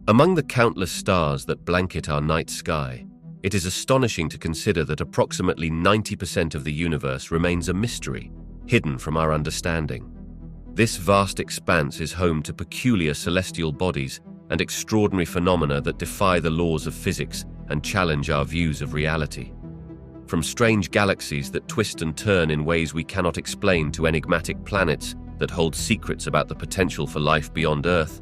Among the countless stars that blanket our night sky, it is astonishing to consider that approximately 90% of the universe remains a mystery, hidden from our understanding. This vast expanse is home to peculiar celestial bodies and extraordinary phenomena that defy the laws of physics and challenge our views of reality. From strange galaxies that twist and turn in ways we cannot explain to enigmatic planets that hold secrets about the potential for life beyond Earth,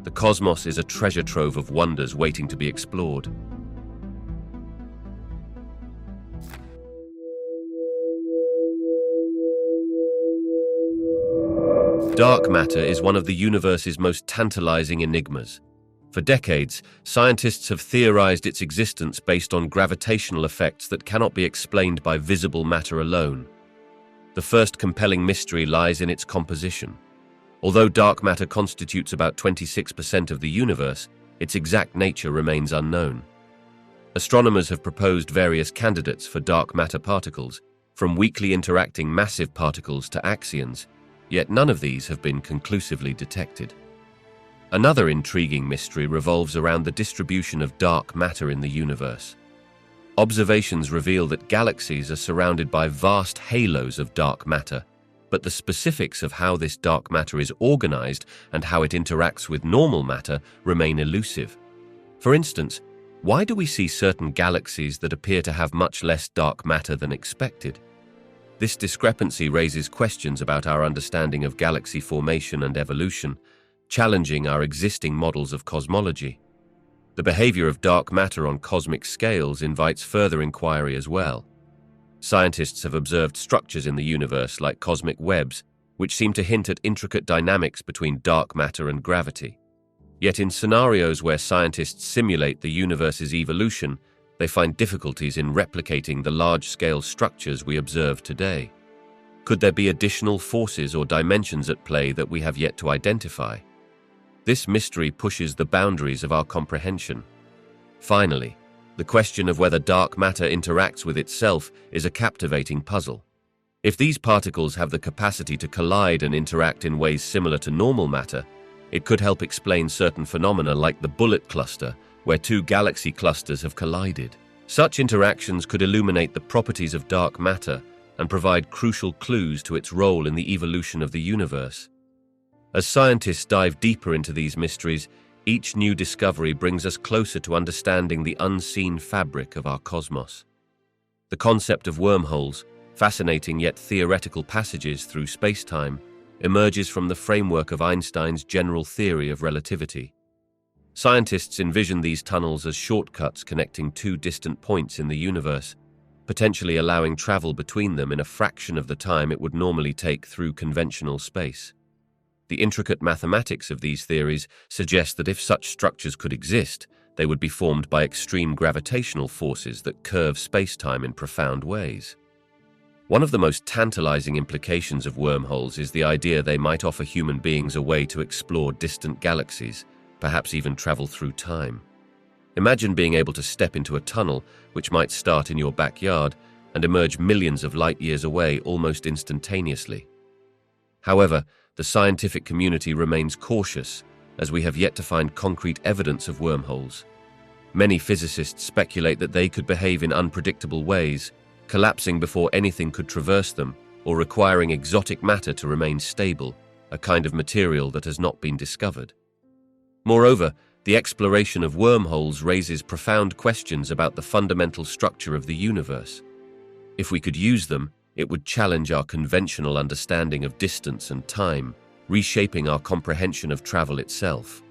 the cosmos is a treasure trove of wonders waiting to be explored. Dark matter is one of the universe's most tantalizing enigmas. For decades, scientists have theorized its existence based on gravitational effects that cannot be explained by visible matter alone. The first compelling mystery lies in its composition. Although dark matter constitutes about 26% of the universe, its exact nature remains unknown. Astronomers have proposed various candidates for dark matter particles, from weakly interacting massive particles to axions, yet none of these have been conclusively detected. Another intriguing mystery revolves around the distribution of dark matter in the universe. Observations reveal that galaxies are surrounded by vast halos of dark matter, but the specifics of how this dark matter is organized and how it interacts with normal matter remain elusive. For instance, why do we see certain galaxies that appear to have much less dark matter than expected? This discrepancy raises questions about our understanding of galaxy formation and evolution, challenging our existing models of cosmology. The behavior of dark matter on cosmic scales invites further inquiry as well. Scientists have observed structures in the universe like cosmic webs, which seem to hint at intricate dynamics between dark matter and gravity. Yet in scenarios where scientists simulate the universe's evolution, they find difficulties in replicating the large-scale structures we observe today. Could there be additional forces or dimensions at play that we have yet to identify? This mystery pushes the boundaries of our comprehension. Finally, the question of whether dark matter interacts with itself is a captivating puzzle. If these particles have the capacity to collide and interact in ways similar to normal matter, it could help explain certain phenomena like the bullet cluster, where two galaxy clusters have collided. Such interactions could illuminate the properties of dark matter and provide crucial clues to its role in the evolution of the universe. As scientists dive deeper into these mysteries, each new discovery brings us closer to understanding the unseen fabric of our cosmos. The concept of wormholes, fascinating yet theoretical passages through space-time, emerges from the framework of Einstein's general theory of relativity. Scientists envision these tunnels as shortcuts connecting two distant points in the universe, potentially allowing travel between them in a fraction of the time it would normally take through conventional space. The intricate mathematics of these theories suggest that if such structures could exist, they would be formed by extreme gravitational forces that curve space-time in profound ways. One of the most tantalizing implications of wormholes is the idea they might offer human beings a way to explore distant galaxies, perhaps even travel through time. Imagine being able to step into a tunnel, which might start in your backyard, and emerge millions of light years away almost instantaneously. However, the scientific community remains cautious, as we have yet to find concrete evidence of wormholes. Many physicists speculate that they could behave in unpredictable ways, collapsing before anything could traverse them, or requiring exotic matter to remain stable, a kind of material that has not been discovered. Moreover, the exploration of wormholes raises profound questions about the fundamental structure of the universe. If we could use them, it would challenge our conventional understanding of distance and time, reshaping our comprehension of travel itself.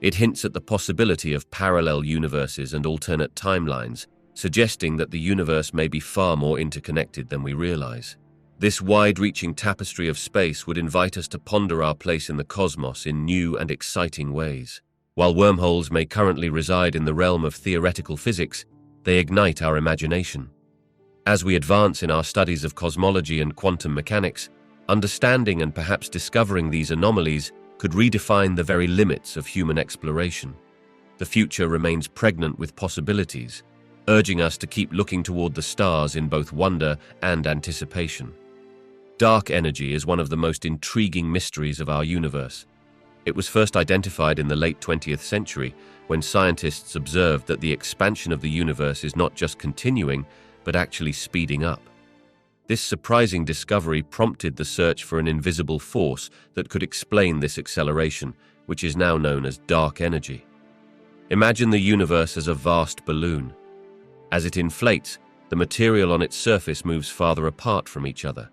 It hints at the possibility of parallel universes and alternate timelines, suggesting that the universe may be far more interconnected than we realize. This wide-reaching tapestry of space would invite us to ponder our place in the cosmos in new and exciting ways. While wormholes may currently reside in the realm of theoretical physics, they ignite our imagination. As we advance in our studies of cosmology and quantum mechanics, understanding and perhaps discovering these anomalies could redefine the very limits of human exploration. The future remains pregnant with possibilities, urging us to keep looking toward the stars in both wonder and anticipation. Dark energy is one of the most intriguing mysteries of our universe. It was first identified in the late 20th century when scientists observed that the expansion of the universe is not just continuing, but actually speeding up. This surprising discovery prompted the search for an invisible force that could explain this acceleration, which is now known as dark energy. Imagine the universe as a vast balloon. As it inflates, the material on its surface moves farther apart from each other.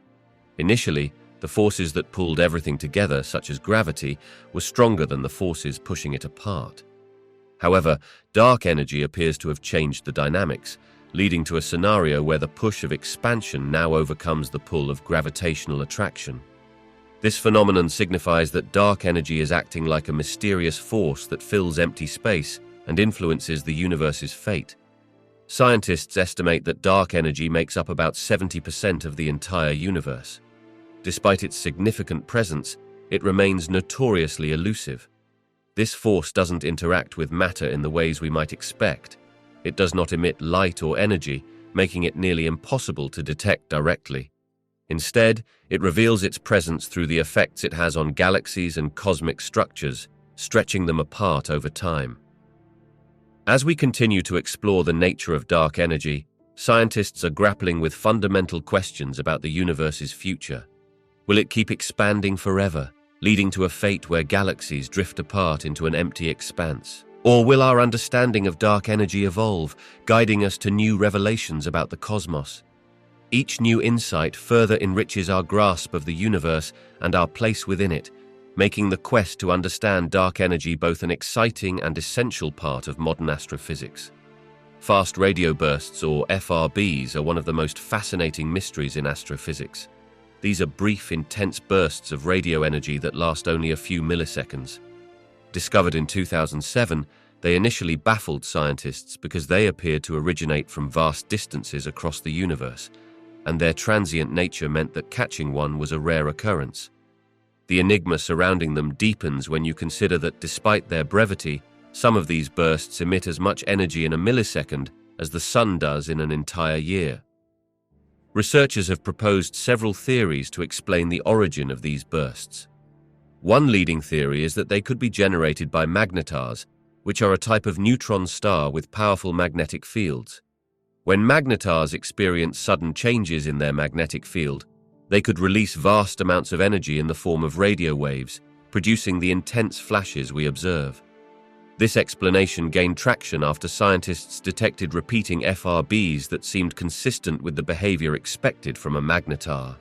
Initially, the forces that pulled everything together, such as gravity, were stronger than the forces pushing it apart. However, dark energy appears to have changed the dynamics, leading to a scenario where the push of expansion now overcomes the pull of gravitational attraction. This phenomenon signifies that dark energy is acting like a mysterious force that fills empty space and influences the universe's fate. Scientists estimate that dark energy makes up about 70% of the entire universe. Despite its significant presence, it remains notoriously elusive. This force doesn't interact with matter in the ways we might expect. It does not emit light or energy, making it nearly impossible to detect directly. Instead, it reveals its presence through the effects it has on galaxies and cosmic structures, stretching them apart over time. As we continue to explore the nature of dark energy, scientists are grappling with fundamental questions about the universe's future. Will it keep expanding forever, leading to a fate where galaxies drift apart into an empty expanse? Or will our understanding of dark energy evolve, guiding us to new revelations about the cosmos? Each new insight further enriches our grasp of the universe and our place within it, making the quest to understand dark energy both an exciting and essential part of modern astrophysics. Fast radio bursts, or FRBs, are one of the most fascinating mysteries in astrophysics. These are brief, intense bursts of radio energy that last only a few milliseconds. Discovered in 2007, they initially baffled scientists because they appeared to originate from vast distances across the universe, and their transient nature meant that catching one was a rare occurrence. The enigma surrounding them deepens when you consider that despite their brevity, some of these bursts emit as much energy in a millisecond as the sun does in an entire year. Researchers have proposed several theories to explain the origin of these bursts. One leading theory is that they could be generated by magnetars, which are a type of neutron star with powerful magnetic fields. When magnetars experience sudden changes in their magnetic field, they could release vast amounts of energy in the form of radio waves, producing the intense flashes we observe. This explanation gained traction after scientists detected repeating FRBs that seemed consistent with the behavior expected from a magnetar.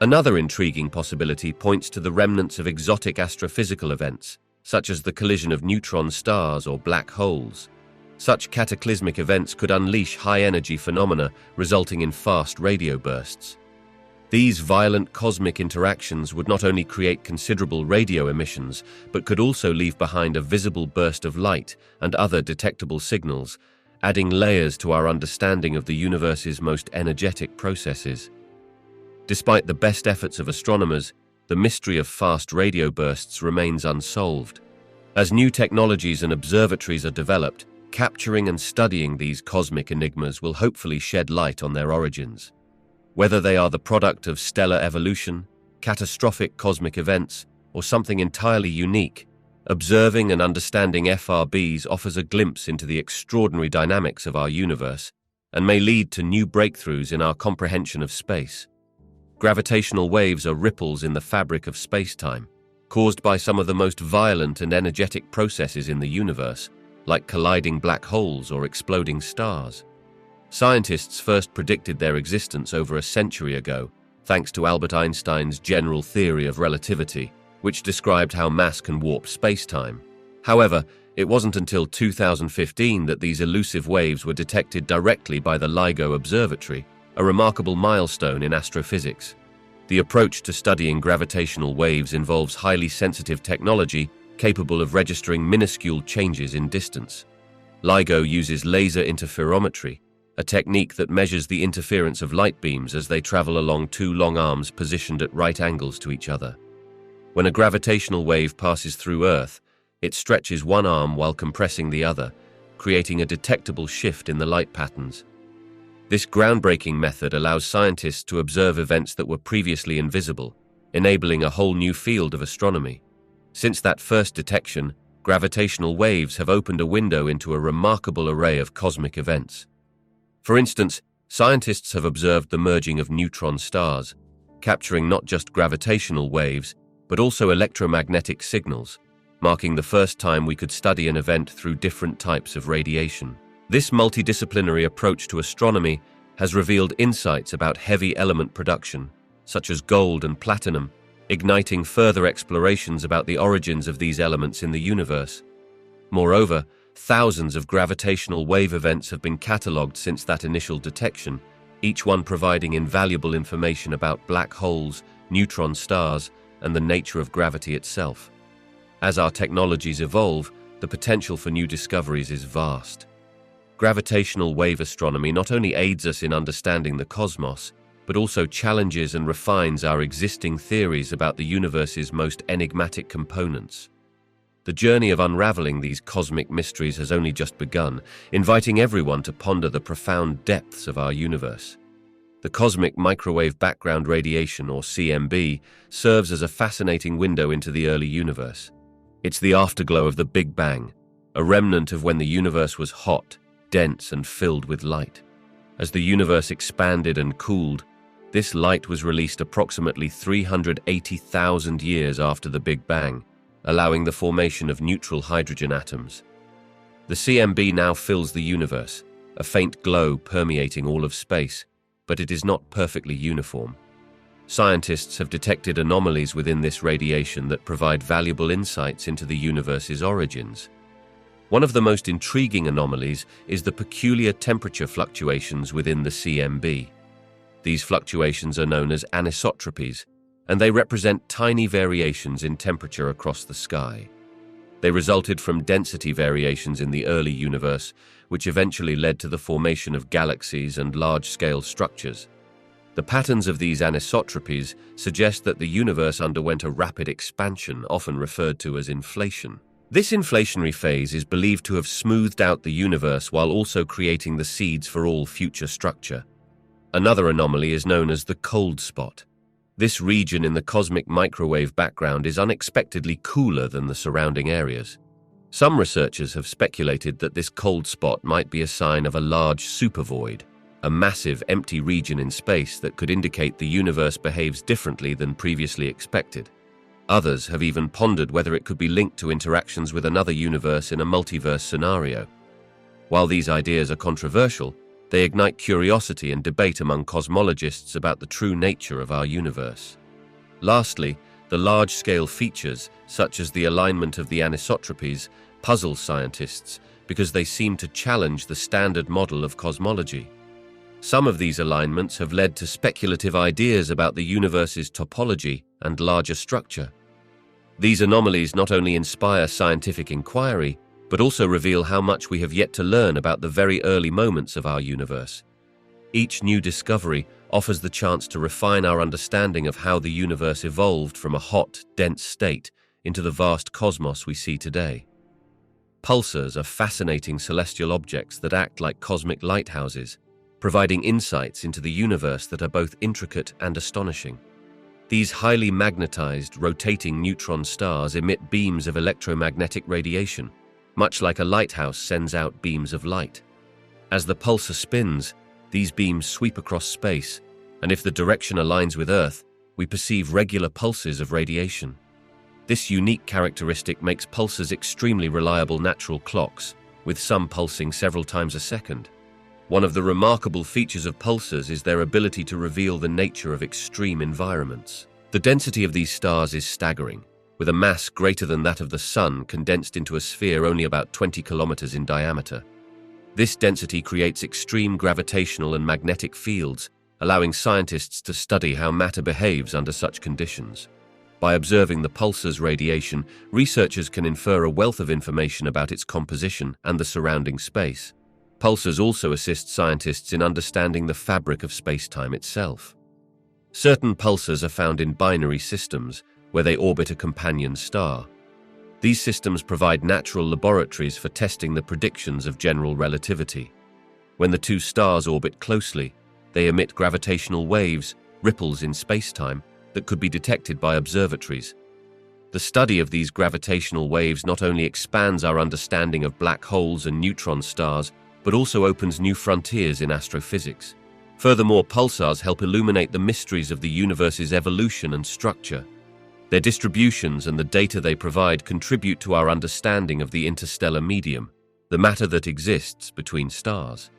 Another intriguing possibility points to the remnants of exotic astrophysical events, such as the collision of neutron stars or black holes. Such cataclysmic events could unleash high-energy phenomena, resulting in fast radio bursts. These violent cosmic interactions would not only create considerable radio emissions, but could also leave behind a visible burst of light and other detectable signals, adding layers to our understanding of the universe's most energetic processes. Despite the best efforts of astronomers, the mystery of fast radio bursts remains unsolved. As new technologies and observatories are developed, capturing and studying these cosmic enigmas will hopefully shed light on their origins. Whether they are the product of stellar evolution, catastrophic cosmic events, or something entirely unique, observing and understanding FRBs offers a glimpse into the extraordinary dynamics of our universe and may lead to new breakthroughs in our comprehension of space. Gravitational waves are ripples in the fabric of space-time, caused by some of the most violent and energetic processes in the universe, like colliding black holes or exploding stars. Scientists first predicted their existence over a century ago, thanks to Albert Einstein's general theory of relativity, which described how mass can warp space-time. However, it wasn't until 2015 that these elusive waves were detected directly by the LIGO Observatory, a remarkable milestone in astrophysics. The approach to studying gravitational waves involves highly sensitive technology capable of registering minuscule changes in distance. LIGO uses laser interferometry, a technique that measures the interference of light beams as they travel along two long arms positioned at right angles to each other. When a gravitational wave passes through Earth, it stretches one arm while compressing the other, creating a detectable shift in the light patterns. This groundbreaking method allows scientists to observe events that were previously invisible, enabling a whole new field of astronomy. Since that first detection, gravitational waves have opened a window into a remarkable array of cosmic events. For instance, scientists have observed the merging of neutron stars, capturing not just gravitational waves, but also electromagnetic signals, marking the first time we could study an event through different types of radiation. This multidisciplinary approach to astronomy has revealed insights about heavy element production, such as gold and platinum, igniting further explorations about the origins of these elements in the universe. Moreover, thousands of gravitational wave events have been catalogued since that initial detection, each one providing invaluable information about black holes, neutron stars, and the nature of gravity itself. As our technologies evolve, the potential for new discoveries is vast. Gravitational wave astronomy not only aids us in understanding the cosmos, but also challenges and refines our existing theories about the universe's most enigmatic components. The journey of unraveling these cosmic mysteries has only just begun, inviting everyone to ponder the profound depths of our universe. The cosmic microwave background radiation, or CMB, serves as a fascinating window into the early universe. It's the afterglow of the Big Bang, a remnant of when the universe was hot, dense, and filled with light. As the universe expanded and cooled, this light was released approximately 380,000 years after the Big Bang, allowing the formation of neutral hydrogen atoms. The CMB now fills the universe, a faint glow permeating all of space, but it is not perfectly uniform. Scientists have detected anomalies within this radiation that provide valuable insights into the universe's origins. One of the most intriguing anomalies is the peculiar temperature fluctuations within the CMB. These fluctuations are known as anisotropies, and they represent tiny variations in temperature across the sky. They resulted from density variations in the early universe, which eventually led to the formation of galaxies and large-scale structures. The patterns of these anisotropies suggest that the universe underwent a rapid expansion, often referred to as inflation. This inflationary phase is believed to have smoothed out the universe while also creating the seeds for all future structure. Another anomaly is known as the cold spot. This region in the cosmic microwave background is unexpectedly cooler than the surrounding areas. Some researchers have speculated that this cold spot might be a sign of a large supervoid, a massive empty region in space that could indicate the universe behaves differently than previously expected. Others have even pondered whether it could be linked to interactions with another universe in a multiverse scenario. While these ideas are controversial, they ignite curiosity and debate among cosmologists about the true nature of our universe. Lastly, the large-scale features, such as the alignment of the anisotropies, puzzle scientists because they seem to challenge the standard model of cosmology. Some of these alignments have led to speculative ideas about the universe's topology and larger structure. These anomalies not only inspire scientific inquiry, but also reveal how much we have yet to learn about the very early moments of our universe. Each new discovery offers the chance to refine our understanding of how the universe evolved from a hot, dense state into the vast cosmos we see today. Pulsars are fascinating celestial objects that act like cosmic lighthouses, providing insights into the universe that are both intricate and astonishing. These highly magnetized, rotating neutron stars emit beams of electromagnetic radiation, much like a lighthouse sends out beams of light. As the pulsar spins, these beams sweep across space, and if the direction aligns with Earth, we perceive regular pulses of radiation. This unique characteristic makes pulsars extremely reliable natural clocks, with some pulsing several times a second. One of the remarkable features of pulsars is their ability to reveal the nature of extreme environments. The density of these stars is staggering, with a mass greater than that of the Sun condensed into a sphere only about 20 kilometers in diameter. This density creates extreme gravitational and magnetic fields, allowing scientists to study how matter behaves under such conditions. By observing the pulsar's radiation, researchers can infer a wealth of information about its composition and the surrounding space. Pulsars also assist scientists in understanding the fabric of space-time itself. Certain pulsars are found in binary systems, where they orbit a companion star. These systems provide natural laboratories for testing the predictions of general relativity. When the two stars orbit closely, they emit gravitational waves, ripples in space-time, that could be detected by observatories. The study of these gravitational waves not only expands our understanding of black holes and neutron stars, but also opens new frontiers in astrophysics. Furthermore, pulsars help illuminate the mysteries of the universe's evolution and structure. Their distributions and the data they provide contribute to our understanding of the interstellar medium, the matter that exists between stars.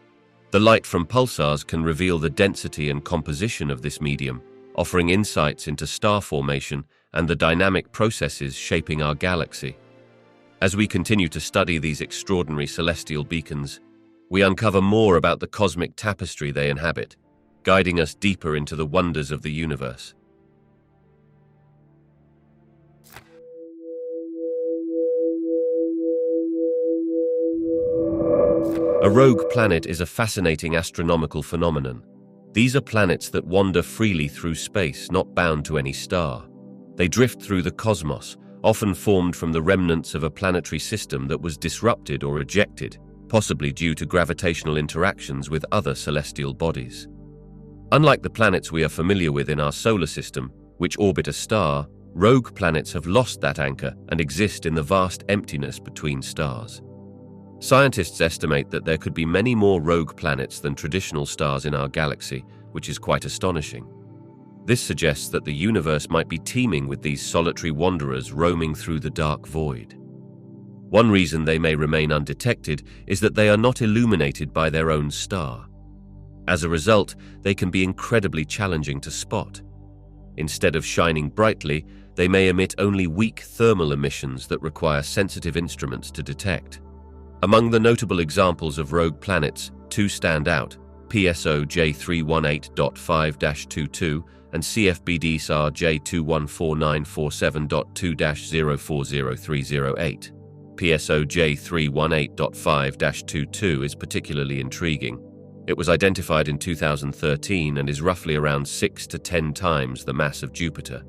The light from pulsars can reveal the density and composition of this medium, offering insights into star formation and the dynamic processes shaping our galaxy. As we continue to study these extraordinary celestial beacons, we uncover more about the cosmic tapestry they inhabit, guiding us deeper into the wonders of the universe. A rogue planet is a fascinating astronomical phenomenon. These are planets that wander freely through space, not bound to any star. They drift through the cosmos, often formed from the remnants of a planetary system that was disrupted or ejected, possibly due to gravitational interactions with other celestial bodies. Unlike the planets we are familiar with in our solar system, which orbit a star, rogue planets have lost that anchor and exist in the vast emptiness between stars. Scientists estimate that there could be many more rogue planets than traditional stars in our galaxy, which is quite astonishing. This suggests that the universe might be teeming with these solitary wanderers roaming through the dark void. One reason they may remain undetected is that they are not illuminated by their own star. As a result, they can be incredibly challenging to spot. Instead of shining brightly, they may emit only weak thermal emissions that require sensitive instruments to detect. Among the notable examples of rogue planets, two stand out: PSO J318.5-22 and CFB SAR J214947.2-040308. PSO J318.5-22 is particularly intriguing. It was identified in 2013 and is roughly around 6 to 10 times the mass of Jupiter.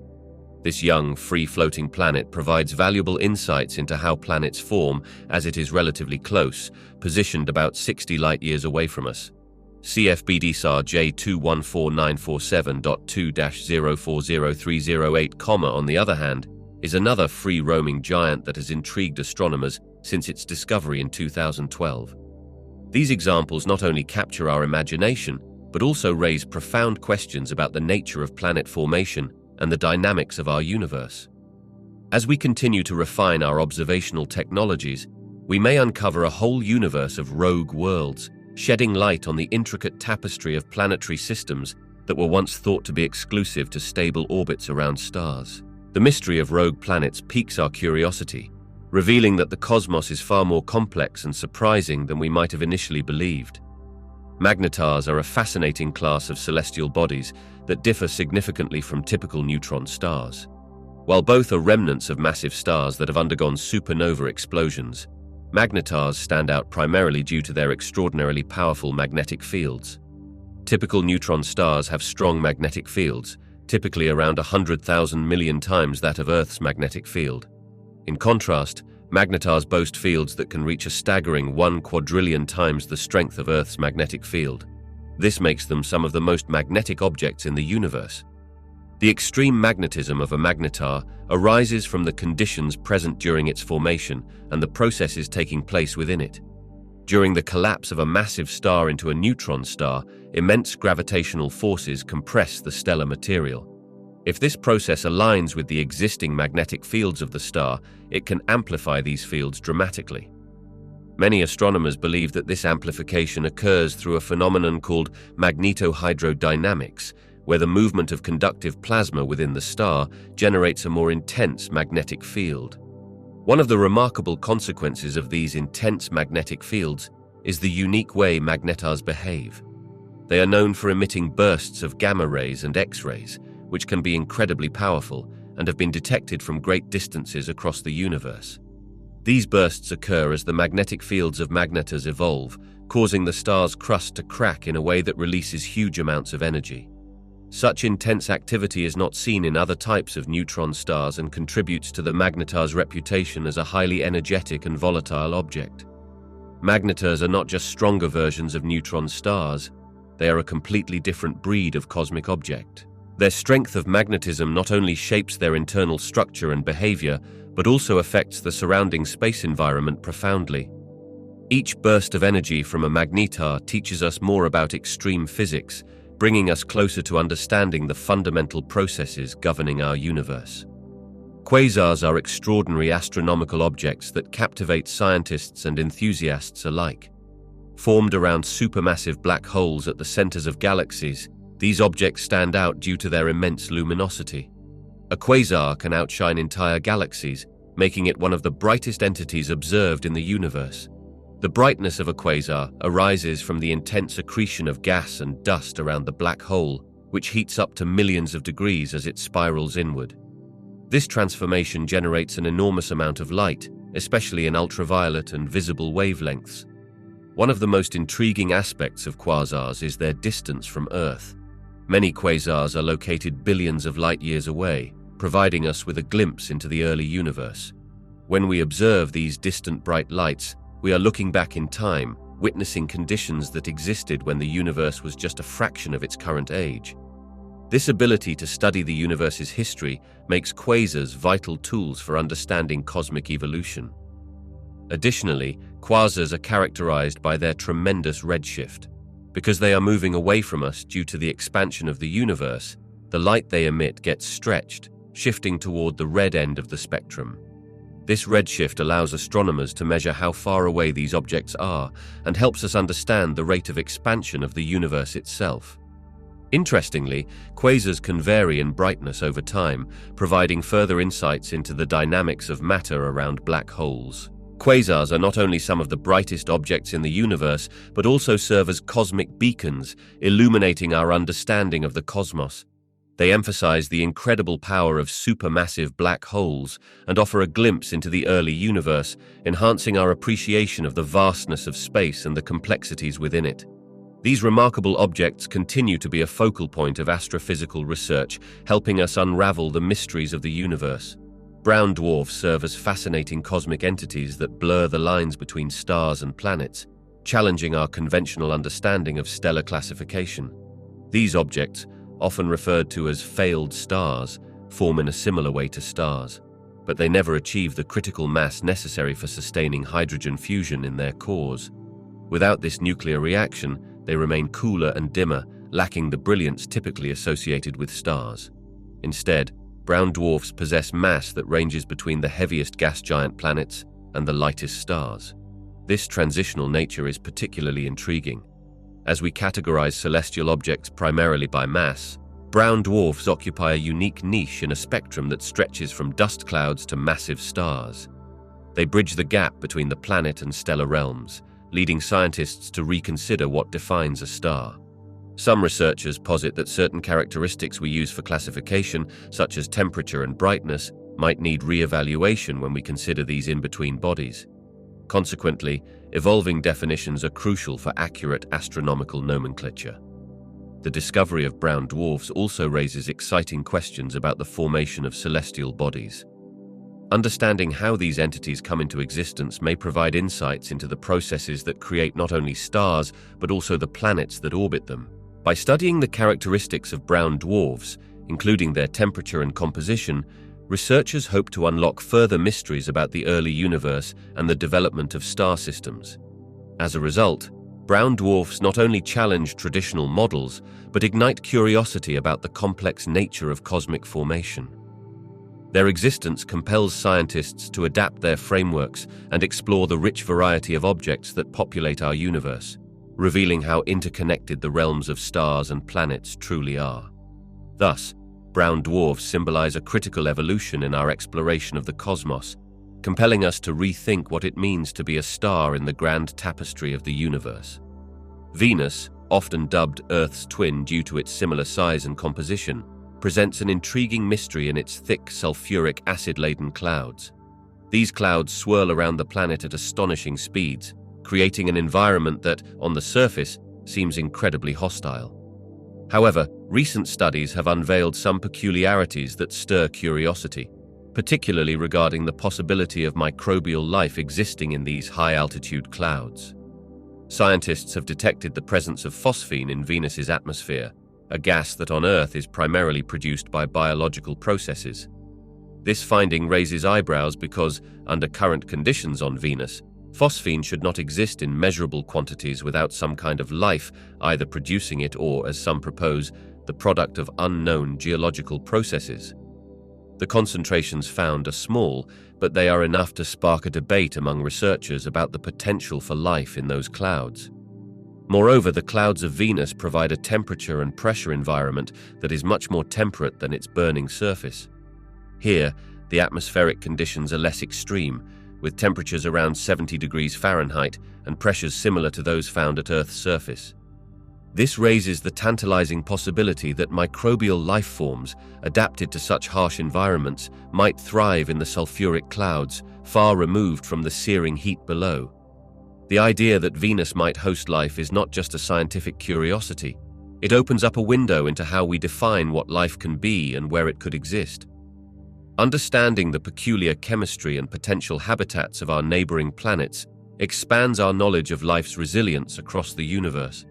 This young, free-floating planet provides valuable insights into how planets form, as it is relatively close, positioned about 60 light-years away from us. CFB SAR J214947.2-040308, on the other hand, is another free-roaming giant that has intrigued astronomers since its discovery in 2012. These examples not only capture our imagination, but also raise profound questions about the nature of planet formation and the dynamics of our universe. As we continue to refine our observational technologies, we may uncover a whole universe of rogue worlds, shedding light on the intricate tapestry of planetary systems that were once thought to be exclusive to stable orbits around stars. The mystery of rogue planets piques our curiosity, revealing that the cosmos is far more complex and surprising than we might have initially believed. Magnetars are a fascinating class of celestial bodies that differ significantly from typical neutron stars. While both are remnants of massive stars that have undergone supernova explosions, magnetars stand out primarily due to their extraordinarily powerful magnetic fields. Typical neutron stars have strong magnetic fields, typically around 100,000 million times that of Earth's magnetic field. In contrast, magnetars boast fields that can reach a staggering 1 quadrillion times the strength of Earth's magnetic field. This makes them some of the most magnetic objects in the universe. The extreme magnetism of a magnetar arises from the conditions present during its formation and the processes taking place within it. During the collapse of a massive star into a neutron star, immense gravitational forces compress the stellar material. If this process aligns with the existing magnetic fields of the star, it can amplify these fields dramatically. Many astronomers believe that this amplification occurs through a phenomenon called magnetohydrodynamics, where the movement of conductive plasma within the star generates a more intense magnetic field. One of the remarkable consequences of these intense magnetic fields is the unique way magnetars behave. They are known for emitting bursts of gamma rays and X-rays, which can be incredibly powerful and have been detected from great distances across the universe. These bursts occur as the magnetic fields of magnetars evolve, causing the star's crust to crack in a way that releases huge amounts of energy. Such intense activity is not seen in other types of neutron stars and contributes to the magnetar's reputation as a highly energetic and volatile object. Magnetars are not just stronger versions of neutron stars, they are a completely different breed of cosmic object. Their strength of magnetism not only shapes their internal structure and behavior, but also affects the surrounding space environment profoundly. Each burst of energy from a magnetar teaches us more about extreme physics, bringing us closer to understanding the fundamental processes governing our universe. Quasars are extraordinary astronomical objects that captivate scientists and enthusiasts alike. Formed around supermassive black holes at the centers of galaxies, these objects stand out due to their immense luminosity. A quasar can outshine entire galaxies, making it one of the brightest entities observed in the universe. The brightness of a quasar arises from the intense accretion of gas and dust around the black hole, which heats up to millions of degrees as it spirals inward. This transformation generates an enormous amount of light, especially in ultraviolet and visible wavelengths. One of the most intriguing aspects of quasars is their distance from Earth. Many quasars are located billions of light-years away, providing us with a glimpse into the early universe. When we observe these distant bright lights, we are looking back in time, witnessing conditions that existed when the universe was just a fraction of its current age. This ability to study the universe's history makes quasars vital tools for understanding cosmic evolution. Additionally, quasars are characterized by their tremendous redshift. Because they are moving away from us due to the expansion of the universe, the light they emit gets stretched, shifting toward the red end of the spectrum. This redshift allows astronomers to measure how far away these objects are and helps us understand the rate of expansion of the universe itself. Interestingly, quasars can vary in brightness over time, providing further insights into the dynamics of matter around black holes. Quasars are not only some of the brightest objects in the universe, but also serve as cosmic beacons, illuminating our understanding of the cosmos. They emphasize the incredible power of supermassive black holes and offer a glimpse into the early universe, enhancing our appreciation of the vastness of space and the complexities within it. These remarkable objects continue to be a focal point of astrophysical research, helping us unravel the mysteries of the universe. Brown dwarfs serve as fascinating cosmic entities that blur the lines between stars and planets, challenging our conventional understanding of stellar classification. These objects, often referred to as failed stars, form in a similar way to stars, but they never achieve the critical mass necessary for sustaining hydrogen fusion in their cores. Without this nuclear reaction, they remain cooler and dimmer, lacking the brilliance typically associated with stars. Instead, brown dwarfs possess mass that ranges between the heaviest gas giant planets and the lightest stars. This transitional nature is particularly intriguing. As we categorize celestial objects primarily by mass, brown dwarfs occupy a unique niche in a spectrum that stretches from dust clouds to massive stars. They bridge the gap between the planet and stellar realms, leading scientists to reconsider what defines a star. Some researchers posit that certain characteristics we use for classification, such as temperature and brightness, might need re-evaluation when we consider these in-between bodies. Consequently, evolving definitions are crucial for accurate astronomical nomenclature. The discovery of brown dwarfs also raises exciting questions about the formation of celestial bodies. Understanding how these entities come into existence may provide insights into the processes that create not only stars, but also the planets that orbit them. By studying the characteristics of brown dwarfs, including their temperature and composition, researchers hope to unlock further mysteries about the early universe and the development of star systems. As a result, brown dwarfs not only challenge traditional models, but ignite curiosity about the complex nature of cosmic formation. Their existence compels scientists to adapt their frameworks and explore the rich variety of objects that populate our universe, revealing how interconnected the realms of stars and planets truly are. Thus, brown dwarfs symbolize a critical evolution in our exploration of the cosmos, compelling us to rethink what it means to be a star in the grand tapestry of the universe. Venus, often dubbed Earth's twin due to its similar size and composition, presents an intriguing mystery in its thick, sulfuric, acid-laden clouds. These clouds swirl around the planet at astonishing speeds, creating an environment that, on the surface, seems incredibly hostile. However, recent studies have unveiled some peculiarities that stir curiosity, particularly regarding the possibility of microbial life existing in these high-altitude clouds. Scientists have detected the presence of phosphine in Venus's atmosphere, a gas that on Earth is primarily produced by biological processes. This finding raises eyebrows because, under current conditions on Venus, phosphine should not exist in measurable quantities without some kind of life either producing it or, as some propose, the product of unknown geological processes. The concentrations found are small, but they are enough to spark a debate among researchers about the potential for life in those clouds. Moreover, the clouds of Venus provide a temperature and pressure environment that is much more temperate than its burning surface. Here, the atmospheric conditions are less extreme, with temperatures around 70 degrees Fahrenheit and pressures similar to those found at Earth's surface. This raises the tantalizing possibility that microbial life forms adapted to such harsh environments might thrive in the sulfuric clouds, far removed from the searing heat below. The idea that Venus might host life is not just a scientific curiosity. It opens up a window into how we define what life can be and where it could exist. Understanding the peculiar chemistry and potential habitats of our neighboring planets expands our knowledge of life's resilience across the universe.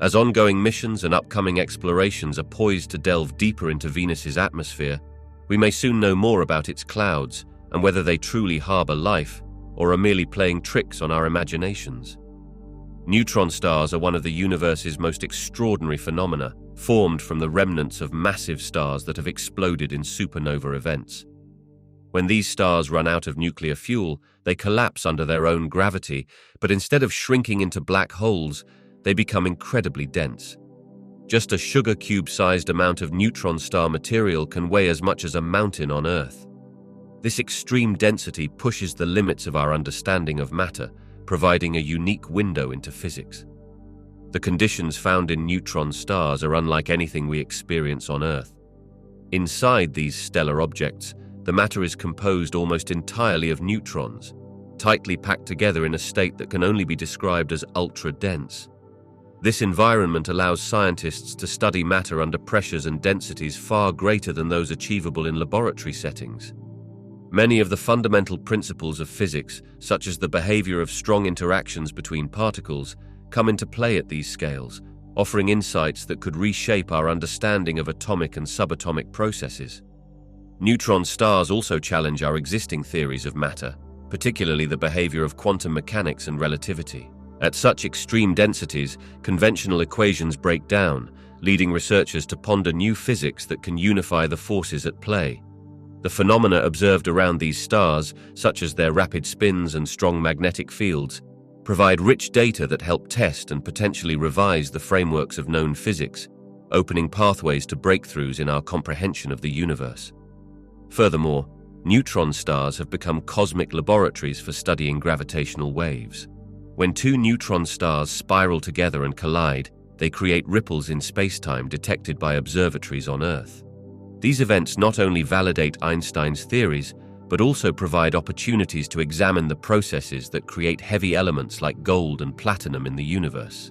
As ongoing missions and upcoming explorations are poised to delve deeper into Venus's atmosphere, we may soon know more about its clouds and whether they truly harbor life or are merely playing tricks on our imaginations. Neutron stars are one of the universe's most extraordinary phenomena, formed from the remnants of massive stars that have exploded in supernova events. When these stars run out of nuclear fuel, they collapse under their own gravity, but instead of shrinking into black holes, they become incredibly dense. Just a sugar cube-sized amount of neutron star material can weigh as much as a mountain on Earth. This extreme density pushes the limits of our understanding of matter, providing a unique window into physics. The conditions found in neutron stars are unlike anything we experience on Earth. Inside these stellar objects, the matter is composed almost entirely of neutrons, tightly packed together in a state that can only be described as ultra-dense. This environment allows scientists to study matter under pressures and densities far greater than those achievable in laboratory settings. Many of the fundamental principles of physics, such as the behavior of strong interactions between particles, come into play at these scales, offering insights that could reshape our understanding of atomic and subatomic processes. Neutron stars also challenge our existing theories of matter, particularly the behavior of quantum mechanics and relativity. At such extreme densities, conventional equations break down, leading researchers to ponder new physics that can unify the forces at play. The phenomena observed around these stars, such as their rapid spins and strong magnetic fields, provide rich data that help test and potentially revise the frameworks of known physics, opening pathways to breakthroughs in our comprehension of the universe. Furthermore, neutron stars have become cosmic laboratories for studying gravitational waves. When two neutron stars spiral together and collide, they create ripples in spacetime detected by observatories on Earth. These events not only validate Einstein's theories, but also provide opportunities to examine the processes that create heavy elements like gold and platinum in the universe.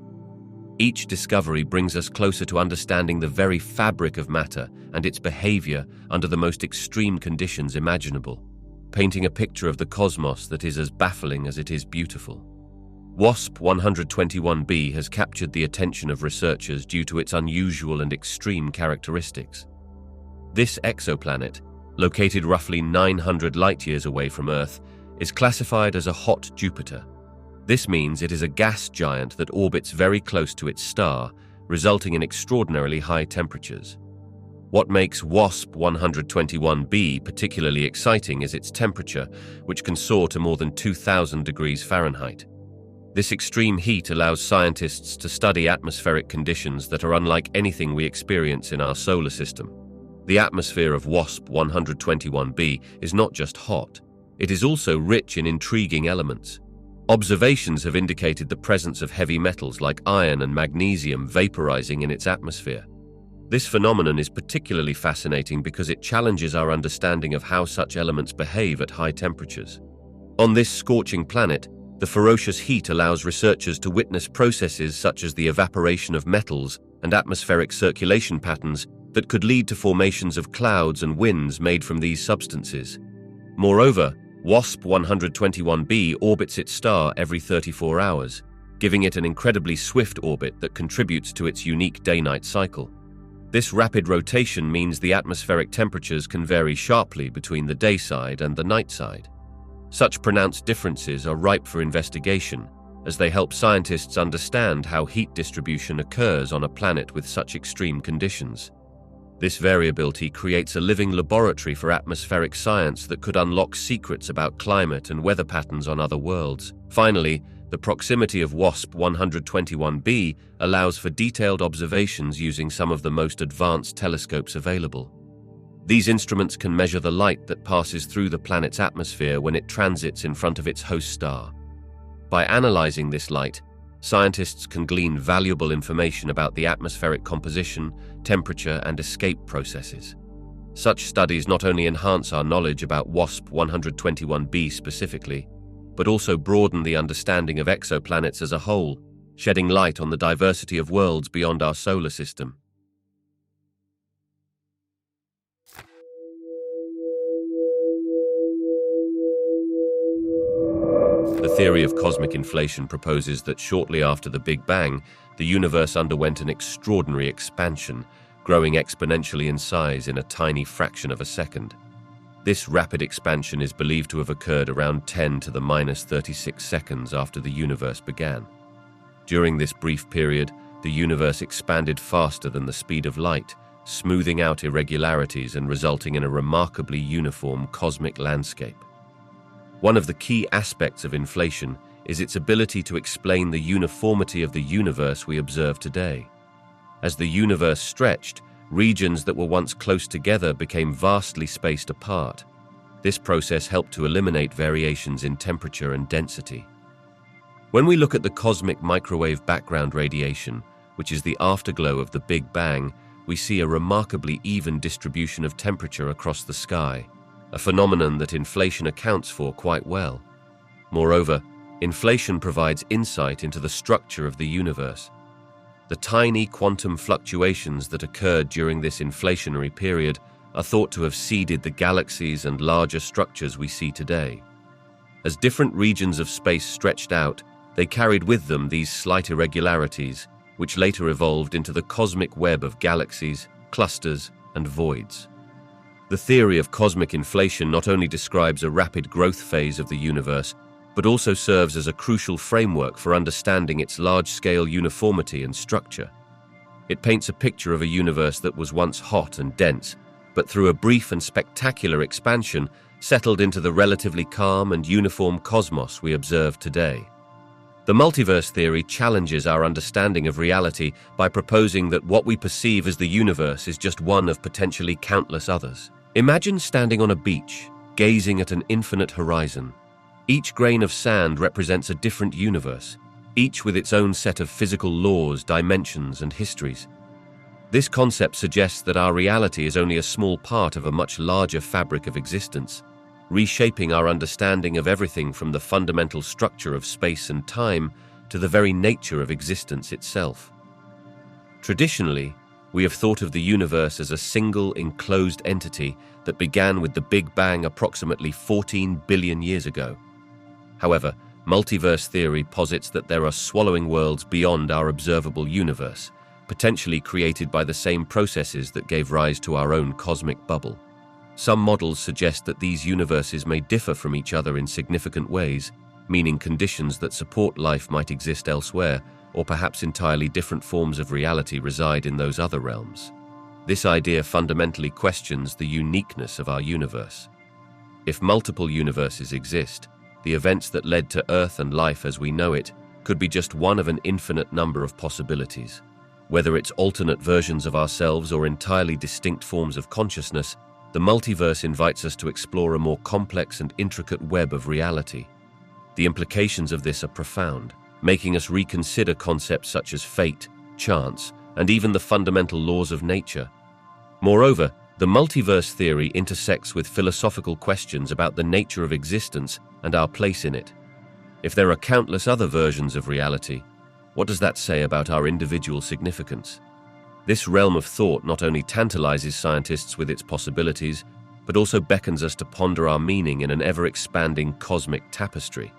Each discovery brings us closer to understanding the very fabric of matter and its behavior under the most extreme conditions imaginable, painting a picture of the cosmos that is as baffling as it is beautiful. WASP-121b has captured the attention of researchers due to its unusual and extreme characteristics. This exoplanet, located roughly 900 light-years away from Earth, is classified as a hot Jupiter. This means it is a gas giant that orbits very close to its star, resulting in extraordinarily high temperatures. What makes WASP-121b particularly exciting is its temperature, which can soar to more than 2,000 degrees Fahrenheit. This extreme heat allows scientists to study atmospheric conditions that are unlike anything we experience in our solar system. The atmosphere of WASP-121b is not just hot, it is also rich in intriguing elements. Observations have indicated the presence of heavy metals like iron and magnesium vaporizing in its atmosphere. This phenomenon is particularly fascinating because it challenges our understanding of how such elements behave at high temperatures. On this scorching planet, the ferocious heat allows researchers to witness processes such as the evaporation of metals and atmospheric circulation patterns that could lead to formations of clouds and winds made from these substances. Moreover, WASP-121b orbits its star every 34 hours, giving it an incredibly swift orbit that contributes to its unique day-night cycle. This rapid rotation means the atmospheric temperatures can vary sharply between the day side and the night side. Such pronounced differences are ripe for investigation, as they help scientists understand how heat distribution occurs on a planet with such extreme conditions. This variability creates a living laboratory for atmospheric science that could unlock secrets about climate and weather patterns on other worlds. Finally, the proximity of WASP 121b allows for detailed observations using some of the most advanced telescopes available. These instruments can measure the light that passes through the planet's atmosphere when it transits in front of its host star. By analyzing this light, scientists can glean valuable information about the atmospheric composition, temperature, and escape processes. Such studies not only enhance our knowledge about WASP 121b specifically, but also broaden the understanding of exoplanets as a whole, shedding light on the diversity of worlds beyond our solar system. The theory of cosmic inflation proposes that shortly after the Big Bang, the universe underwent an extraordinary expansion, growing exponentially in size in a tiny fraction of a second. This rapid expansion is believed to have occurred around 10 to the minus 36 seconds after the universe began. During this brief period, the universe expanded faster than the speed of light, smoothing out irregularities and resulting in a remarkably uniform cosmic landscape. One of the key aspects of inflation is its ability to explain the uniformity of the universe we observe today. As the universe stretched, regions that were once close together became vastly spaced apart. This process helped to eliminate variations in temperature and density. When we look at the cosmic microwave background radiation, which is the afterglow of the Big Bang, we see a remarkably even distribution of temperature across the sky, a phenomenon that inflation accounts for quite well. Moreover, inflation provides insight into the structure of the universe. The tiny quantum fluctuations that occurred during this inflationary period are thought to have seeded the galaxies and larger structures we see today. As different regions of space stretched out, they carried with them these slight irregularities, which later evolved into the cosmic web of galaxies, clusters, and voids. The theory of cosmic inflation not only describes a rapid growth phase of the universe, but also serves as a crucial framework for understanding its large-scale uniformity and structure. It paints a picture of a universe that was once hot and dense, but through a brief and spectacular expansion, settled into the relatively calm and uniform cosmos we observe today. The multiverse theory challenges our understanding of reality by proposing that what we perceive as the universe is just one of potentially countless others. Imagine standing on a beach, gazing at an infinite horizon. Each grain of sand represents a different universe, each with its own set of physical laws, dimensions, and histories. This concept suggests that our reality is only a small part of a much larger fabric of existence, reshaping our understanding of everything from the fundamental structure of space and time to the very nature of existence itself. Traditionally, we have thought of the universe as a single enclosed entity that began with the Big Bang approximately 14 billion years ago. However, multiverse theory posits that there are swallowing worlds beyond our observable universe, potentially created by the same processes that gave rise to our own cosmic bubble. Some models suggest that these universes may differ from each other in significant ways, meaning conditions that support life might exist elsewhere, or perhaps entirely different forms of reality reside in those other realms. This idea fundamentally questions the uniqueness of our universe. If multiple universes exist, the events that led to Earth and life as we know it could be just one of an infinite number of possibilities. Whether it's alternate versions of ourselves or entirely distinct forms of consciousness, the multiverse invites us to explore a more complex and intricate web of reality. The implications of this are profound, making us reconsider concepts such as fate, chance, and even the fundamental laws of nature. Moreover, the multiverse theory intersects with philosophical questions about the nature of existence and our place in it. If there are countless other versions of reality, what does that say about our individual significance? This realm of thought not only tantalizes scientists with its possibilities, but also beckons us to ponder our meaning in an ever-expanding cosmic tapestry.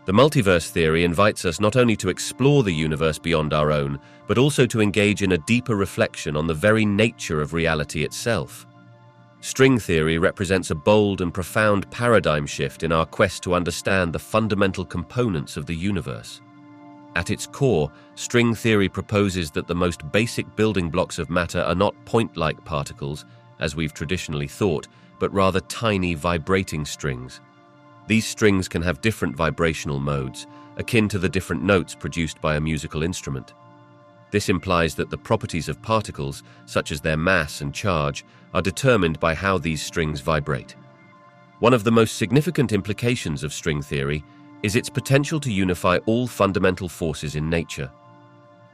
The multiverse theory invites us not only to explore the universe beyond our own, but also to engage in a deeper reflection on the very nature of reality itself. String theory represents a bold and profound paradigm shift in our quest to understand the fundamental components of the universe. At its core, string theory proposes that the most basic building blocks of matter are not point-like particles, as we've traditionally thought, but rather tiny vibrating strings. These strings can have different vibrational modes, akin to the different notes produced by a musical instrument. This implies that the properties of particles, such as their mass and charge, are determined by how these strings vibrate. One of the most significant implications of string theory is its potential to unify all fundamental forces in nature.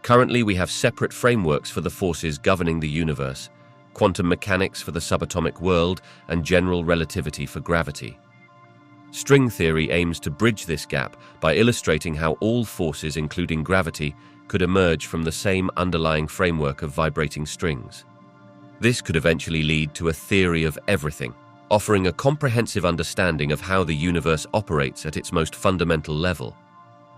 Currently, we have separate frameworks for the forces governing the universe: quantum mechanics for the subatomic world and general relativity for gravity. String theory aims to bridge this gap by illustrating how all forces, including gravity, could emerge from the same underlying framework of vibrating strings. This could eventually lead to a theory of everything, offering a comprehensive understanding of how the universe operates at its most fundamental level.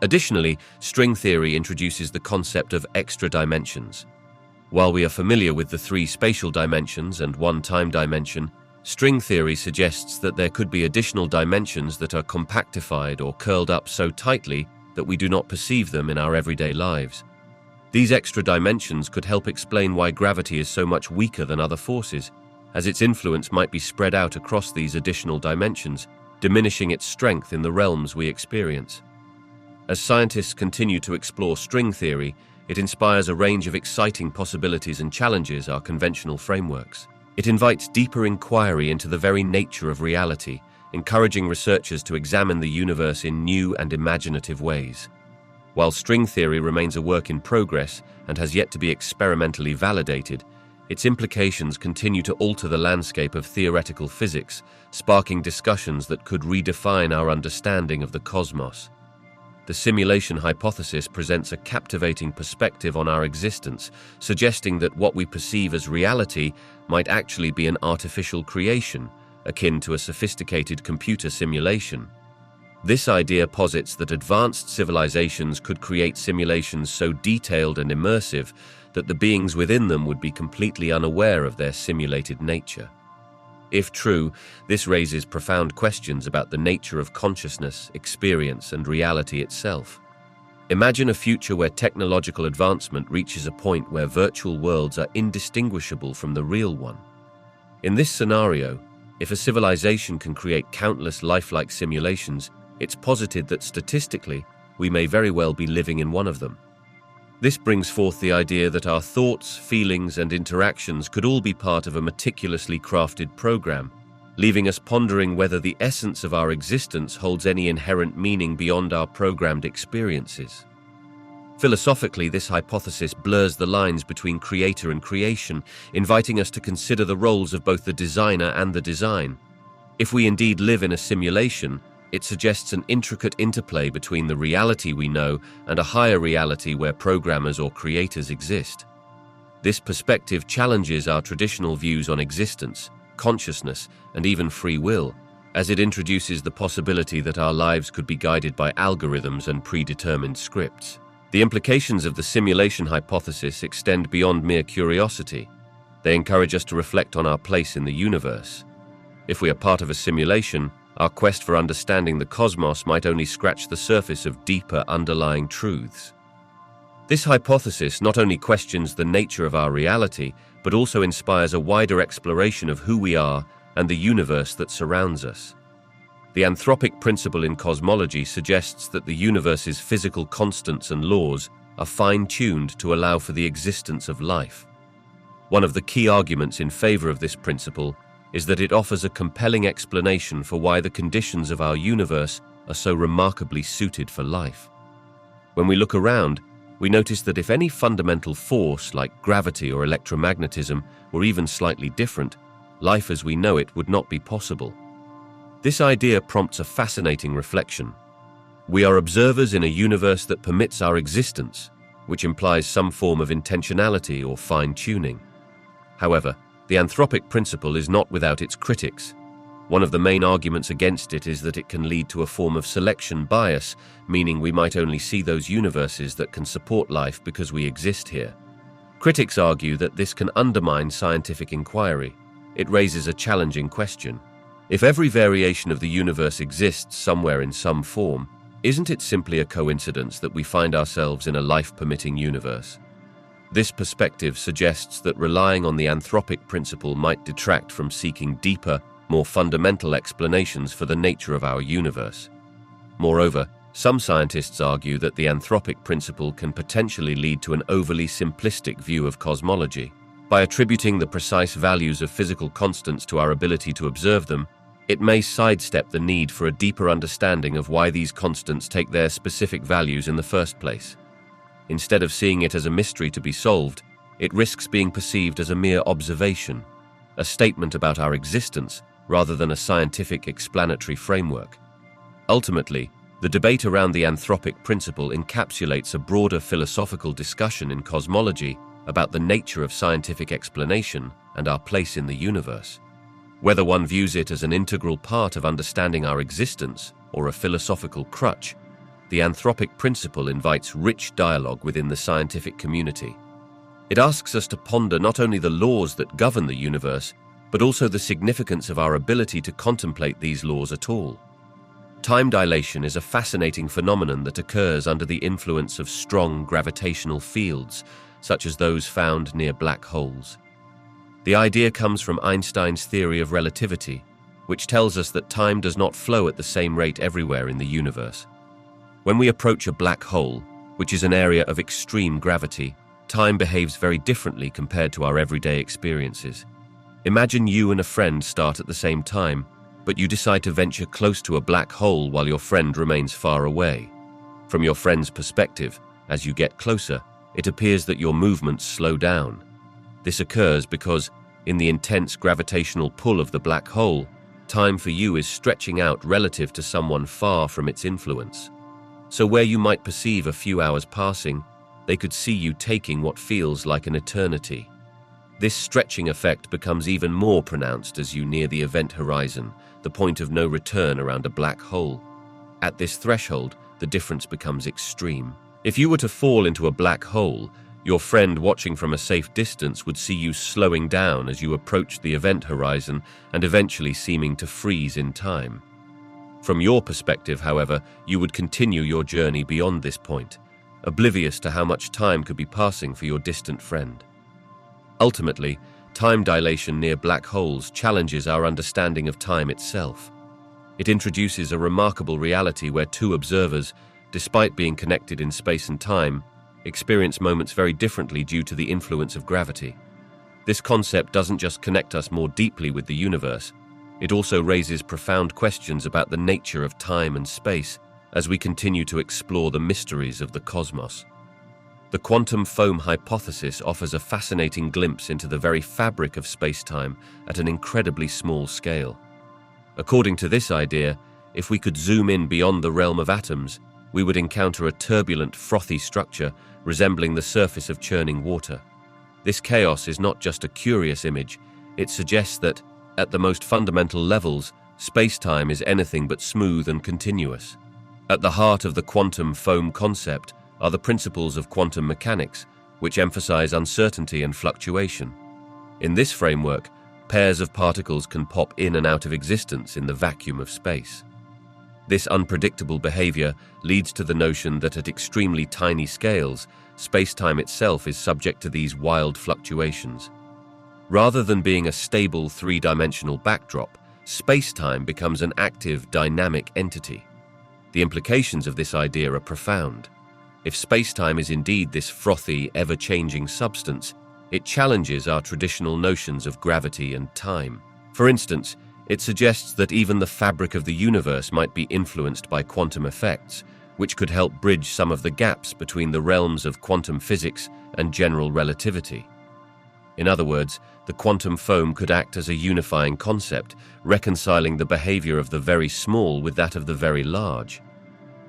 Additionally, string theory introduces the concept of extra dimensions. While we are familiar with the 3 spatial dimensions and 1 time dimension, string theory suggests that there could be additional dimensions that are compactified or curled up so tightly that we do not perceive them in our everyday lives. These extra dimensions could help explain why gravity is so much weaker than other forces, as its influence might be spread out across these additional dimensions, diminishing its strength in the realms we experience. As scientists continue to explore string theory, it inspires a range of exciting possibilities and challenges our conventional frameworks. It invites deeper inquiry into the very nature of reality, encouraging researchers to examine the universe in new and imaginative ways. While string theory remains a work in progress and has yet to be experimentally validated, its implications continue to alter the landscape of theoretical physics, sparking discussions that could redefine our understanding of the cosmos. The simulation hypothesis presents a captivating perspective on our existence, suggesting that what we perceive as reality might actually be an artificial creation, akin to a sophisticated computer simulation. This idea posits that advanced civilizations could create simulations so detailed and immersive that the beings within them would be completely unaware of their simulated nature. If true, this raises profound questions about the nature of consciousness, experience, and reality itself. Imagine a future where technological advancement reaches a point where virtual worlds are indistinguishable from the real one. In this scenario, if a civilization can create countless lifelike simulations, it's posited that statistically, we may very well be living in one of them. This brings forth the idea that our thoughts, feelings, and interactions could all be part of a meticulously crafted program, leaving us pondering whether the essence of our existence holds any inherent meaning beyond our programmed experiences. Philosophically, this hypothesis blurs the lines between creator and creation, inviting us to consider the roles of both the designer and the design. If we indeed live in a simulation, it suggests an intricate interplay between the reality we know and a higher reality where programmers or creators exist. This perspective challenges our traditional views on existence, consciousness, and even free will, as it introduces the possibility that our lives could be guided by algorithms and predetermined scripts. The implications of the simulation hypothesis extend beyond mere curiosity. They encourage us to reflect on our place in the universe. If we are part of a simulation, our quest for understanding the cosmos might only scratch the surface of deeper underlying truths. This hypothesis not only questions the nature of our reality, but also inspires a wider exploration of who we are and the universe that surrounds us. The anthropic principle in cosmology suggests that the universe's physical constants and laws are fine-tuned to allow for the existence of life. One of the key arguments in favor of this principle is that it offers a compelling explanation for why the conditions of our universe are so remarkably suited for life. When we look around, we notice that if any fundamental force, like gravity or electromagnetism, were even slightly different, life as we know it would not be possible. This idea prompts a fascinating reflection. We are observers in a universe that permits our existence, which implies some form of intentionality or fine-tuning. However, the anthropic principle is not without its critics. One of the main arguments against it is that it can lead to a form of selection bias, meaning we might only see those universes that can support life because we exist here. Critics argue that this can undermine scientific inquiry. It raises a challenging question. If every variation of the universe exists somewhere in some form, isn't it simply a coincidence that we find ourselves in a life-permitting universe? This perspective suggests that relying on the anthropic principle might detract from seeking deeper, more fundamental explanations for the nature of our universe. Moreover, some scientists argue that the anthropic principle can potentially lead to an overly simplistic view of cosmology. By attributing the precise values of physical constants to our ability to observe them, it may sidestep the need for a deeper understanding of why these constants take their specific values in the first place. Instead of seeing it as a mystery to be solved, it risks being perceived as a mere observation, a statement about our existence rather than a scientific explanatory framework. Ultimately, the debate around the anthropic principle encapsulates a broader philosophical discussion in cosmology about the nature of scientific explanation and our place in the universe. Whether one views it as an integral part of understanding our existence or a philosophical crutch, the anthropic principle invites rich dialogue within the scientific community. It asks us to ponder not only the laws that govern the universe, but also the significance of our ability to contemplate these laws at all. Time dilation is a fascinating phenomenon that occurs under the influence of strong gravitational fields, such as those found near black holes. The idea comes from Einstein's theory of relativity, which tells us that time does not flow at the same rate everywhere in the universe. When we approach a black hole, which is an area of extreme gravity, time behaves very differently compared to our everyday experiences. Imagine you and a friend start at the same time, but you decide to venture close to a black hole while your friend remains far away. From your friend's perspective, as you get closer, it appears that your movements slow down. This occurs because, in the intense gravitational pull of the black hole, time for you is stretching out relative to someone far from its influence. So where you might perceive a few hours passing, they could see you taking what feels like an eternity. This stretching effect becomes even more pronounced as you near the event horizon, the point of no return around a black hole. At this threshold, the difference becomes extreme. If you were to fall into a black hole, your friend watching from a safe distance would see you slowing down as you approached the event horizon and eventually seeming to freeze in time. From your perspective, however, you would continue your journey beyond this point, oblivious to how much time could be passing for your distant friend. Ultimately, time dilation near black holes challenges our understanding of time itself. It introduces a remarkable reality where two observers, despite being connected in space and time, experience moments very differently due to the influence of gravity. This concept doesn't just connect us more deeply with the universe, it also raises profound questions about the nature of time and space as we continue to explore the mysteries of the cosmos. The quantum foam hypothesis offers a fascinating glimpse into the very fabric of space-time at an incredibly small scale. According to this idea, if we could zoom in beyond the realm of atoms, we would encounter a turbulent, frothy structure resembling the surface of churning water. This chaos is not just a curious image, it suggests that, at the most fundamental levels, space-time is anything but smooth and continuous. At the heart of the quantum foam concept are the principles of quantum mechanics, which emphasize uncertainty and fluctuation. In this framework, pairs of particles can pop in and out of existence in the vacuum of space. This unpredictable behavior leads to the notion that at extremely tiny scales, space-time itself is subject to these wild fluctuations. Rather than being a stable three-dimensional backdrop, space-time becomes an active, dynamic entity. The implications of this idea are profound. If space-time is indeed this frothy, ever-changing substance, it challenges our traditional notions of gravity and time. For instance, it suggests that even the fabric of the universe might be influenced by quantum effects, which could help bridge some of the gaps between the realms of quantum physics and general relativity. In other words, the quantum foam could act as a unifying concept, reconciling the behavior of the very small with that of the very large.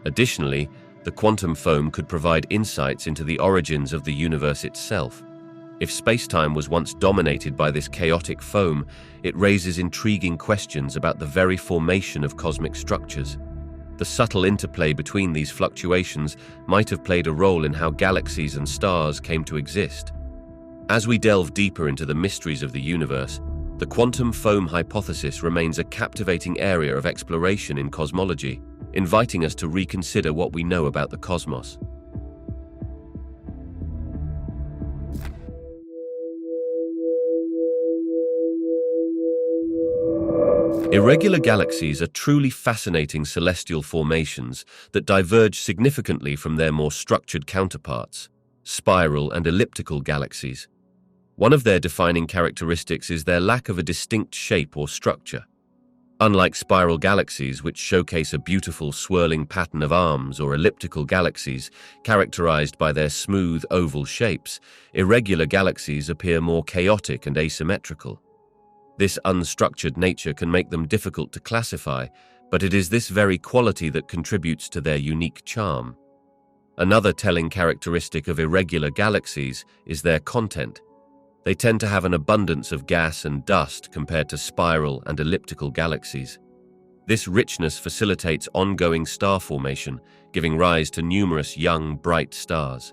Additionally, the quantum foam could provide insights into the origins of the universe itself. If space-time was once dominated by this chaotic foam, it raises intriguing questions about the very formation of cosmic structures. The subtle interplay between these fluctuations might have played a role in how galaxies and stars came to exist. As we delve deeper into the mysteries of the universe, the quantum foam hypothesis remains a captivating area of exploration in cosmology, inviting us to reconsider what we know about the cosmos. Irregular galaxies are truly fascinating celestial formations that diverge significantly from their more structured counterparts, spiral and elliptical galaxies. One of their defining characteristics is their lack of a distinct shape or structure. Unlike spiral galaxies, which showcase a beautiful swirling pattern of arms, or elliptical galaxies, characterized by their smooth oval shapes, irregular galaxies appear more chaotic and asymmetrical. This unstructured nature can make them difficult to classify, but it is this very quality that contributes to their unique charm. Another telling characteristic of irregular galaxies is their content. They tend to have an abundance of gas and dust compared to spiral and elliptical galaxies. This richness facilitates ongoing star formation, giving rise to numerous young, bright stars.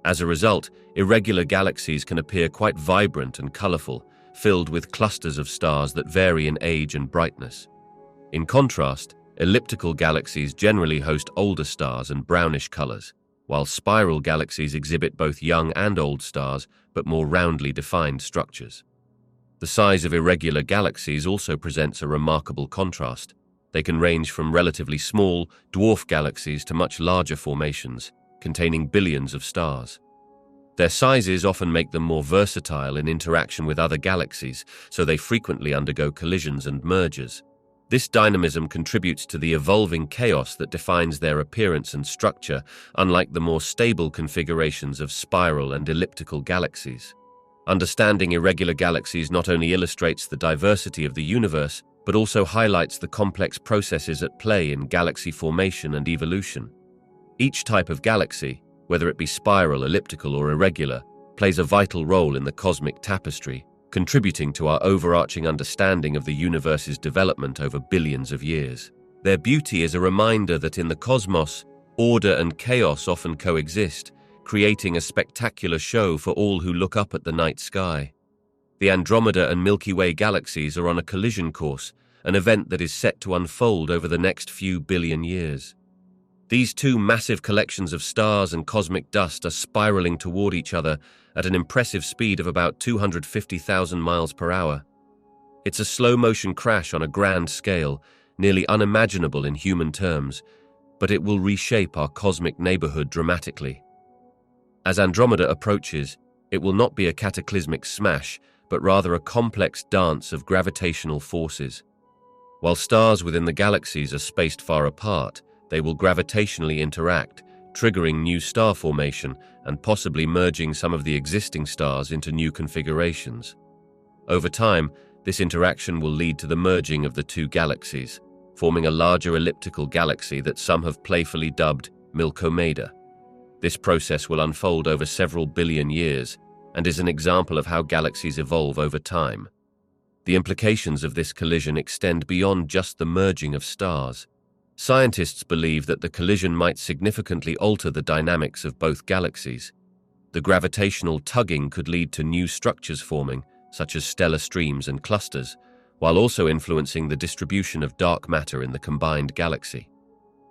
As a result, irregular galaxies can appear quite vibrant and colorful, filled with clusters of stars that vary in age and brightness. In contrast, elliptical galaxies generally host older stars and brownish colors, while spiral galaxies exhibit both young and old stars, but more roundly defined structures. The size of irregular galaxies also presents a remarkable contrast. They can range from relatively small, dwarf galaxies to much larger formations, containing billions of stars. Their sizes often make them more versatile in interaction with other galaxies, so they frequently undergo collisions and mergers. This dynamism contributes to the evolving chaos that defines their appearance and structure, unlike the more stable configurations of spiral and elliptical galaxies. Understanding irregular galaxies not only illustrates the diversity of the universe, but also highlights the complex processes at play in galaxy formation and evolution. Each type of galaxy, whether it be spiral, elliptical, or irregular, plays a vital role in the cosmic tapestry, contributing to our overarching understanding of the universe's development over billions of years. Their beauty is a reminder that in the cosmos, order and chaos often coexist, creating a spectacular show for all who look up at the night sky. The Andromeda and Milky Way galaxies are on a collision course, an event that is set to unfold over the next few billion years. These two massive collections of stars and cosmic dust are spiraling toward each other at an impressive speed of about 250,000 miles per hour. It's a slow-motion crash on a grand scale, nearly unimaginable in human terms, but it will reshape our cosmic neighborhood dramatically. As Andromeda approaches, it will not be a cataclysmic smash, but rather a complex dance of gravitational forces. While stars within the galaxies are spaced far apart, they will gravitationally interact, triggering new star formation and possibly merging some of the existing stars into new configurations. Over time, this interaction will lead to the merging of the two galaxies, forming a larger elliptical galaxy that some have playfully dubbed Milkomeda. This process will unfold over several billion years and is an example of how galaxies evolve over time. The implications of this collision extend beyond just the merging of stars. Scientists believe that the collision might significantly alter the dynamics of both galaxies. The gravitational tugging could lead to new structures forming, such as stellar streams and clusters, while also influencing the distribution of dark matter in the combined galaxy.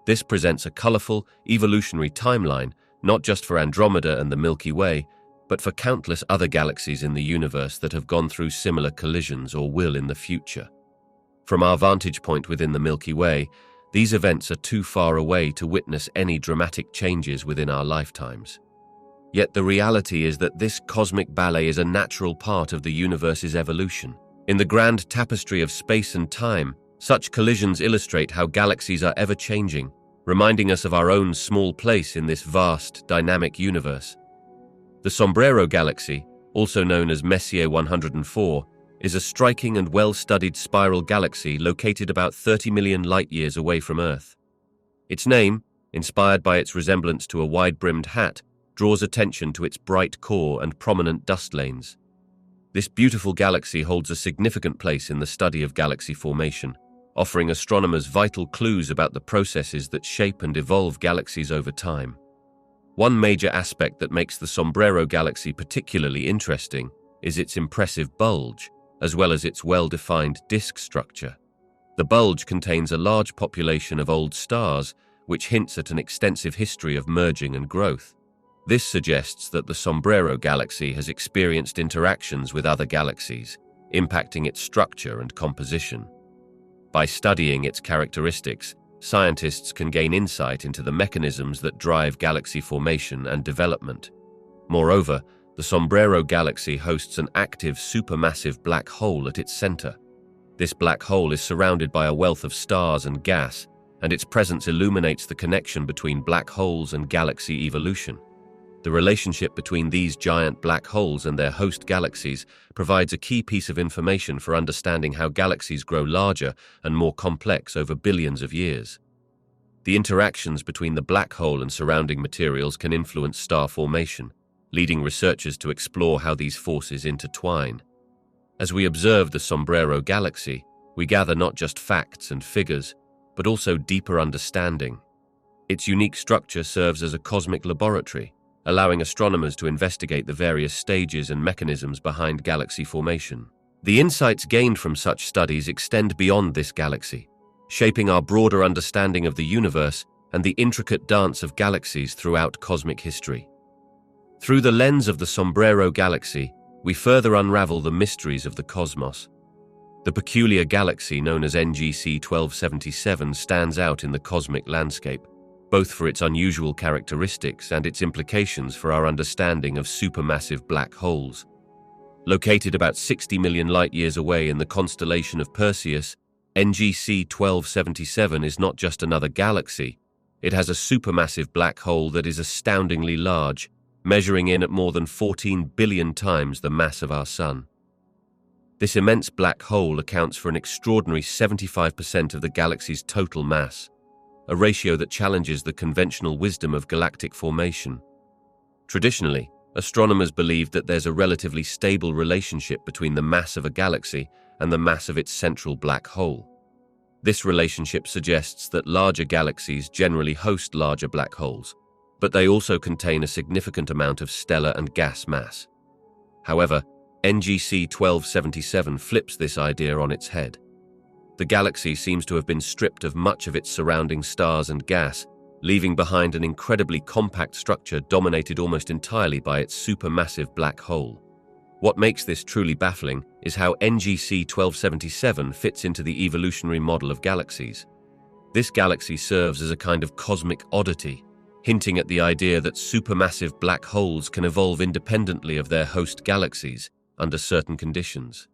This presents a colorful, evolutionary timeline, not just for Andromeda and the Milky Way, but for countless other galaxies in the universe that have gone through similar collisions or will in the future. From our vantage point within the Milky Way, these events are too far away to witness any dramatic changes within our lifetimes. Yet the reality is that this cosmic ballet is a natural part of the universe's evolution. In the grand tapestry of space and time, such collisions illustrate how galaxies are ever-changing, reminding us of our own small place in this vast, dynamic universe. The Sombrero Galaxy, also known as Messier 104, is a striking and well-studied spiral galaxy located about 30 million light-years away from Earth. Its name, inspired by its resemblance to a wide-brimmed hat, draws attention to its bright core and prominent dust lanes. This beautiful galaxy holds a significant place in the study of galaxy formation, offering astronomers vital clues about the processes that shape and evolve galaxies over time. One major aspect that makes the Sombrero Galaxy particularly interesting is its impressive bulge, as well as its well-defined disk structure. The bulge contains a large population of old stars, which hints at an extensive history of merging and growth. This suggests that the Sombrero Galaxy has experienced interactions with other galaxies, impacting its structure and composition. By studying its characteristics, scientists can gain insight into the mechanisms that drive galaxy formation and development. Moreover, the Sombrero Galaxy hosts an active supermassive black hole at its center. This black hole is surrounded by a wealth of stars and gas, and its presence illuminates the connection between black holes and galaxy evolution. The relationship between these giant black holes and their host galaxies provides a key piece of information for understanding how galaxies grow larger and more complex over billions of years. The interactions between the black hole and surrounding materials can influence star formation, leading researchers to explore how these forces intertwine. As we observe the Sombrero Galaxy, we gather not just facts and figures, but also deeper understanding. Its unique structure serves as a cosmic laboratory, allowing astronomers to investigate the various stages and mechanisms behind galaxy formation. The insights gained from such studies extend beyond this galaxy, shaping our broader understanding of the universe and the intricate dance of galaxies throughout cosmic history. Through the lens of the Sombrero Galaxy, we further unravel the mysteries of the cosmos. The peculiar galaxy known as NGC 1277 stands out in the cosmic landscape, both for its unusual characteristics and its implications for our understanding of supermassive black holes. Located about 60 million light-years away in the constellation of Perseus, NGC 1277 is not just another galaxy. It has a supermassive black hole that is astoundingly large, measuring in at more than 14 billion times the mass of our Sun. This immense black hole accounts for an extraordinary 75% of the galaxy's total mass, a ratio that challenges the conventional wisdom of galactic formation. Traditionally, astronomers believed that there's a relatively stable relationship between the mass of a galaxy and the mass of its central black hole. This relationship suggests that larger galaxies generally host larger black holes, but they also contain a significant amount of stellar and gas mass. However, NGC 1277 flips this idea on its head. The galaxy seems to have been stripped of much of its surrounding stars and gas, leaving behind an incredibly compact structure dominated almost entirely by its supermassive black hole. What makes this truly baffling is how NGC 1277 fits into the evolutionary model of galaxies. This galaxy serves as a kind of cosmic oddity, hinting at the idea that supermassive black holes can evolve independently of their host galaxies under certain conditions.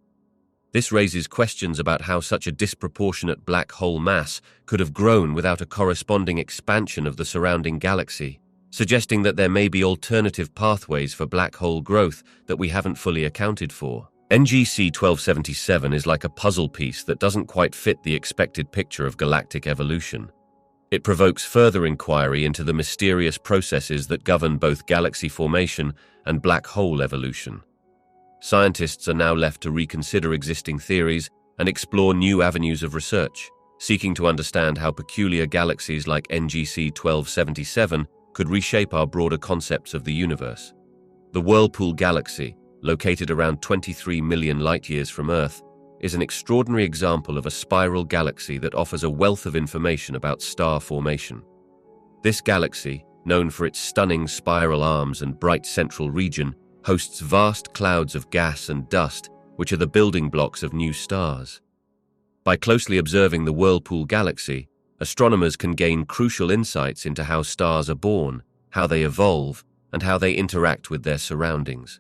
This raises questions about how such a disproportionate black hole mass could have grown without a corresponding expansion of the surrounding galaxy, suggesting that there may be alternative pathways for black hole growth that we haven't fully accounted for. NGC 1277 is like a puzzle piece that doesn't quite fit the expected picture of galactic evolution. It provokes further inquiry into the mysterious processes that govern both galaxy formation and black hole evolution. Scientists are now left to reconsider existing theories and explore new avenues of research, seeking to understand how peculiar galaxies like NGC 1277 could reshape our broader concepts of the universe. The Whirlpool Galaxy, located around 23 million light-years from Earth, is an extraordinary example of a spiral galaxy that offers a wealth of information about star formation. This galaxy, known for its stunning spiral arms and bright central region, hosts vast clouds of gas and dust, which are the building blocks of new stars. By closely observing the Whirlpool Galaxy, astronomers can gain crucial insights into how stars are born, how they evolve, and how they interact with their surroundings.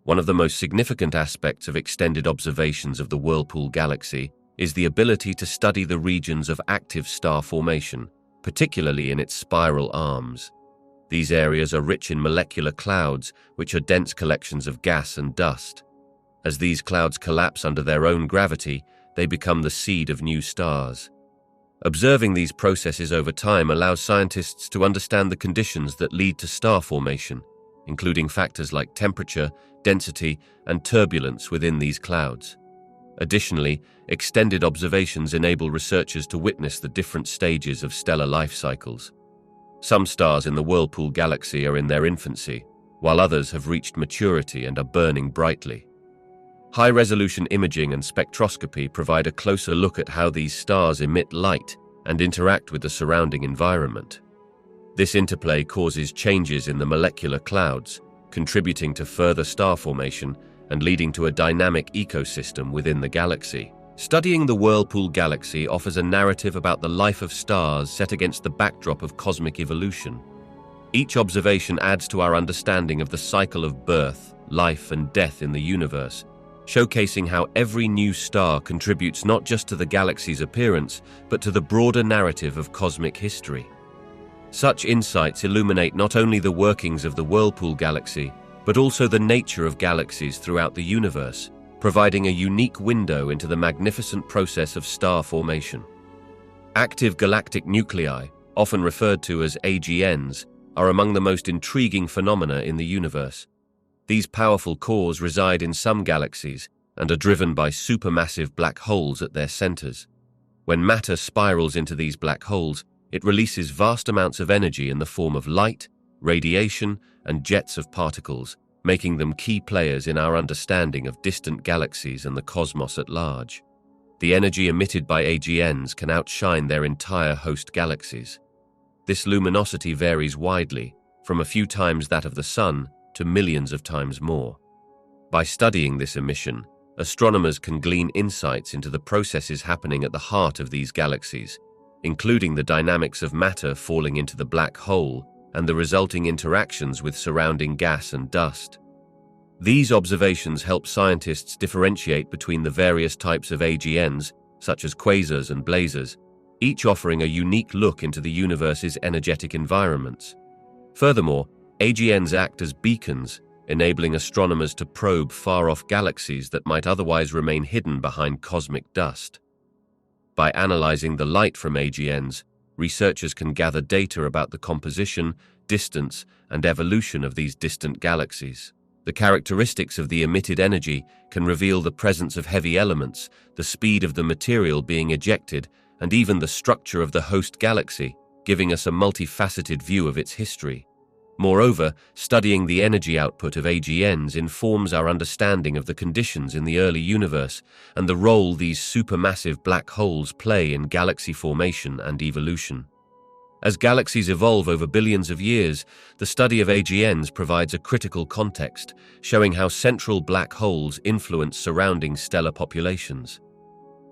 One of the most significant aspects of extended observations of the Whirlpool Galaxy is the ability to study the regions of active star formation, particularly in its spiral arms. These areas are rich in molecular clouds, which are dense collections of gas and dust. As these clouds collapse under their own gravity, they become the seed of new stars. Observing these processes over time allows scientists to understand the conditions that lead to star formation, including factors like temperature, density, and turbulence within these clouds. Additionally, extended observations enable researchers to witness the different stages of stellar life cycles. Some stars in the Whirlpool galaxy are in their infancy, while others have reached maturity and are burning brightly. High-resolution imaging and spectroscopy provide a closer look at how these stars emit light and interact with the surrounding environment. This interplay causes changes in the molecular clouds, contributing to further star formation and leading to a dynamic ecosystem within the galaxy. Studying the Whirlpool galaxy offers a narrative about the life of stars set against the backdrop of cosmic evolution. Each observation adds to our understanding of the cycle of birth, life, and death in the universe, showcasing how every new star contributes not just to the galaxy's appearance, but to the broader narrative of cosmic history. Such insights illuminate not only the workings of the Whirlpool galaxy, but also the nature of galaxies throughout the universe, providing a unique window into the magnificent process of star formation. Active galactic nuclei, often referred to as AGNs, are among the most intriguing phenomena in the universe. These powerful cores reside in some galaxies and are driven by supermassive black holes at their centers. When matter spirals into these black holes, it releases vast amounts of energy in the form of light, radiation, and jets of particles, making them key players in our understanding of distant galaxies and the cosmos at large. The energy emitted by AGNs can outshine their entire host galaxies. This luminosity varies widely, from a few times that of the Sun to millions of times more. By studying this emission, astronomers can glean insights into the processes happening at the heart of these galaxies, including the dynamics of matter falling into the black hole and the resulting interactions with surrounding gas and dust. These observations help scientists differentiate between the various types of AGNs, such as quasars and blazars, each offering a unique look into the universe's energetic environments. Furthermore, AGNs act as beacons, enabling astronomers to probe far-off galaxies that might otherwise remain hidden behind cosmic dust. By analyzing the light from AGNs, researchers can gather data about the composition, distance, and evolution of these distant galaxies. The characteristics of the emitted energy can reveal the presence of heavy elements, the speed of the material being ejected, and even the structure of the host galaxy, giving us a multifaceted view of its history. Moreover, studying the energy output of AGNs informs our understanding of the conditions in the early universe and the role these supermassive black holes play in galaxy formation and evolution. As galaxies evolve over billions of years, the study of AGNs provides a critical context, showing how central black holes influence surrounding stellar populations.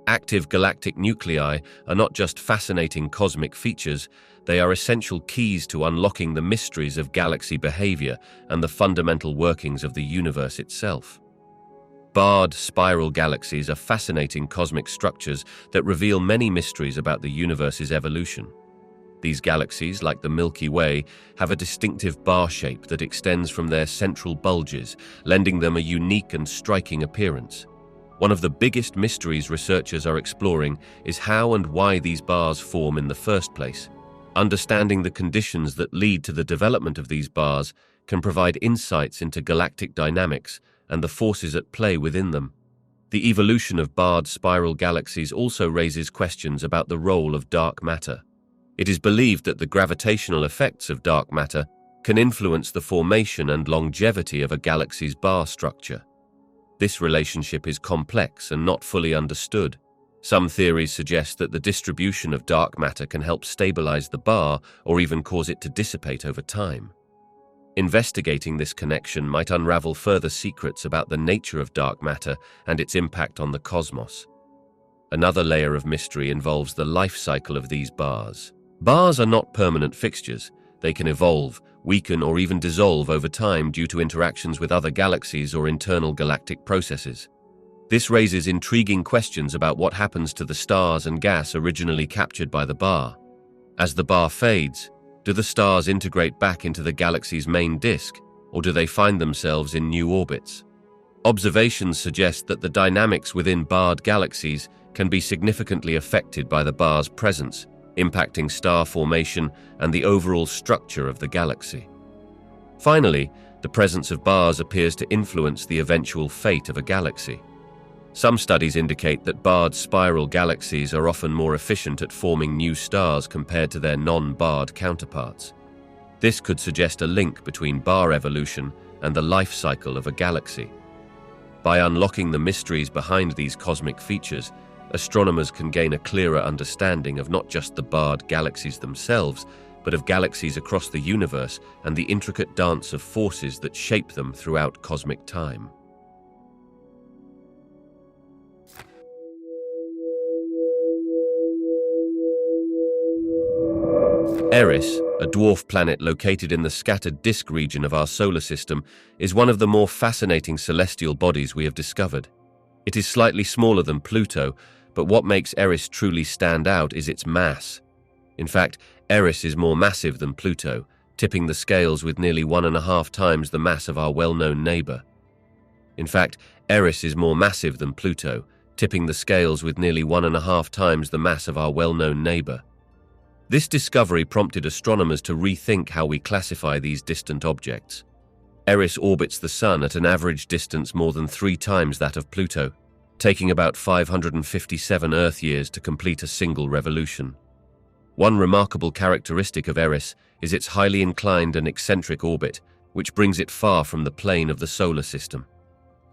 Active galactic nuclei are not just fascinating cosmic features, they are essential keys to unlocking the mysteries of galaxy behavior and the fundamental workings of the universe itself. Barred spiral galaxies are fascinating cosmic structures that reveal many mysteries about the universe's evolution. These galaxies, like the Milky Way, have a distinctive bar shape that extends from their central bulges, lending them a unique and striking appearance. One of the biggest mysteries researchers are exploring is how and why these bars form in the first place. Understanding the conditions that lead to the development of these bars can provide insights into galactic dynamics and the forces at play within them. The evolution of barred spiral galaxies also raises questions about the role of dark matter. It is believed that the gravitational effects of dark matter can influence the formation and longevity of a galaxy's bar structure. This relationship is complex and not fully understood. Some theories suggest that the distribution of dark matter can help stabilize the bar or even cause it to dissipate over time. Investigating this connection might unravel further secrets about the nature of dark matter and its impact on the cosmos. Another layer of mystery involves the life cycle of these bars. Bars are not permanent fixtures. They can evolve, weaken, or even dissolve over time due to interactions with other galaxies or internal galactic processes. This raises intriguing questions about what happens to the stars and gas originally captured by the bar. As the bar fades, do the stars integrate back into the galaxy's main disk, or do they find themselves in new orbits? Observations suggest that the dynamics within barred galaxies, can be significantly affected by the bar's presence, impacting star formation and the overall structure of the galaxy. Finally, the presence of bars appears to influence the eventual fate of a galaxy. Some studies indicate that barred spiral galaxies are often more efficient at forming new stars compared to their non-barred counterparts. This could suggest a link between bar evolution and the life cycle of a galaxy. By unlocking the mysteries behind these cosmic features, astronomers can gain a clearer understanding of not just the barred galaxies themselves, but of galaxies across the universe and the intricate dance of forces that shape them throughout cosmic time. Eris, a dwarf planet located in the scattered disk region of our solar system, is one of the more fascinating celestial bodies we have discovered. It is slightly smaller than Pluto, but what makes Eris truly stand out is its mass. In fact, Eris is more massive than Pluto, tipping the scales with nearly 1.5 times the mass of our well-known neighbor. In fact, Eris is more massive than Pluto, tipping the scales with nearly 1.5 times the mass of our well-known neighbor. This discovery prompted astronomers to rethink how we classify these distant objects. Eris orbits the Sun at an average distance more than 3 times that of Pluto, taking about 557 Earth years to complete a single revolution. One remarkable characteristic of Eris is its highly inclined and eccentric orbit, which brings it far from the plane of the solar system.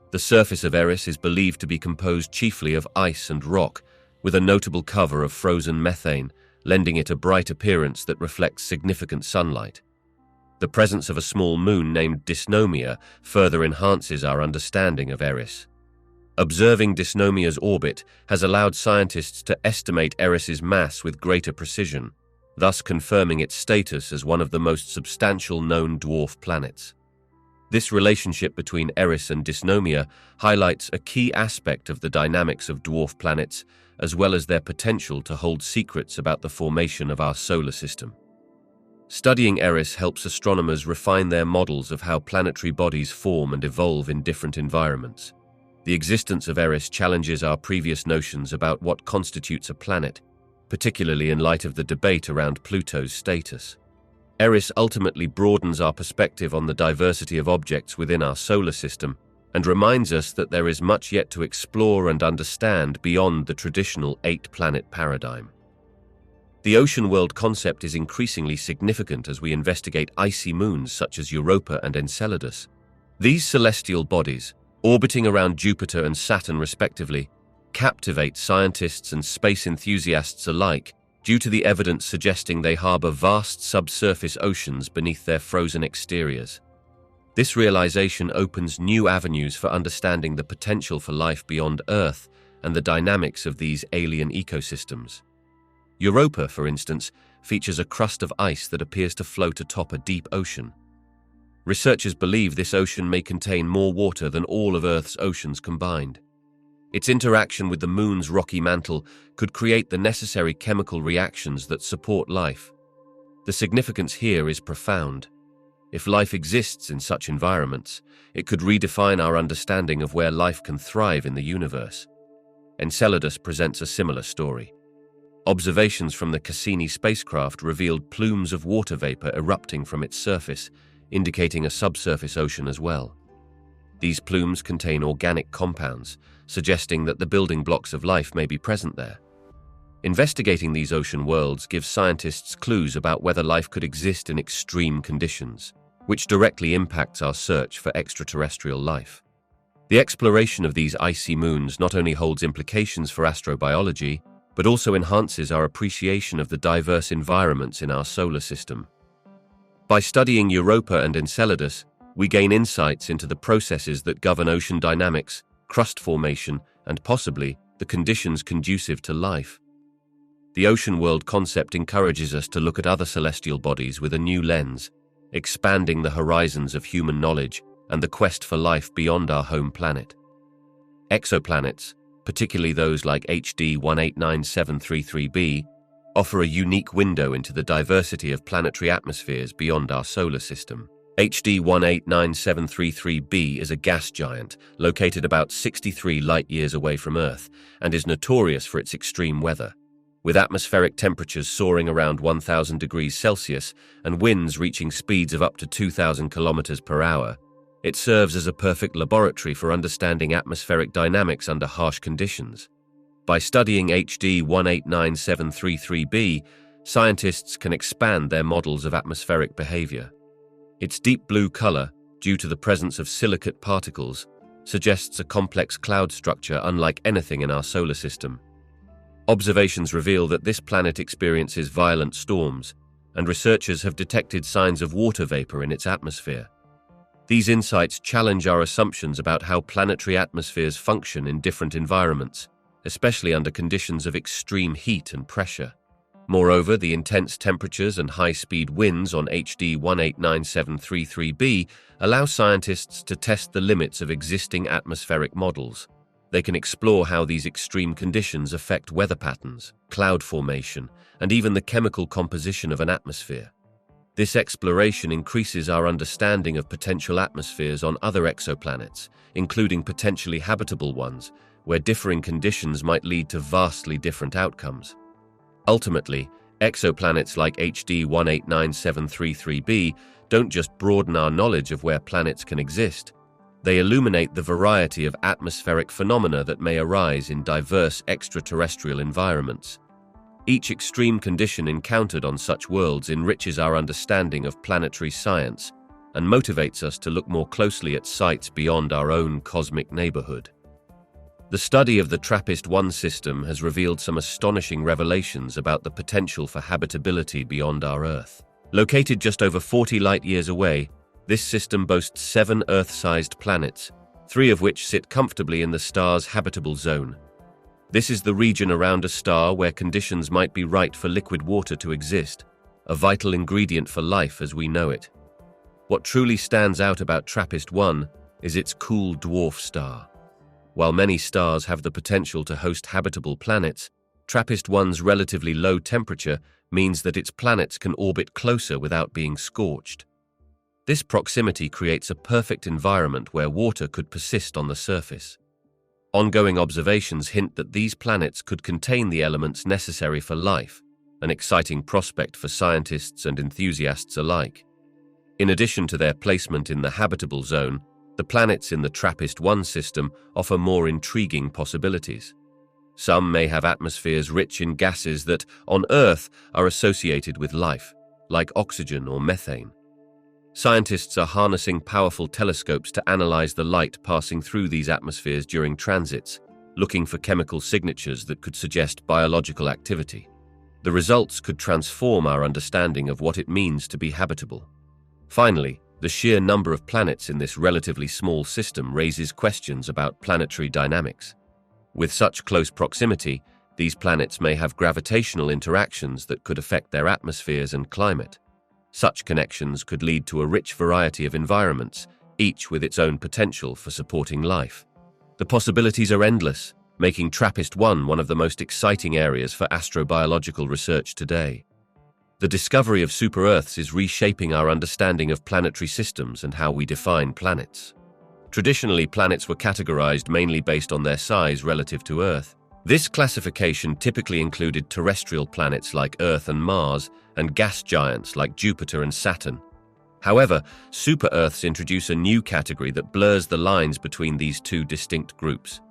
The surface of Eris is believed to be composed chiefly of ice and rock, with a notable cover of frozen methane, lending it a bright appearance that reflects significant sunlight. The presence of a small moon named Dysnomia further enhances our understanding of Eris. Observing Dysnomia's orbit has allowed scientists to estimate Eris's mass with greater precision, thus confirming its status as one of the most substantial known dwarf planets. This relationship between Eris and Dysnomia highlights a key aspect of the dynamics of dwarf planets, as well as their potential to hold secrets about the formation of our solar system. Studying Eris helps astronomers refine their models of how planetary bodies form and evolve in different environments. The existence of Eris challenges our previous notions about what constitutes a planet, particularly in light of the debate around Pluto's status. Eris ultimately broadens our perspective on the diversity of objects within our solar system and reminds us that there is much yet to explore and understand beyond the traditional 8-planet paradigm. The ocean world concept is increasingly significant as we investigate icy moons such as Europa and Enceladus. These celestial bodies, orbiting around Jupiter and Saturn respectively, captivate scientists and space enthusiasts alike due to the evidence suggesting they harbor vast subsurface oceans beneath their frozen exteriors. This realization opens new avenues for understanding the potential for life beyond Earth and the dynamics of these alien ecosystems. Europa, for instance, features a crust of ice that appears to float atop a deep ocean. Researchers believe this ocean may contain more water than all of Earth's oceans combined. Its interaction with the Moon's rocky mantle could create the necessary chemical reactions that support life. The significance here is profound. If life exists in such environments, it could redefine our understanding of where life can thrive in the universe. Enceladus presents a similar story. Observations from the Cassini spacecraft revealed plumes of water vapor erupting from its surface, indicating a subsurface ocean as well. These plumes contain organic compounds, suggesting that the building blocks of life may be present there. Investigating these ocean worlds gives scientists clues about whether life could exist in extreme conditions, which directly impacts our search for extraterrestrial life. The exploration of these icy moons not only holds implications for astrobiology, but also enhances our appreciation of the diverse environments in our solar system. By studying Europa and Enceladus, we gain insights into the processes that govern ocean dynamics, crust formation, and possibly the conditions conducive to life. The ocean world concept encourages us to look at other celestial bodies with a new lens, expanding the horizons of human knowledge and the quest for life beyond our home planet. Exoplanets, particularly those like HD 189733b, offer a unique window into the diversity of planetary atmospheres beyond our solar system. HD 189733b is a gas giant located about 63 light-years away from Earth and is notorious for its extreme weather. With atmospheric temperatures soaring around 1,000 degrees Celsius and winds reaching speeds of up to 2,000 kilometers per hour, it serves as a perfect laboratory for understanding atmospheric dynamics under harsh conditions. By studying HD 189733b, scientists can expand their models of atmospheric behavior. Its deep blue color, due to the presence of silicate particles, suggests a complex cloud structure unlike anything in our solar system. Observations reveal that this planet experiences violent storms, and researchers have detected signs of water vapor in its atmosphere. These insights challenge our assumptions about how planetary atmospheres function in different environments, especially under conditions of extreme heat and pressure. Moreover, the intense temperatures and high-speed winds on HD 189733b allow scientists to test the limits of existing atmospheric models. They can explore how these extreme conditions affect weather patterns, cloud formation, and even the chemical composition of an atmosphere. This exploration increases our understanding of potential atmospheres on other exoplanets, including potentially habitable ones, where differing conditions might lead to vastly different outcomes. Ultimately, exoplanets like HD 189733b don't just broaden our knowledge of where planets can exist. They illuminate the variety of atmospheric phenomena that may arise in diverse extraterrestrial environments. Each extreme condition encountered on such worlds enriches our understanding of planetary science and motivates us to look more closely at sites beyond our own cosmic neighborhood. The study of the TRAPPIST-1 system has revealed some astonishing revelations about the potential for habitability beyond our Earth. Located just over 40 light-years away, this system boasts 7 Earth-sized planets, 3 of which sit comfortably in the star's habitable zone. This is the region around a star where conditions might be right for liquid water to exist, a vital ingredient for life as we know it. What truly stands out about TRAPPIST-1 is its cool dwarf star. While many stars have the potential to host habitable planets, TRAPPIST-1's relatively low temperature means that its planets can orbit closer without being scorched. This proximity creates a perfect environment where water could persist on the surface. Ongoing observations hint that these planets could contain the elements necessary for life, an exciting prospect for scientists and enthusiasts alike. In addition to their placement in the habitable zone, the planets in the TRAPPIST-1 system offer more intriguing possibilities. Some may have atmospheres rich in gases that, on Earth, are associated with life, like oxygen or methane. Scientists are harnessing powerful telescopes to analyze the light passing through these atmospheres during transits, looking for chemical signatures that could suggest biological activity. The results could transform our understanding of what it means to be habitable. Finally, the sheer number of planets in this relatively small system raises questions about planetary dynamics. With such close proximity, these planets may have gravitational interactions that could affect their atmospheres and climate. Such connections could lead to a rich variety of environments, each with its own potential for supporting life. The possibilities are endless, making TRAPPIST-1 one of the most exciting areas for astrobiological research today. The discovery of super-Earths is reshaping our understanding of planetary systems and how we define planets. Traditionally, planets were categorized mainly based on their size relative to Earth. This classification typically included terrestrial planets like Earth and Mars, and gas giants like Jupiter and Saturn. However, super-Earths introduce a new category that blurs the lines between these two distinct groups.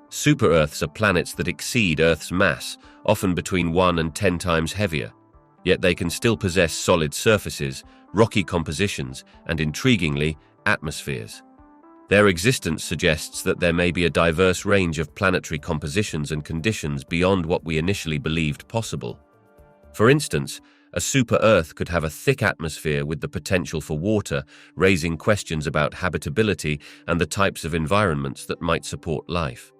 Super-Earths are planets that exceed Earth's mass, often between 1 and 10 times heavier, yet they can still possess solid surfaces, rocky compositions, and intriguingly, atmospheres. Their existence suggests that there may be a diverse range of planetary compositions and conditions beyond what we initially believed possible. For instance, a super-Earth could have a thick atmosphere with the potential for water, raising questions about habitability and the types of environments that might support life.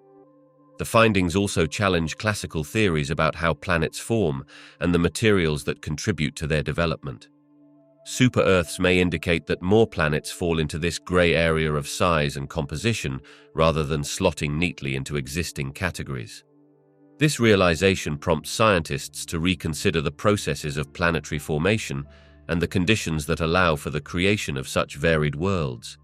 The findings also challenge classical theories about how planets form and the materials that contribute to their development. Super-Earths may indicate that more planets fall into this gray area of size and composition rather than slotting neatly into existing categories. This realization prompts scientists to reconsider the processes of planetary formation and the conditions that allow for the creation of such varied worlds.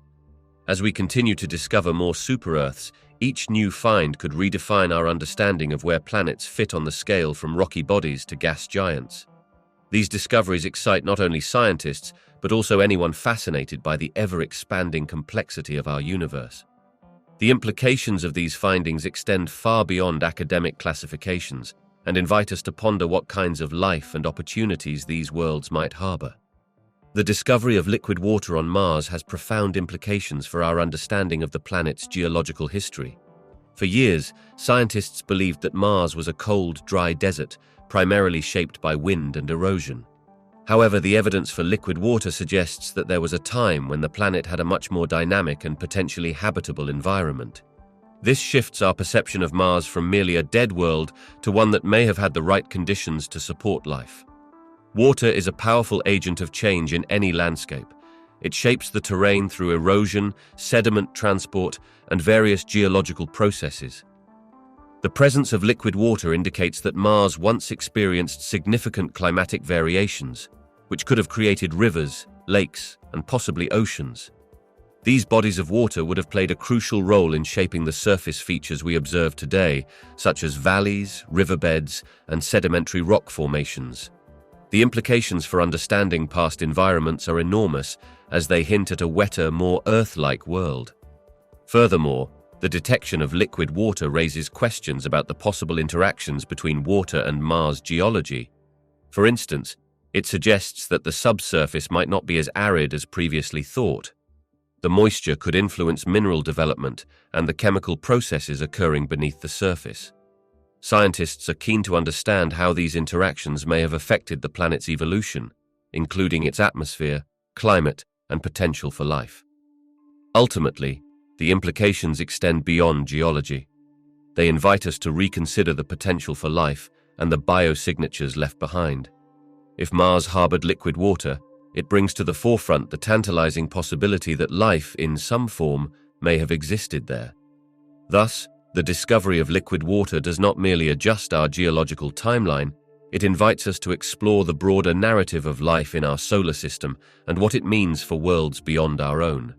As we continue to discover more super-Earths, each new find could redefine our understanding of where planets fit on the scale from rocky bodies to gas giants. These discoveries excite not only scientists, but also anyone fascinated by the ever-expanding complexity of our universe. The implications of these findings extend far beyond academic classifications and invite us to ponder what kinds of life and opportunities these worlds might harbor. The discovery of liquid water on Mars has profound implications for our understanding of the planet's geological history. For years, scientists believed that Mars was a cold, dry desert, primarily shaped by wind and erosion. However, the evidence for liquid water suggests that there was a time when the planet had a much more dynamic and potentially habitable environment. This shifts our perception of Mars from merely a dead world to one that may have had the right conditions to support life. Water is a powerful agent of change in any landscape. It shapes the terrain through erosion, sediment transport, and various geological processes. The presence of liquid water indicates that Mars once experienced significant climatic variations, which could have created rivers, lakes, and possibly oceans. These bodies of water would have played a crucial role in shaping the surface features we observe today, such as valleys, riverbeds, and sedimentary rock formations. The implications for understanding past environments are enormous, as they hint at a wetter, more Earth-like world. Furthermore, the detection of liquid water raises questions about the possible interactions between water and Mars geology. For instance, it suggests that the subsurface might not be as arid as previously thought. The moisture could influence mineral development and the chemical processes occurring beneath the surface. Scientists are keen to understand how these interactions may have affected the planet's evolution, including its atmosphere, climate, and potential for life. Ultimately, the implications extend beyond geology. They invite us to reconsider the potential for life and the biosignatures left behind. If Mars harbored liquid water, it brings to the forefront the tantalizing possibility that life, in some form, may have existed there. Thus, the discovery of liquid water does not merely adjust our geological timeline, it invites us to explore the broader narrative of life in our solar system and what it means for worlds beyond our own.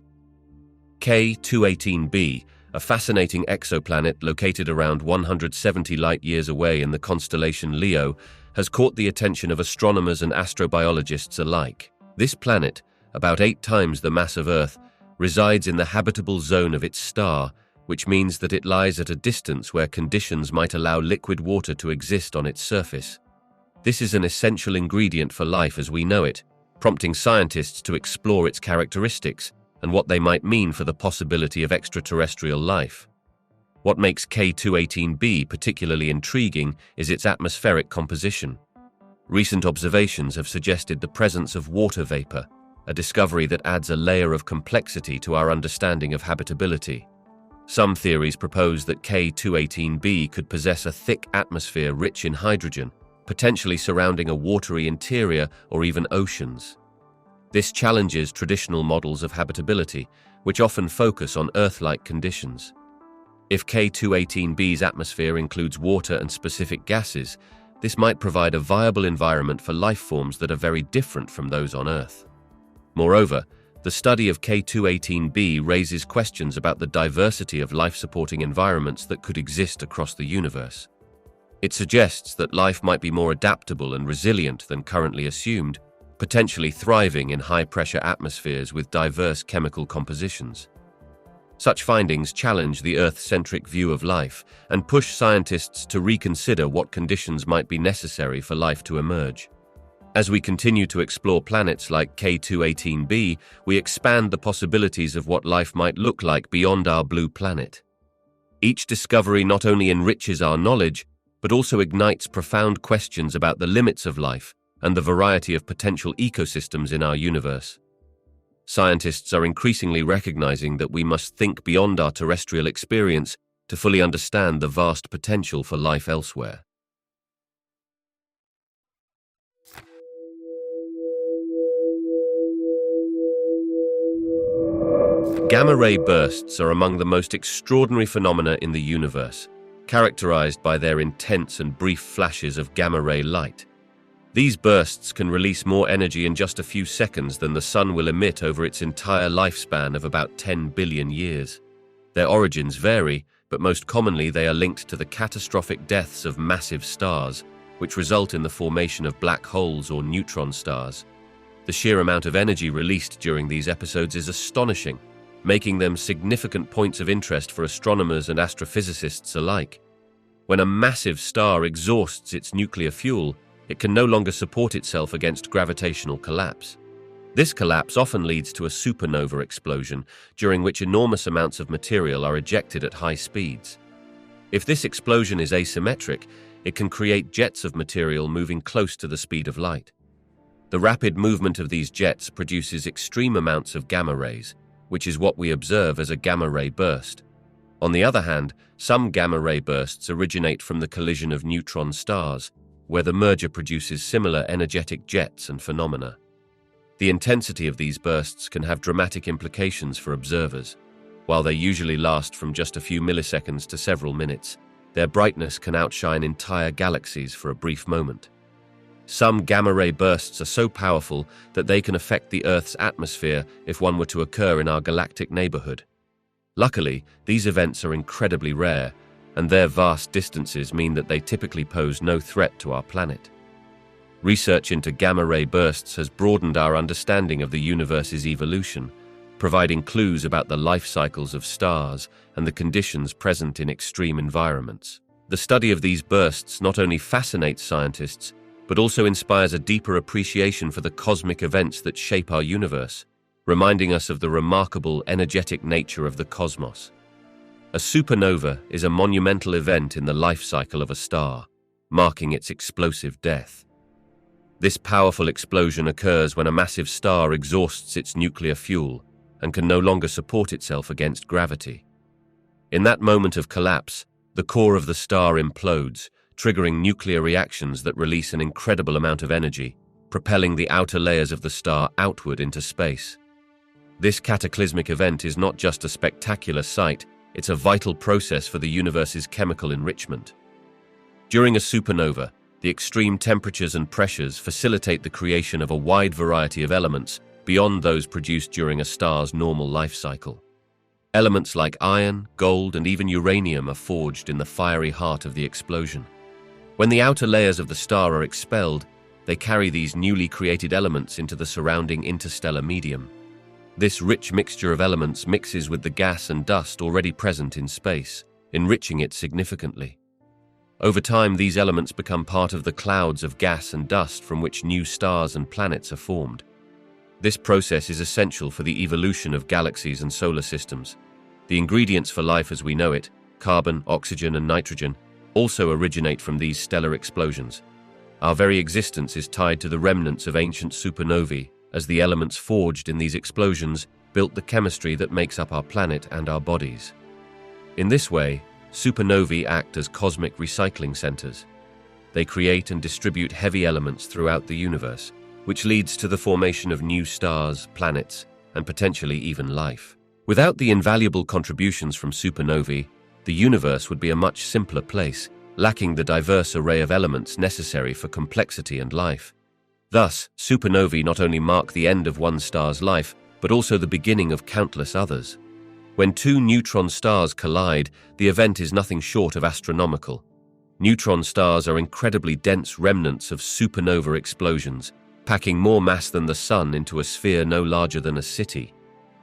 K218b, a fascinating exoplanet located around 170 light-years away in the constellation Leo, has caught the attention of astronomers and astrobiologists alike. This planet, about 8 times the mass of Earth, resides in the habitable zone of its star, which means that it lies at a distance where conditions might allow liquid water to exist on its surface. This is an essential ingredient for life as we know it, prompting scientists to explore its characteristics and what they might mean for the possibility of extraterrestrial life. What makes K218b particularly intriguing is its atmospheric composition. Recent observations have suggested the presence of water vapor, a discovery that adds a layer of complexity to our understanding of habitability. Some theories propose that K218b could possess a thick atmosphere rich in hydrogen, potentially surrounding a watery interior or even oceans. This challenges traditional models of habitability, which often focus on Earth-like conditions. If K218b's atmosphere includes water and specific gases, this might provide a viable environment for life forms that are very different from those on Earth. Moreover, the study of K218b raises questions about the diversity of life-supporting environments that could exist across the universe. It suggests that life might be more adaptable and resilient than currently assumed, potentially thriving in high-pressure atmospheres with diverse chemical compositions. Such findings challenge the Earth-centric view of life and push scientists to reconsider what conditions might be necessary for life to emerge. As we continue to explore planets like K218b, we expand the possibilities of what life might look like beyond our blue planet. Each discovery not only enriches our knowledge, but also ignites profound questions about the limits of life and the variety of potential ecosystems in our universe. Scientists are increasingly recognizing that we must think beyond our terrestrial experience to fully understand the vast potential for life elsewhere. Gamma-ray bursts are among the most extraordinary phenomena in the universe, characterized by their intense and brief flashes of gamma-ray light. These bursts can release more energy in just a few seconds than the Sun will emit over its entire lifespan of about 10 billion years. Their origins vary, but most commonly they are linked to the catastrophic deaths of massive stars, which result in the formation of black holes or neutron stars. The sheer amount of energy released during these episodes is astonishing, making them significant points of interest for astronomers and astrophysicists alike. When a massive star exhausts its nuclear fuel, it can no longer support itself against gravitational collapse. This collapse often leads to a supernova explosion, during which enormous amounts of material are ejected at high speeds. If this explosion is asymmetric, it can create jets of material moving close to the speed of light. The rapid movement of these jets produces extreme amounts of gamma rays, which is what we observe as a gamma ray burst. On the other hand, some gamma ray bursts originate from the collision of neutron stars, where the merger produces similar energetic jets and phenomena. The intensity of these bursts can have dramatic implications for observers. While they usually last from just a few milliseconds to several minutes, their brightness can outshine entire galaxies for a brief moment. Some gamma-ray bursts are so powerful that they can affect the Earth's atmosphere if one were to occur in our galactic neighborhood. Luckily, these events are incredibly rare, and their vast distances mean that they typically pose no threat to our planet. Research into gamma-ray bursts has broadened our understanding of the universe's evolution, providing clues about the life cycles of stars and the conditions present in extreme environments. The study of these bursts not only fascinates scientists, but also inspires a deeper appreciation for the cosmic events that shape our universe, reminding us of the remarkable energetic nature of the cosmos. A supernova is a monumental event in the life cycle of a star, marking its explosive death. This powerful explosion occurs when a massive star exhausts its nuclear fuel and can no longer support itself against gravity. In that moment of collapse, the core of the star implodes, triggering nuclear reactions that release an incredible amount of energy, propelling the outer layers of the star outward into space. This cataclysmic event is not just a spectacular sight, it's a vital process for the universe's chemical enrichment. During a supernova, the extreme temperatures and pressures facilitate the creation of a wide variety of elements beyond those produced during a star's normal life cycle. Elements like iron, gold, and even uranium are forged in the fiery heart of the explosion. When the outer layers of the star are expelled, they carry these newly created elements into the surrounding interstellar medium. This rich mixture of elements mixes with the gas and dust already present in space, enriching it significantly. Over time, these elements become part of the clouds of gas and dust from which new stars and planets are formed. This process is essential for the evolution of galaxies and solar systems. The ingredients for life as we know it, carbon, oxygen, and nitrogen, also originate from these stellar explosions. Our very existence is tied to the remnants of ancient supernovae, as the elements forged in these explosions built the chemistry that makes up our planet and our bodies. In this way, supernovae act as cosmic recycling centers. They create and distribute heavy elements throughout the universe, which leads to the formation of new stars, planets, and potentially even life. Without the invaluable contributions from supernovae, the universe would be a much simpler place, lacking the diverse array of elements necessary for complexity and life. Thus, supernovae not only mark the end of one star's life, but also the beginning of countless others. When two neutron stars collide, the event is nothing short of astronomical. Neutron stars are incredibly dense remnants of supernova explosions, packing more mass than the Sun into a sphere no larger than a city.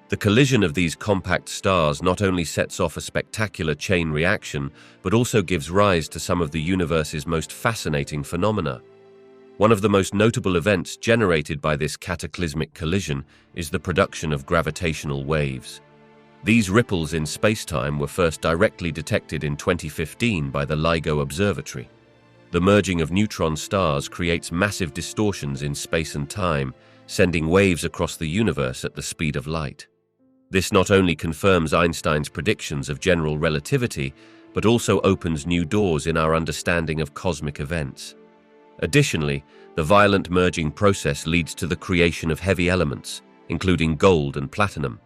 The collision of these compact stars not only sets off a spectacular chain reaction, but also gives rise to some of the universe's most fascinating phenomena. One of the most notable events generated by this cataclysmic collision is the production of gravitational waves. These ripples in space-time were first directly detected in 2015 by the LIGO Observatory. The merging of neutron stars creates massive distortions in space and time, sending waves across the universe at the speed of light. This not only confirms Einstein's predictions of general relativity, but also opens new doors in our understanding of cosmic events. Additionally, the violent merging process leads to the creation of heavy elements, including gold and platinum.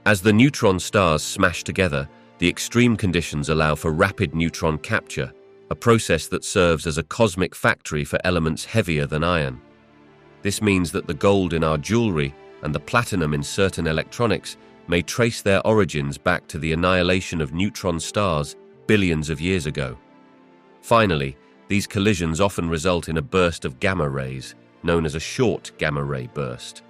As the neutron stars smash together, the extreme conditions allow for rapid neutron capture, a process that serves as a cosmic factory for elements heavier than iron. This means that the gold in our jewelry and the platinum in certain electronics may trace their origins back to the annihilation of neutron stars billions of years ago. Finally, these collisions often result in a burst of gamma rays, known as a short gamma ray burst.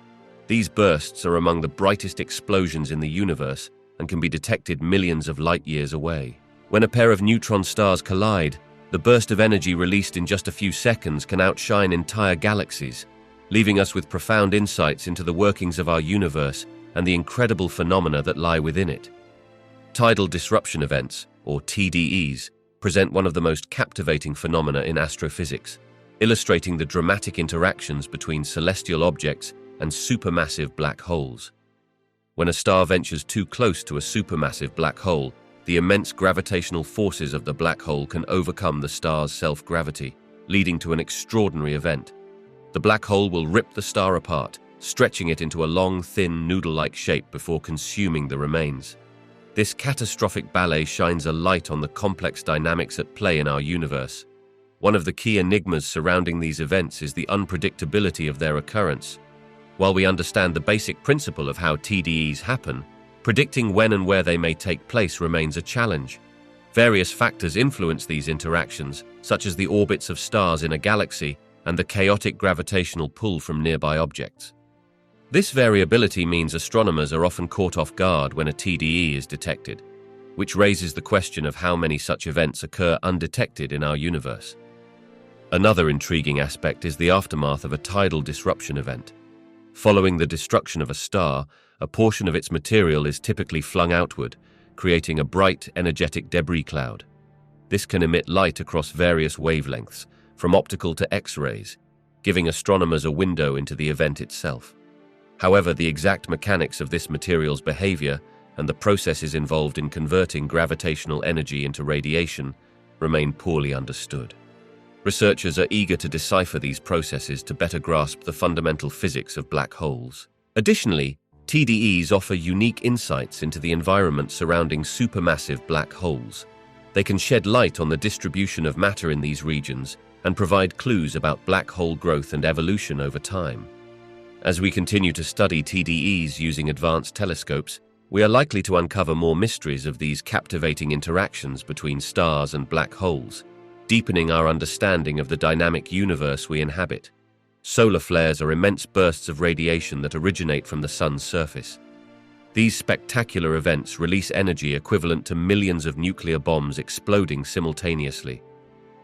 These bursts are among the brightest explosions in the universe and can be detected millions of light years away. When a pair of neutron stars collide, the burst of energy released in just a few seconds can outshine entire galaxies, leaving us with profound insights into the workings of our universe and the incredible phenomena that lie within it. Tidal disruption events, or TDEs, present one of the most captivating phenomena in astrophysics, illustrating the dramatic interactions between celestial objects and supermassive black holes. When a star ventures too close to a supermassive black hole, the immense gravitational forces of the black hole can overcome the star's self-gravity, leading to an extraordinary event. The black hole will rip the star apart, stretching it into a long, thin, noodle-like shape before consuming the remains. This catastrophic ballet shines a light on the complex dynamics at play in our universe. One of the key enigmas surrounding these events is the unpredictability of their occurrence. While we understand the basic principle of how TDEs happen, predicting when and where they may take place remains a challenge. Various factors influence these interactions, such as the orbits of stars in a galaxy and the chaotic gravitational pull from nearby objects. This variability means astronomers are often caught off guard when a TDE is detected, which raises the question of how many such events occur undetected in our universe. Another intriguing aspect is the aftermath of a tidal disruption event. Following the destruction of a star, a portion of its material is typically flung outward, creating a bright, energetic debris cloud. This can emit light across various wavelengths, from optical to X-rays, giving astronomers a window into the event itself. However, the exact mechanics of this material's behavior and the processes involved in converting gravitational energy into radiation remain poorly understood. Researchers are eager to decipher these processes to better grasp the fundamental physics of black holes. Additionally, TDEs offer unique insights into the environment surrounding supermassive black holes. They can shed light on the distribution of matter in these regions and provide clues about black hole growth and evolution over time. As we continue to study TDEs using advanced telescopes, we are likely to uncover more mysteries of these captivating interactions between stars and black holes, deepening our understanding of the dynamic universe we inhabit. Solar flares are immense bursts of radiation that originate from the sun's surface. These spectacular events release energy equivalent to millions of nuclear bombs exploding simultaneously.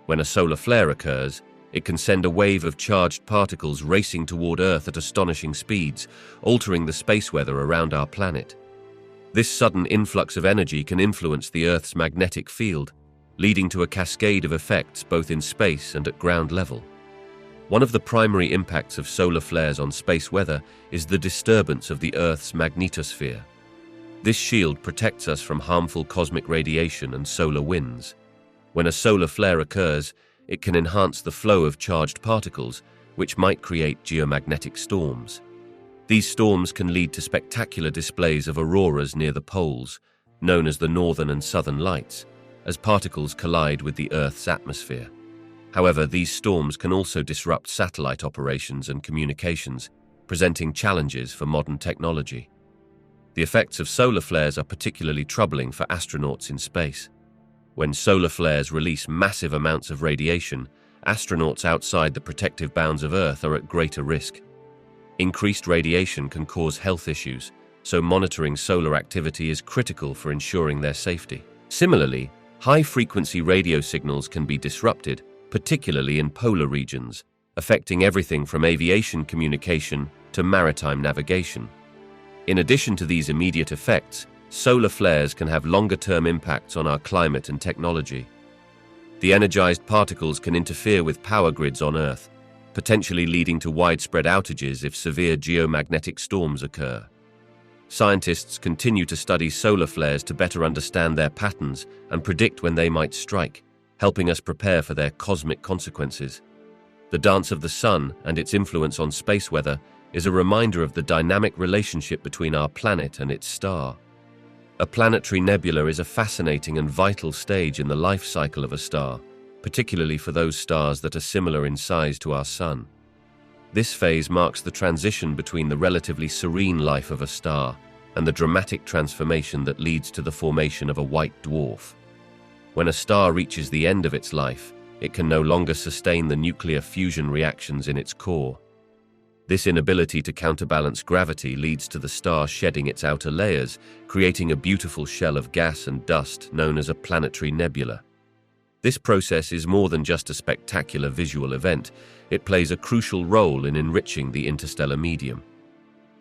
When a solar flare occurs, it can send a wave of charged particles racing toward Earth at astonishing speeds, altering the space weather around our planet. This sudden influx of energy can influence the Earth's magnetic field, leading to a cascade of effects both in space and at ground level. One of the primary impacts of solar flares on space weather is the disturbance of the Earth's magnetosphere. This shield protects us from harmful cosmic radiation and solar winds. When a solar flare occurs, it can enhance the flow of charged particles, which might create geomagnetic storms. These storms can lead to spectacular displays of auroras near the poles, known as the northern and southern lights, as particles collide with the Earth's atmosphere. However, these storms can also disrupt satellite operations and communications, presenting challenges for modern technology. The effects of solar flares are particularly troubling for astronauts in space. When solar flares release massive amounts of radiation, astronauts outside the protective bounds of Earth are at greater risk. Increased radiation can cause health issues, so monitoring solar activity is critical for ensuring their safety. Similarly, high-frequency radio signals can be disrupted, particularly in polar regions, affecting everything from aviation communication to maritime navigation. In addition to these immediate effects, solar flares can have longer-term impacts on our climate and technology. The energized particles can interfere with power grids on Earth, potentially leading to widespread outages if severe geomagnetic storms occur. Scientists continue to study solar flares to better understand their patterns and predict when they might strike, helping us prepare for their cosmic consequences. The dance of the sun and its influence on space weather is a reminder of the dynamic relationship between our planet and its star. A planetary nebula is a fascinating and vital stage in the life cycle of a star, particularly for those stars that are similar in size to our Sun. This phase marks the transition between the relatively serene life of a star and the dramatic transformation that leads to the formation of a white dwarf. When a star reaches the end of its life, it can no longer sustain the nuclear fusion reactions in its core. This inability to counterbalance gravity leads to the star shedding its outer layers, creating a beautiful shell of gas and dust known as a planetary nebula. This process is more than just a spectacular visual event. It plays a crucial role in enriching the interstellar medium.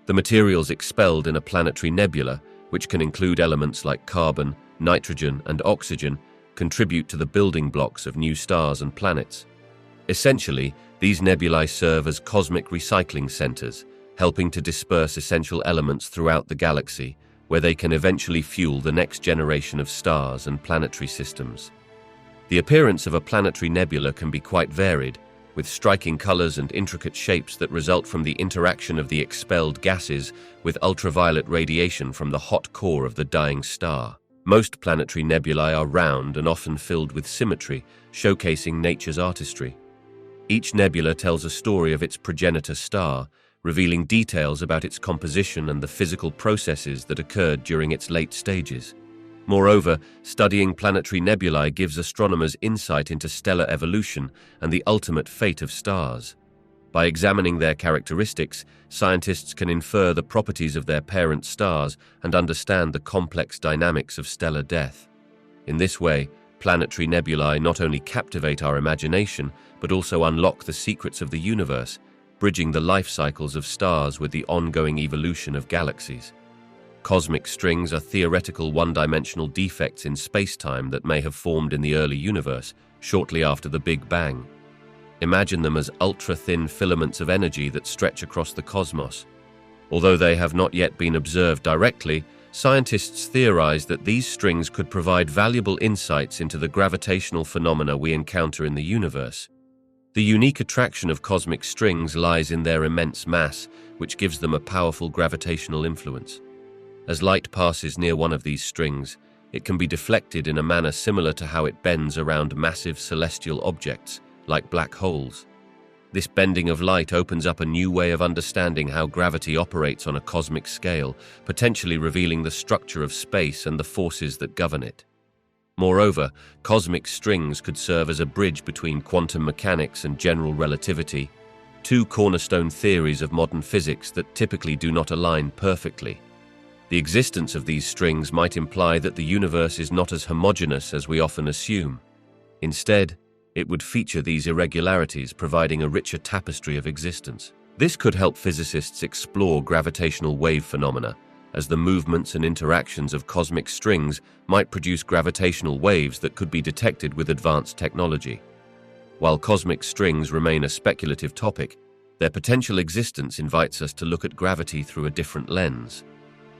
The materials expelled in a planetary nebula, which can include elements like carbon, nitrogen, and oxygen, contribute to the building blocks of new stars and planets. Essentially, these nebulae serve as cosmic recycling centers, helping to disperse essential elements throughout the galaxy, where they can eventually fuel the next generation of stars and planetary systems. The appearance of a planetary nebula can be quite varied, with striking colors and intricate shapes that result from the interaction of the expelled gases with ultraviolet radiation from the hot core of the dying star. Most planetary nebulae are round and often filled with symmetry, showcasing nature's artistry. Each nebula tells a story of its progenitor star, revealing details about its composition and the physical processes that occurred during its late stages. Moreover, studying planetary nebulae gives astronomers insight into stellar evolution and the ultimate fate of stars. By examining their characteristics, scientists can infer the properties of their parent stars and understand the complex dynamics of stellar death. In this way, planetary nebulae not only captivate our imagination, but also unlock the secrets of the universe, bridging the life cycles of stars with the ongoing evolution of galaxies. Cosmic strings are theoretical one-dimensional defects in space-time that may have formed in the early universe, shortly after the Big Bang. Imagine them as ultra-thin filaments of energy that stretch across the cosmos. Although they have not yet been observed directly, scientists theorize that these strings could provide valuable insights into the gravitational phenomena we encounter in the universe. The unique attraction of cosmic strings lies in their immense mass, which gives them a powerful gravitational influence. As light passes near one of these strings, it can be deflected in a manner similar to how it bends around massive celestial objects, like black holes. This bending of light opens up a new way of understanding how gravity operates on a cosmic scale, potentially revealing the structure of space and the forces that govern it. Moreover, cosmic strings could serve as a bridge between quantum mechanics and general relativity, two cornerstone theories of modern physics that typically do not align perfectly. The existence of these strings might imply that the universe is not as homogeneous as we often assume. Instead, it would feature these irregularities, providing a richer tapestry of existence. This could help physicists explore gravitational wave phenomena, as the movements and interactions of cosmic strings might produce gravitational waves that could be detected with advanced technology. While cosmic strings remain a speculative topic, their potential existence invites us to look at gravity through a different lens.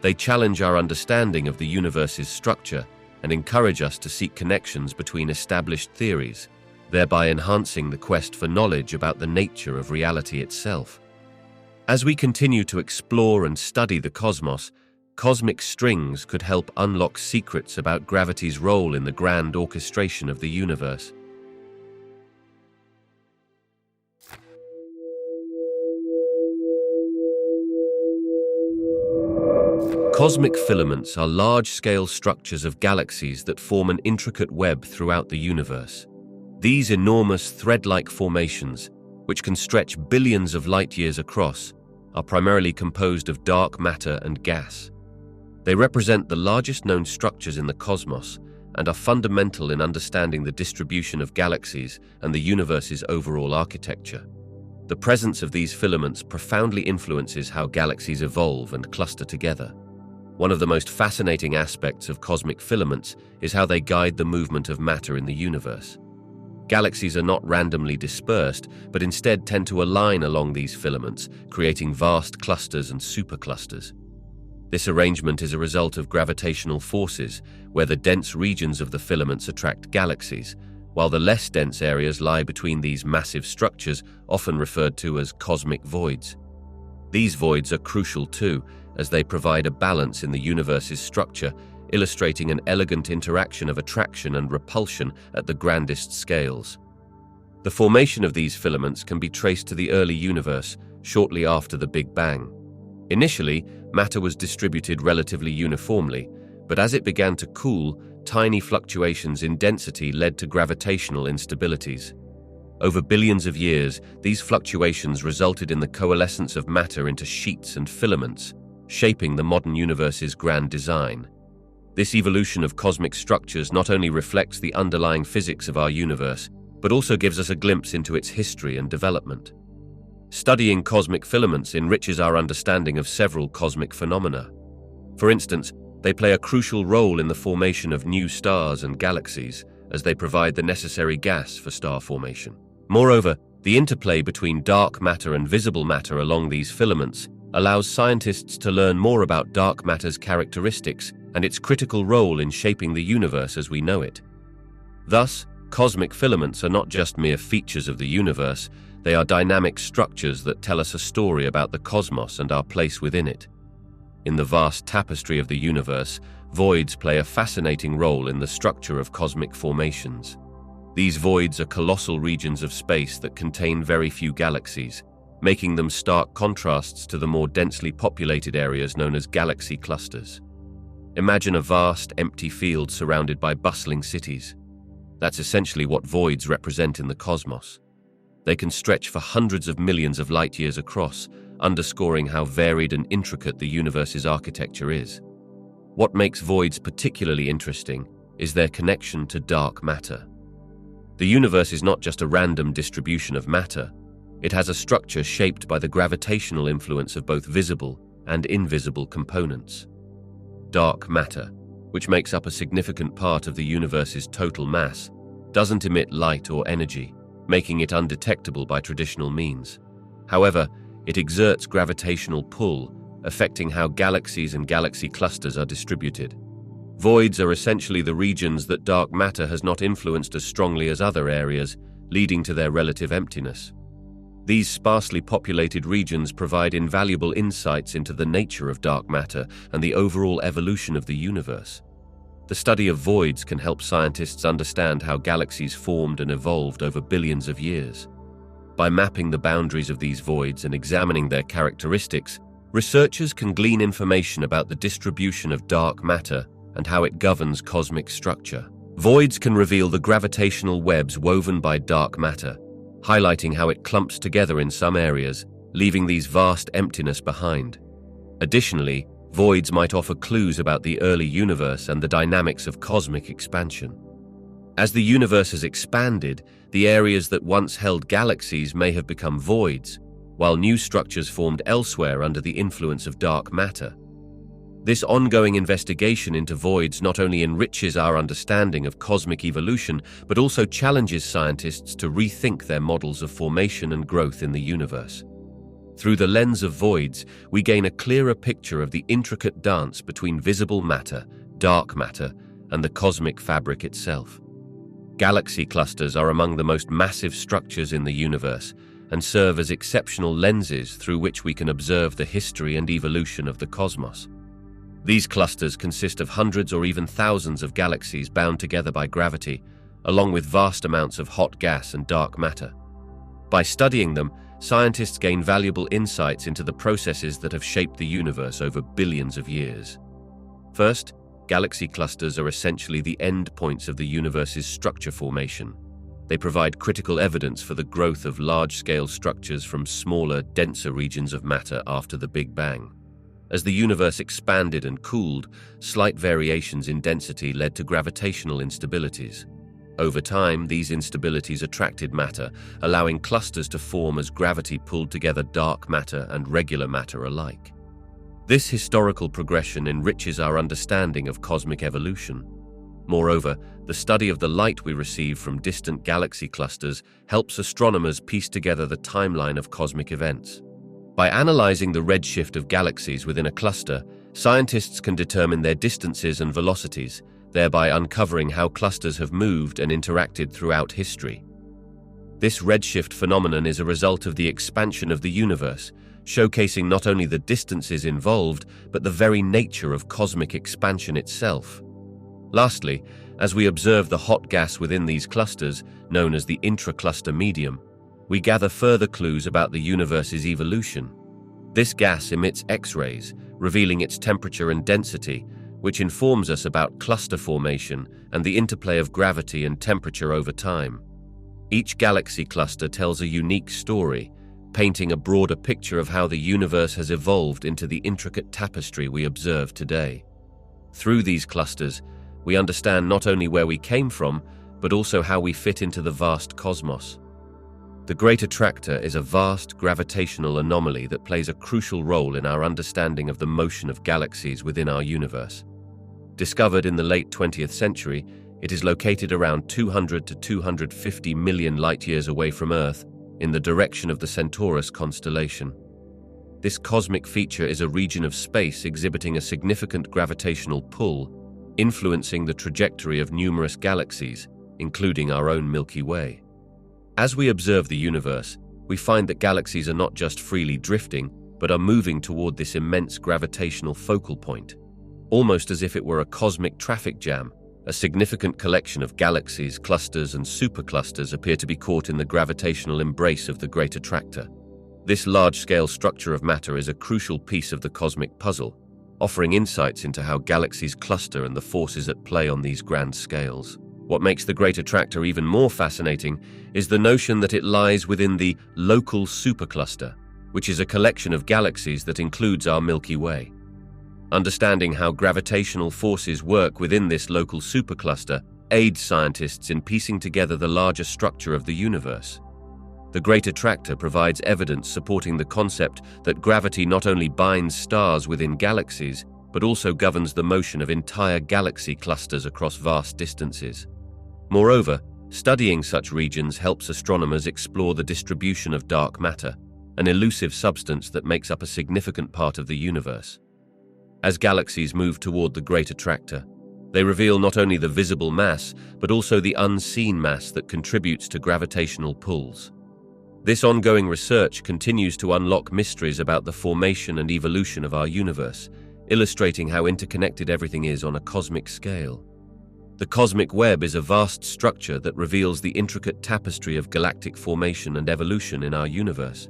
They challenge our understanding of the universe's structure and encourage us to seek connections between established theories, thereby enhancing the quest for knowledge about the nature of reality itself. As we continue to explore and study the cosmos, cosmic strings could help unlock secrets about gravity's role in the grand orchestration of the universe. Cosmic filaments are large-scale structures of galaxies that form an intricate web throughout the universe. These enormous thread-like formations, which can stretch billions of light-years across, are primarily composed of dark matter and gas. They represent the largest known structures in the cosmos and are fundamental in understanding the distribution of galaxies and the universe's overall architecture. The presence of these filaments profoundly influences how galaxies evolve and cluster together. One of the most fascinating aspects of cosmic filaments is how they guide the movement of matter in the universe. Galaxies are not randomly dispersed, but instead tend to align along these filaments, creating vast clusters and superclusters. This arrangement is a result of gravitational forces, where the dense regions of the filaments attract galaxies, while the less dense areas lie between these massive structures, often referred to as cosmic voids. These voids are crucial too, as they provide a balance in the universe's structure, illustrating an elegant interaction of attraction and repulsion at the grandest scales. The formation of these filaments can be traced to the early universe, shortly after the Big Bang. Initially, matter was distributed relatively uniformly, but as it began to cool, tiny fluctuations in density led to gravitational instabilities. Over billions of years, these fluctuations resulted in the coalescence of matter into sheets and filaments, shaping the modern universe's grand design. This evolution of cosmic structures not only reflects the underlying physics of our universe, but also gives us a glimpse into its history and development. Studying cosmic filaments enriches our understanding of several cosmic phenomena. For instance, they play a crucial role in the formation of new stars and galaxies, as they provide the necessary gas for star formation. Moreover, the interplay between dark matter and visible matter along these filaments allows scientists to learn more about dark matter's characteristics and its critical role in shaping the universe as we know it. Thus, cosmic filaments are not just mere features of the universe, they are dynamic structures that tell us a story about the cosmos and our place within it. In the vast tapestry of the universe, voids play a fascinating role in the structure of cosmic formations. These voids are colossal regions of space that contain very few galaxies, making them stark contrasts to the more densely populated areas known as galaxy clusters. Imagine a vast, empty field surrounded by bustling cities. That's essentially what voids represent in the cosmos. They can stretch for hundreds of millions of light-years across, underscoring how varied and intricate the universe's architecture is. What makes voids particularly interesting is their connection to dark matter. The universe is not just a random distribution of matter. It has a structure shaped by the gravitational influence of both visible and invisible components. Dark matter, which makes up a significant part of the universe's total mass, doesn't emit light or energy, making it undetectable by traditional means. However, it exerts gravitational pull, affecting how galaxies and galaxy clusters are distributed. Voids are essentially the regions that dark matter has not influenced as strongly as other areas, leading to their relative emptiness. These sparsely populated regions provide invaluable insights into the nature of dark matter and the overall evolution of the universe. The study of voids can help scientists understand how galaxies formed and evolved over billions of years. By mapping the boundaries of these voids and examining their characteristics, researchers can glean information about the distribution of dark matter and how it governs cosmic structure. Voids can reveal the gravitational webs woven by dark matter, highlighting how it clumps together in some areas, leaving these vast emptiness behind. Additionally, voids might offer clues about the early universe and the dynamics of cosmic expansion. As the universe has expanded, the areas that once held galaxies may have become voids, while new structures formed elsewhere under the influence of dark matter. This ongoing investigation into voids not only enriches our understanding of cosmic evolution, but also challenges scientists to rethink their models of formation and growth in the universe. Through the lens of voids, we gain a clearer picture of the intricate dance between visible matter, dark matter, and the cosmic fabric itself. Galaxy clusters are among the most massive structures in the universe and serve as exceptional lenses through which we can observe the history and evolution of the cosmos. These clusters consist of hundreds or even thousands of galaxies bound together by gravity, along with vast amounts of hot gas and dark matter. By studying them, scientists gain valuable insights into the processes that have shaped the universe over billions of years. First, galaxy clusters are essentially the end points of the universe's structure formation. They provide critical evidence for the growth of large-scale structures from smaller, denser regions of matter after the Big Bang. As the universe expanded and cooled, slight variations in density led to gravitational instabilities. Over time, these instabilities attracted matter, allowing clusters to form as gravity pulled together dark matter and regular matter alike. This historical progression enriches our understanding of cosmic evolution. Moreover, the study of the light we receive from distant galaxy clusters helps astronomers piece together the timeline of cosmic events. By analyzing the redshift of galaxies within a cluster, scientists can determine their distances and velocities, thereby uncovering how clusters have moved and interacted throughout history. This redshift phenomenon is a result of the expansion of the universe, showcasing not only the distances involved, but the very nature of cosmic expansion itself. Lastly, as we observe the hot gas within these clusters, known as the intra-cluster medium, we gather further clues about the universe's evolution. This gas emits X-rays, revealing its temperature and density, which informs us about cluster formation and the interplay of gravity and temperature over time. Each galaxy cluster tells a unique story, painting a broader picture of how the universe has evolved into the intricate tapestry we observe today. Through these clusters, we understand not only where we came from, but also how we fit into the vast cosmos. The Great Attractor is a vast gravitational anomaly that plays a crucial role in our understanding of the motion of galaxies within our universe. Discovered in the late 20th century, it is located around 200 to 250 million light-years away from Earth, in the direction of the Centaurus constellation. This cosmic feature is a region of space exhibiting a significant gravitational pull, influencing the trajectory of numerous galaxies, including our own Milky Way. As we observe the universe, we find that galaxies are not just freely drifting, but are moving toward this immense gravitational focal point. Almost as if it were a cosmic traffic jam, a significant collection of galaxies, clusters, and superclusters appear to be caught in the gravitational embrace of the Great Attractor. This large-scale structure of matter is a crucial piece of the cosmic puzzle, offering insights into how galaxies cluster and the forces at play on these grand scales. What makes the Great Attractor even more fascinating is the notion that it lies within the local supercluster, which is a collection of galaxies that includes our Milky Way. Understanding how gravitational forces work within this local supercluster aids scientists in piecing together the larger structure of the universe. The Great Attractor provides evidence supporting the concept that gravity not only binds stars within galaxies, but also governs the motion of entire galaxy clusters across vast distances. Moreover, studying such regions helps astronomers explore the distribution of dark matter, an elusive substance that makes up a significant part of the universe. As galaxies move toward the Great Attractor, they reveal not only the visible mass, but also the unseen mass that contributes to gravitational pulls. This ongoing research continues to unlock mysteries about the formation and evolution of our universe, illustrating how interconnected everything is on a cosmic scale. The cosmic web is a vast structure that reveals the intricate tapestry of galactic formation and evolution in our universe.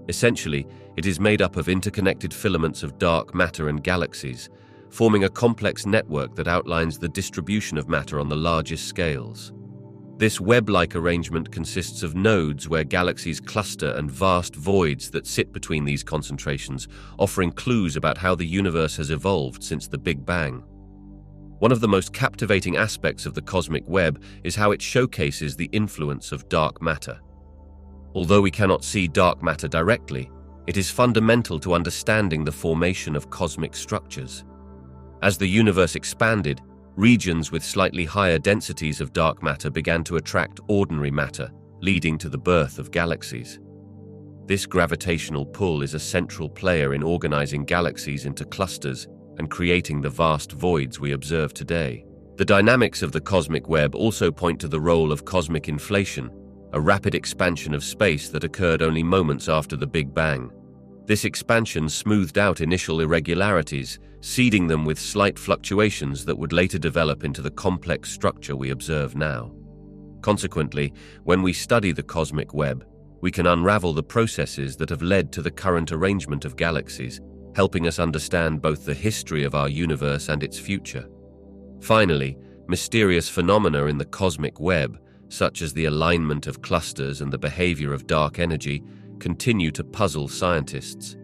Essentially, it is made up of interconnected filaments of dark matter and galaxies, forming a complex network that outlines the distribution of matter on the largest scales. This web-like arrangement consists of nodes where galaxies cluster and vast voids that sit between these concentrations, offering clues about how the universe has evolved since the Big Bang. One of the most captivating aspects of the cosmic web is how it showcases the influence of dark matter. Although we cannot see dark matter directly, it is fundamental to understanding the formation of cosmic structures. As the universe expanded, regions with slightly higher densities of dark matter began to attract ordinary matter, leading to the birth of galaxies. This gravitational pull is a central player in organizing galaxies into clusters and creating the vast voids we observe today. The dynamics of the cosmic web also point to the role of cosmic inflation, a rapid expansion of space that occurred only moments after the Big Bang. This expansion smoothed out initial irregularities, seeding them with slight fluctuations that would later develop into the complex structure we observe now. Consequently, when we study the cosmic web, we can unravel the processes that have led to the current arrangement of galaxies, helping us understand both the history of our universe and its future. Finally, mysterious phenomena in the cosmic web, such as the alignment of clusters and the behavior of dark energy, continue to puzzle scientists.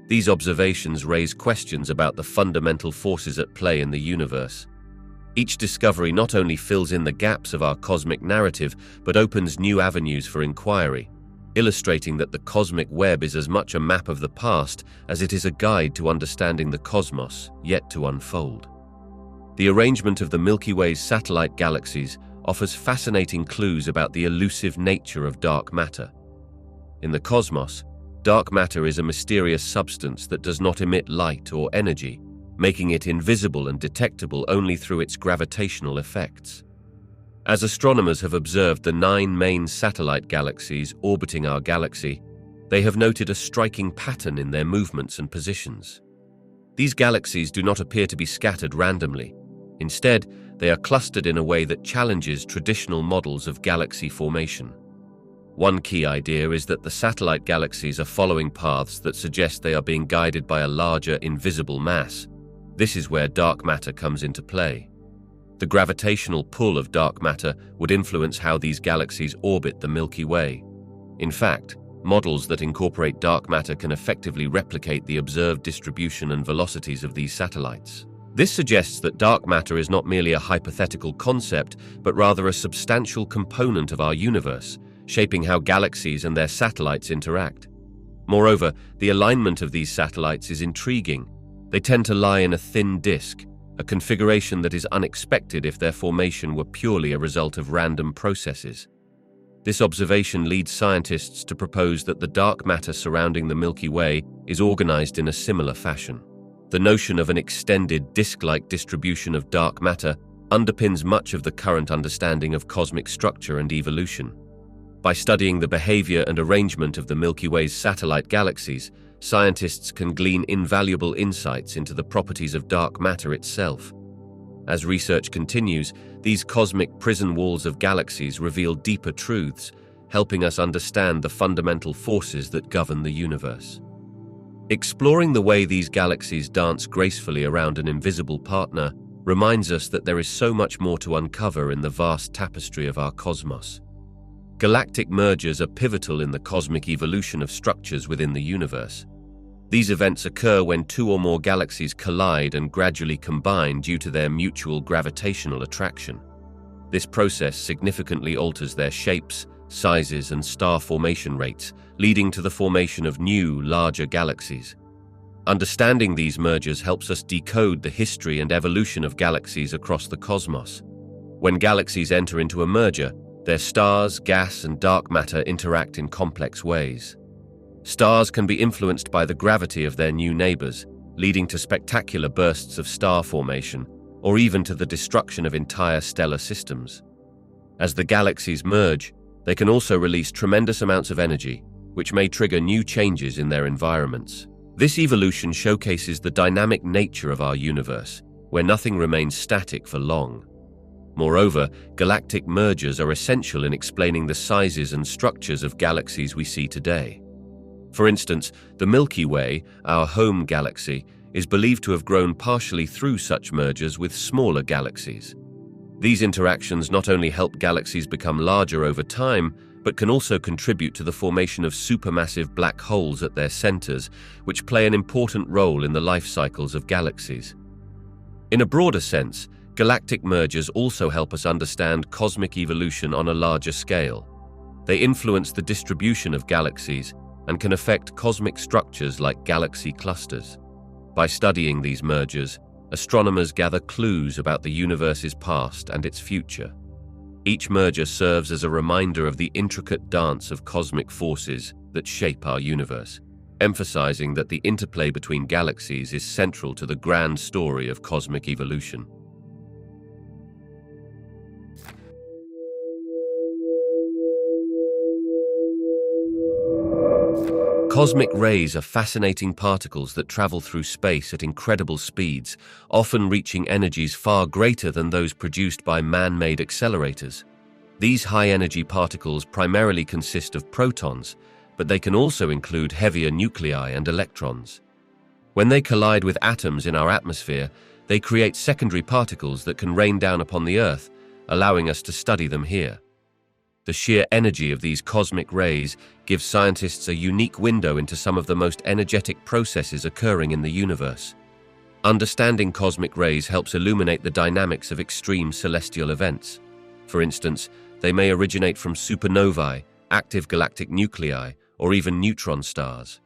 These observations raise questions about the fundamental forces at play in the universe. Each discovery not only fills in the gaps of our cosmic narrative, but opens new avenues for inquiry, illustrating that the cosmic web is as much a map of the past as it is a guide to understanding the cosmos yet to unfold. The arrangement of the Milky Way's satellite galaxies offers fascinating clues about the elusive nature of dark matter. In the cosmos, dark matter is a mysterious substance that does not emit light or energy, making it invisible and detectable only through its gravitational effects. As astronomers have observed the 9 main satellite galaxies orbiting our galaxy, they have noted a striking pattern in their movements and positions. These galaxies do not appear to be scattered randomly. Instead, they are clustered in a way that challenges traditional models of galaxy formation. One key idea is that the satellite galaxies are following paths that suggest they are being guided by a larger, invisible mass. This is where dark matter comes into play. The gravitational pull of dark matter would influence how these galaxies orbit the Milky Way. In fact, models that incorporate dark matter can effectively replicate the observed distribution and velocities of these satellites. This suggests that dark matter is not merely a hypothetical concept, but rather a substantial component of our universe, shaping how galaxies and their satellites interact. Moreover, the alignment of these satellites is intriguing. They tend to lie in a thin disk, a configuration that is unexpected if their formation were purely a result of random processes. This observation leads scientists to propose that the dark matter surrounding the Milky Way is organized in a similar fashion. The notion of an extended disk-like distribution of dark matter underpins much of the current understanding of cosmic structure and evolution. By studying the behavior and arrangement of the Milky Way's satellite galaxies, scientists can glean invaluable insights into the properties of dark matter itself. As research continues, these cosmic prison walls of galaxies reveal deeper truths, helping us understand the fundamental forces that govern the universe. Exploring the way these galaxies dance gracefully around an invisible partner reminds us that there is so much more to uncover in the vast tapestry of our cosmos. Galactic mergers are pivotal in the cosmic evolution of structures within the universe. These events occur when two or more galaxies collide and gradually combine due to their mutual gravitational attraction. This process significantly alters their shapes, sizes, and star formation rates, leading to the formation of new, larger galaxies. Understanding these mergers helps us decode the history and evolution of galaxies across the cosmos. When galaxies enter into a merger, their stars, gas, and dark matter interact in complex ways. Stars can be influenced by the gravity of their new neighbors, leading to spectacular bursts of star formation, or even to the destruction of entire stellar systems. As the galaxies merge, they can also release tremendous amounts of energy, which may trigger new changes in their environments. This evolution showcases the dynamic nature of our universe, where nothing remains static for long. Moreover, galactic mergers are essential in explaining the sizes and structures of galaxies we see today. For instance, the Milky Way, our home galaxy, is believed to have grown partially through such mergers with smaller galaxies. These interactions not only help galaxies become larger over time, but can also contribute to the formation of supermassive black holes at their centers, which play an important role in the life cycles of galaxies. In a broader sense, galactic mergers also help us understand cosmic evolution on a larger scale. They influence the distribution of galaxies and can affect cosmic structures like galaxy clusters. By studying these mergers, astronomers gather clues about the universe's past and its future. Each merger serves as a reminder of the intricate dance of cosmic forces that shape our universe, emphasizing that the interplay between galaxies is central to the grand story of cosmic evolution. Cosmic rays are fascinating particles that travel through space at incredible speeds, often reaching energies far greater than those produced by man-made accelerators. These high-energy particles primarily consist of protons, but they can also include heavier nuclei and electrons. When they collide with atoms in our atmosphere, they create secondary particles that can rain down upon the Earth, allowing us to study them here. The sheer energy of these cosmic rays gives scientists a unique window into some of the most energetic processes occurring in the universe. Understanding cosmic rays helps illuminate the dynamics of extreme celestial events. For instance, they may originate from supernovae, active galactic nuclei, or even neutron stars.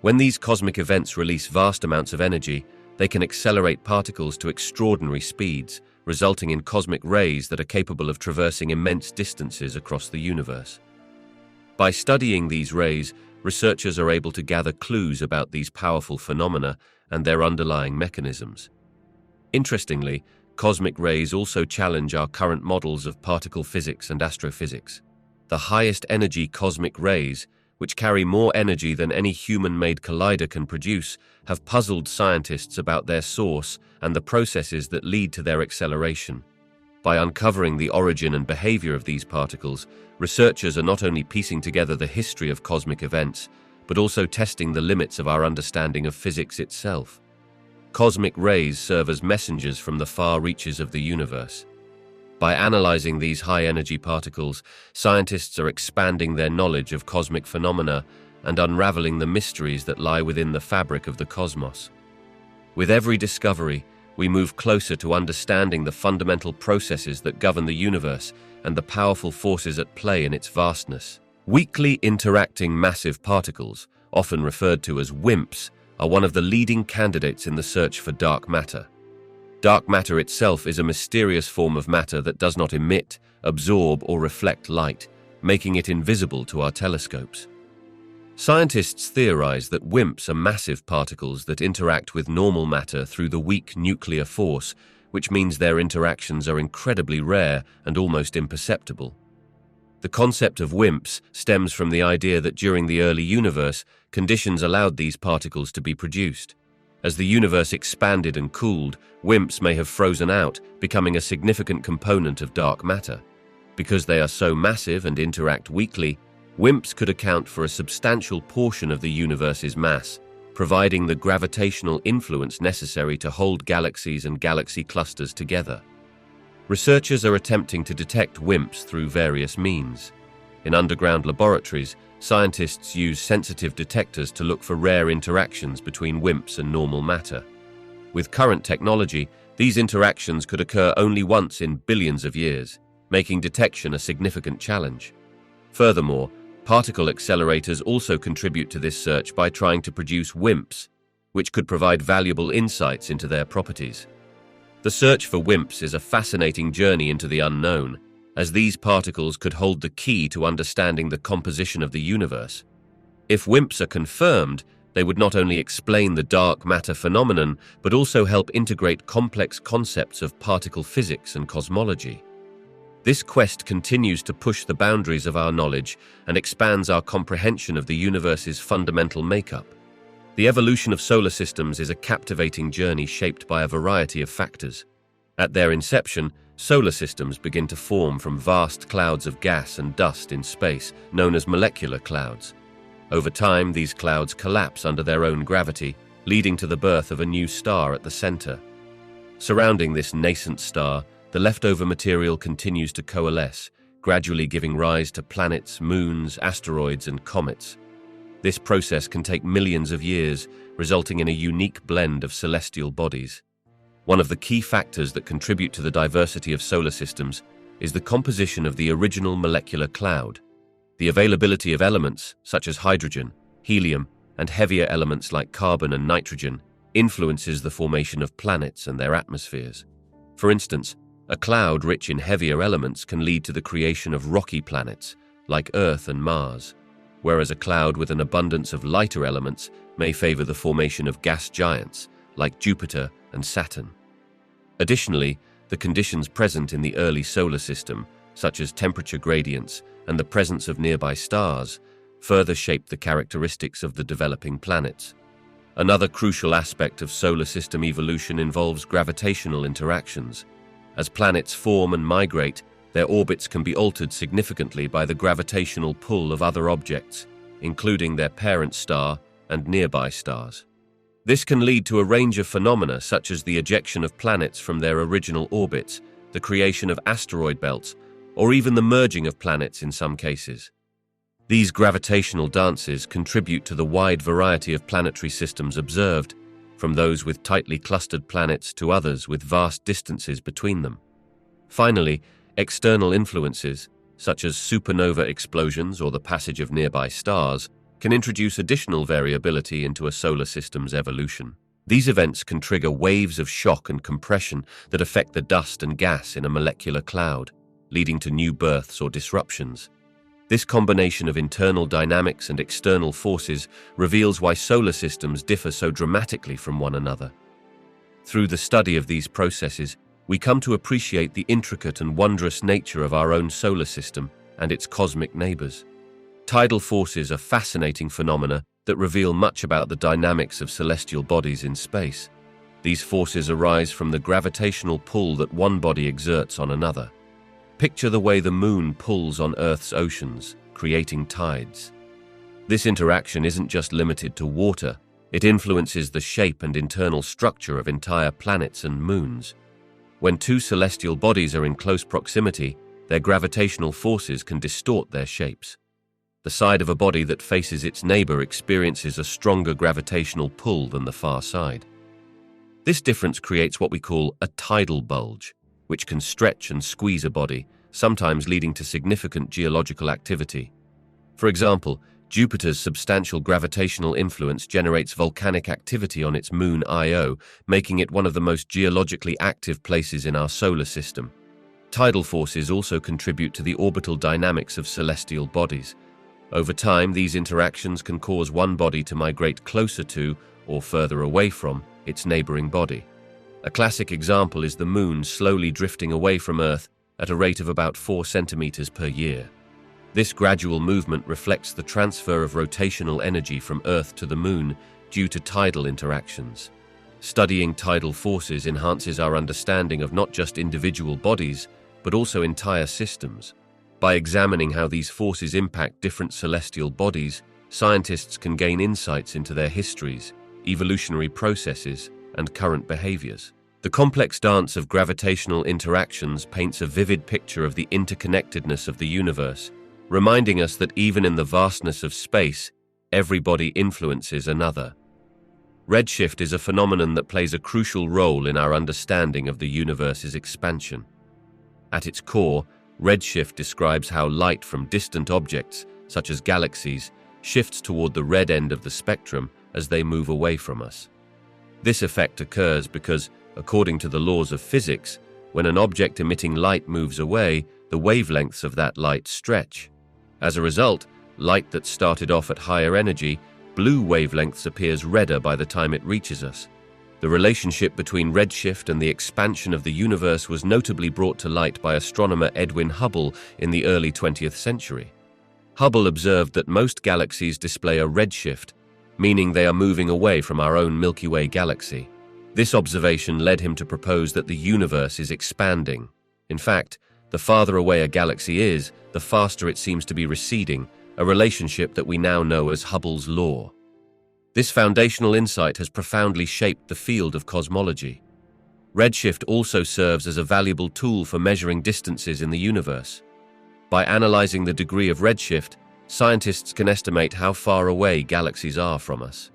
When these cosmic events release vast amounts of energy, they can accelerate particles to extraordinary speeds, resulting in cosmic rays that are capable of traversing immense distances across the universe. By studying these rays, researchers are able to gather clues about these powerful phenomena and their underlying mechanisms. Interestingly, cosmic rays also challenge our current models of particle physics and astrophysics. The highest energy cosmic rays, which carry more energy than any human-made collider can produce, have puzzled scientists about their source and the processes that lead to their acceleration. By uncovering the origin and behavior of these particles, researchers are not only piecing together the history of cosmic events, but also testing the limits of our understanding of physics itself. Cosmic rays serve as messengers from the far reaches of the universe. By analyzing these high-energy particles, scientists are expanding their knowledge of cosmic phenomena and unraveling the mysteries that lie within the fabric of the cosmos. With every discovery, we move closer to understanding the fundamental processes that govern the universe and the powerful forces at play in its vastness. Weakly interacting massive particles, often referred to as WIMPs, are one of the leading candidates in the search for dark matter. Dark matter itself is a mysterious form of matter that does not emit, absorb, or reflect light, making it invisible to our telescopes. Scientists theorize that WIMPs are massive particles that interact with normal matter through the weak nuclear force, which means their interactions are incredibly rare and almost imperceptible. The concept of WIMPs stems from the idea that during the early universe, conditions allowed these particles to be produced. As the universe expanded and cooled, WIMPs may have frozen out, becoming a significant component of dark matter. Because they are so massive and interact weakly, WIMPs could account for a substantial portion of the universe's mass, providing the gravitational influence necessary to hold galaxies and galaxy clusters together. Researchers are attempting to detect WIMPs through various means. In underground laboratories, scientists use sensitive detectors to look for rare interactions between WIMPs and normal matter. With current technology, these interactions could occur only once in billions of years, making detection a significant challenge. Furthermore, particle accelerators also contribute to this search by trying to produce WIMPs, which could provide valuable insights into their properties. The search for WIMPs is a fascinating journey into the unknown, as these particles could hold the key to understanding the composition of the universe. If WIMPs are confirmed, they would not only explain the dark matter phenomenon, but also help integrate complex concepts of particle physics and cosmology. This quest continues to push the boundaries of our knowledge and expands our comprehension of the universe's fundamental makeup. The evolution of solar systems is a captivating journey shaped by a variety of factors. At their inception, solar systems begin to form from vast clouds of gas and dust in space, known as molecular clouds. Over time, these clouds collapse under their own gravity, leading to the birth of a new star at the center. Surrounding this nascent star, the leftover material continues to coalesce, gradually giving rise to planets, moons, asteroids, and comets. This process can take millions of years, resulting in a unique blend of celestial bodies. One of the key factors that contribute to the diversity of solar systems is the composition of the original molecular cloud. The availability of elements, such as hydrogen, helium, and heavier elements like carbon and nitrogen, influences the formation of planets and their atmospheres. For instance, a cloud rich in heavier elements can lead to the creation of rocky planets, like Earth and Mars, whereas a cloud with an abundance of lighter elements may favor the formation of gas giants, like Jupiter and Saturn. Additionally, the conditions present in the early solar system, such as temperature gradients and the presence of nearby stars, further shape the characteristics of the developing planets. Another crucial aspect of solar system evolution involves gravitational interactions. As planets form and migrate, their orbits can be altered significantly by the gravitational pull of other objects, including their parent star and nearby stars. This can lead to a range of phenomena such as the ejection of planets from their original orbits, the creation of asteroid belts, or even the merging of planets in some cases. These gravitational dances contribute to the wide variety of planetary systems observed, from those with tightly clustered planets to others with vast distances between them. Finally, external influences, such as supernova explosions or the passage of nearby stars, can introduce additional variability into a solar system's evolution. These events can trigger waves of shock and compression that affect the dust and gas in a molecular cloud, leading to new births or disruptions. This combination of internal dynamics and external forces reveals why solar systems differ so dramatically from one another. Through the study of these processes, we come to appreciate the intricate and wondrous nature of our own solar system and its cosmic neighbors. Tidal forces are fascinating phenomena that reveal much about the dynamics of celestial bodies in space. These forces arise from the gravitational pull that one body exerts on another. Picture the way the moon pulls on Earth's oceans, creating tides. This interaction isn't just limited to water, it influences the shape and internal structure of entire planets and moons. When two celestial bodies are in close proximity, their gravitational forces can distort their shapes. The side of a body that faces its neighbor experiences a stronger gravitational pull than the far side. This difference creates what we call a tidal bulge, which can stretch and squeeze a body, sometimes leading to significant geological activity. For example, Jupiter's substantial gravitational influence generates volcanic activity on its moon Io, making it one of the most geologically active places in our solar system. Tidal forces also contribute to the orbital dynamics of celestial bodies. Over time, these interactions can cause one body to migrate closer to, or further away from, its neighboring body. A classic example is the Moon slowly drifting away from Earth at a rate of about 4 centimeters per year. This gradual movement reflects the transfer of rotational energy from Earth to the Moon due to tidal interactions. Studying tidal forces enhances our understanding of not just individual bodies, but also entire systems. By examining how these forces impact different celestial bodies, scientists can gain insights into their histories, evolutionary processes, and current behaviors. The complex dance of gravitational interactions paints a vivid picture of the interconnectedness of the universe, reminding us that even in the vastness of space, every body influences another. Redshift is a phenomenon that plays a crucial role in our understanding of the universe's expansion. At its core, redshift describes how light from distant objects, such as galaxies, shifts toward the red end of the spectrum as they move away from us. This effect occurs because, according to the laws of physics, when an object emitting light moves away, the wavelengths of that light stretch. As a result, light that started off at higher energy, blue wavelengths appears redder by the time it reaches us. The relationship between redshift and the expansion of the universe was notably brought to light by astronomer Edwin Hubble in the early 20th century. Hubble observed that most galaxies display a redshift, meaning they are moving away from our own Milky Way galaxy. This observation led him to propose that the universe is expanding. In fact, the farther away a galaxy is, the faster it seems to be receding, a relationship that we now know as Hubble's law. This foundational insight has profoundly shaped the field of cosmology. Redshift also serves as a valuable tool for measuring distances in the universe. By analyzing the degree of redshift, scientists can estimate how far away galaxies are from us.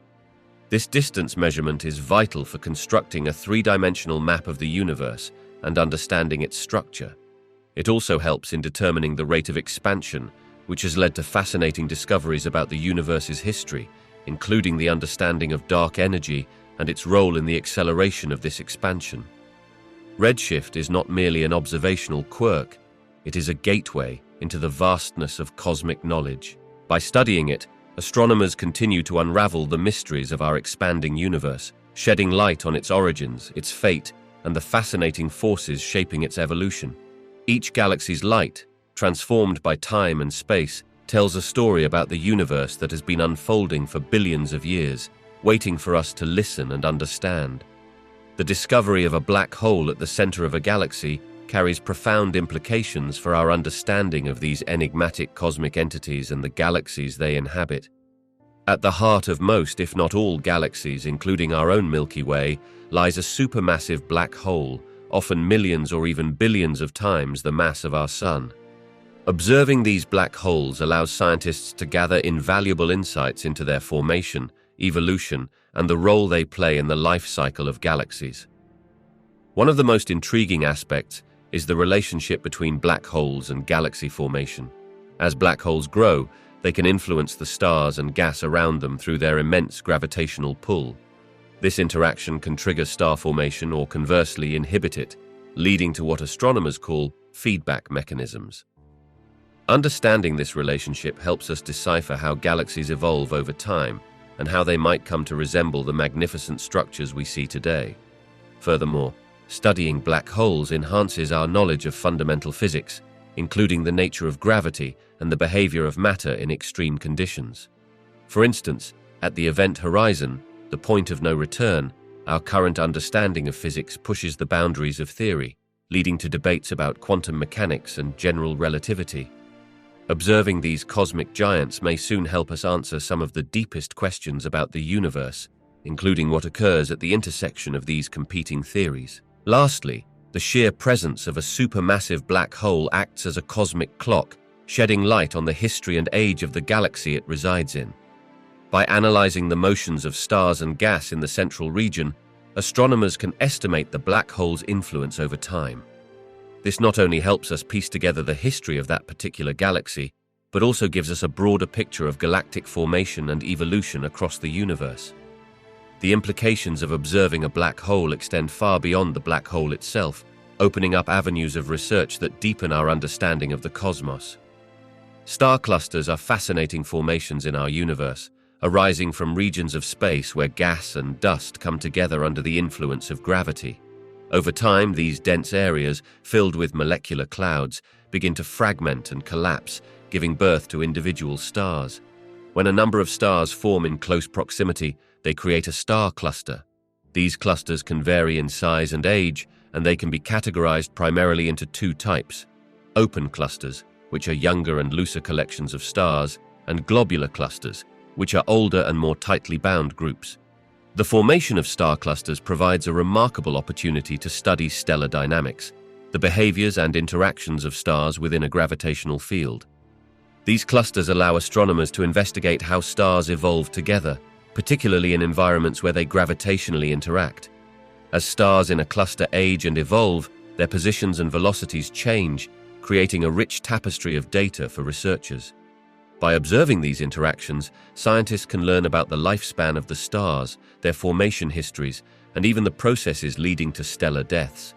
This distance measurement is vital for constructing a three-dimensional map of the universe and understanding its structure. It also helps in determining the rate of expansion, which has led to fascinating discoveries about the universe's history, including the understanding of dark energy and its role in the acceleration of this expansion. Redshift is not merely an observational quirk, it is a gateway into the vastness of cosmic knowledge. By studying it, astronomers continue to unravel the mysteries of our expanding universe, shedding light on its origins, its fate, and the fascinating forces shaping its evolution. Each galaxy's light, transformed by time and space, tells a story about the universe that has been unfolding for billions of years, waiting for us to listen and understand. The discovery of a black hole at the center of a galaxy carries profound implications for our understanding of these enigmatic cosmic entities and the galaxies they inhabit. At the heart of most, if not all, galaxies, including our own Milky Way, lies a supermassive black hole, often millions or even billions of times the mass of our Sun. Observing these black holes allows scientists to gather invaluable insights into their formation, evolution, and the role they play in the life cycle of galaxies. One of the most intriguing aspects is the relationship between black holes and galaxy formation. As black holes grow, they can influence the stars and gas around them through their immense gravitational pull. This interaction can trigger star formation or conversely inhibit it, leading to what astronomers call feedback mechanisms. Understanding this relationship helps us decipher how galaxies evolve over time and how they might come to resemble the magnificent structures we see today. Furthermore, studying black holes enhances our knowledge of fundamental physics, including the nature of gravity and the behavior of matter in extreme conditions. For instance, at the event horizon, the point of no return, Our current understanding of physics pushes the boundaries of theory, leading to debates about quantum mechanics and general relativity. Observing these cosmic giants may soon help us answer some of the deepest questions about the universe, including what occurs at the intersection of these competing theories. Lastly, the sheer presence of a supermassive black hole acts as a cosmic clock, shedding light on the history and age of the galaxy it resides in. By analyzing the motions of stars and gas in the central region, astronomers can estimate the black hole's influence over time. This not only helps us piece together the history of that particular galaxy, but also gives us a broader picture of galactic formation and evolution across the universe. The implications of observing a black hole extend far beyond the black hole itself, opening up avenues of research that deepen our understanding of the cosmos. Star clusters are fascinating formations in our universe, arising from regions of space where gas and dust come together under the influence of gravity. Over time, these dense areas, filled with molecular clouds, begin to fragment and collapse, giving birth to individual stars. When a number of stars form in close proximity, they create a star cluster. These clusters can vary in size and age, and they can be categorized primarily into two types: open clusters, which are younger and looser collections of stars, and globular clusters, which are older and more tightly bound groups. The formation of star clusters provides a remarkable opportunity to study stellar dynamics, the behaviors and interactions of stars within a gravitational field. These clusters allow astronomers to investigate how stars evolve together, particularly in environments where they gravitationally interact. As stars in a cluster age and evolve, their positions and velocities change, creating a rich tapestry of data for researchers. By observing these interactions, scientists can learn about the lifespan of the stars, their formation histories, and even the processes leading to stellar deaths.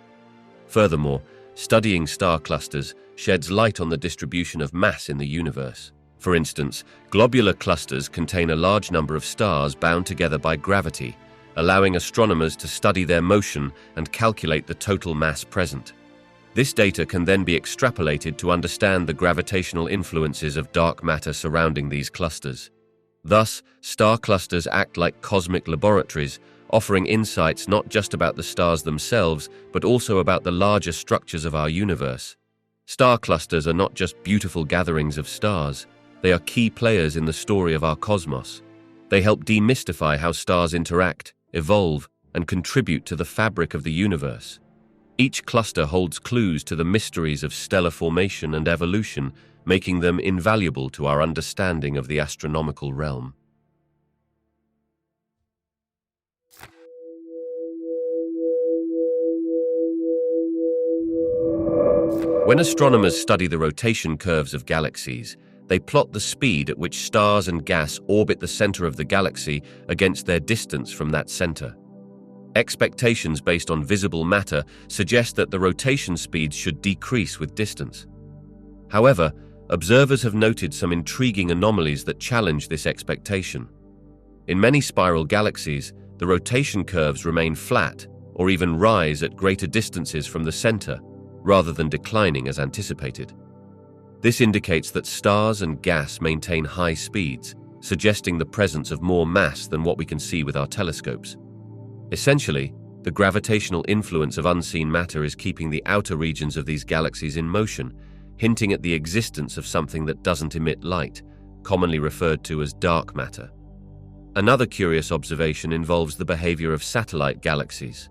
Furthermore, studying star clusters sheds light on the distribution of mass in the universe. For instance, globular clusters contain a large number of stars bound together by gravity, allowing astronomers to study their motion and calculate the total mass present. This data can then be extrapolated to understand the gravitational influences of dark matter surrounding these clusters. Thus, star clusters act like cosmic laboratories, offering insights not just about the stars themselves, but also about the larger structures of our universe. Star clusters are not just beautiful gatherings of stars, they are key players in the story of our cosmos. They help demystify how stars interact, evolve, and contribute to the fabric of the universe. Each cluster holds clues to the mysteries of stellar formation and evolution, making them invaluable to our understanding of the astronomical realm. When astronomers study the rotation curves of galaxies, they plot the speed at which stars and gas orbit the center of the galaxy against their distance from that center. Expectations based on visible matter suggest that the rotation speeds should decrease with distance. However, observers have noted some intriguing anomalies that challenge this expectation. In many spiral galaxies, the rotation curves remain flat or even rise at greater distances from the center, rather than declining as anticipated. This indicates that stars and gas maintain high speeds, suggesting the presence of more mass than what we can see with our telescopes. Essentially, the gravitational influence of unseen matter is keeping the outer regions of these galaxies in motion, hinting at the existence of something that doesn't emit light, commonly referred to as dark matter. Another curious observation involves the behavior of satellite galaxies.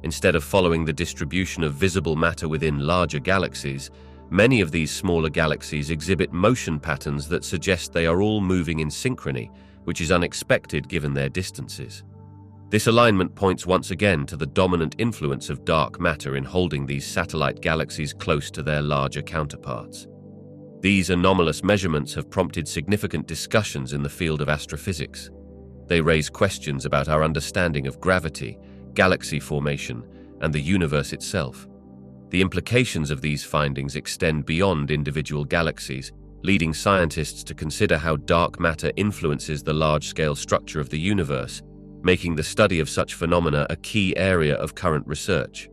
Instead of following the distribution of visible matter within larger galaxies, many of these smaller galaxies exhibit motion patterns that suggest they are all moving in synchrony, which is unexpected given their distances. This alignment points once again to the dominant influence of dark matter in holding these satellite galaxies close to their larger counterparts. These anomalous measurements have prompted significant discussions in the field of astrophysics. They raise questions about our understanding of gravity, galaxy formation, and the universe itself. The implications of these findings extend beyond individual galaxies, leading scientists to consider how dark matter influences the large-scale structure of the universe, making the study of such phenomena a key area of current research.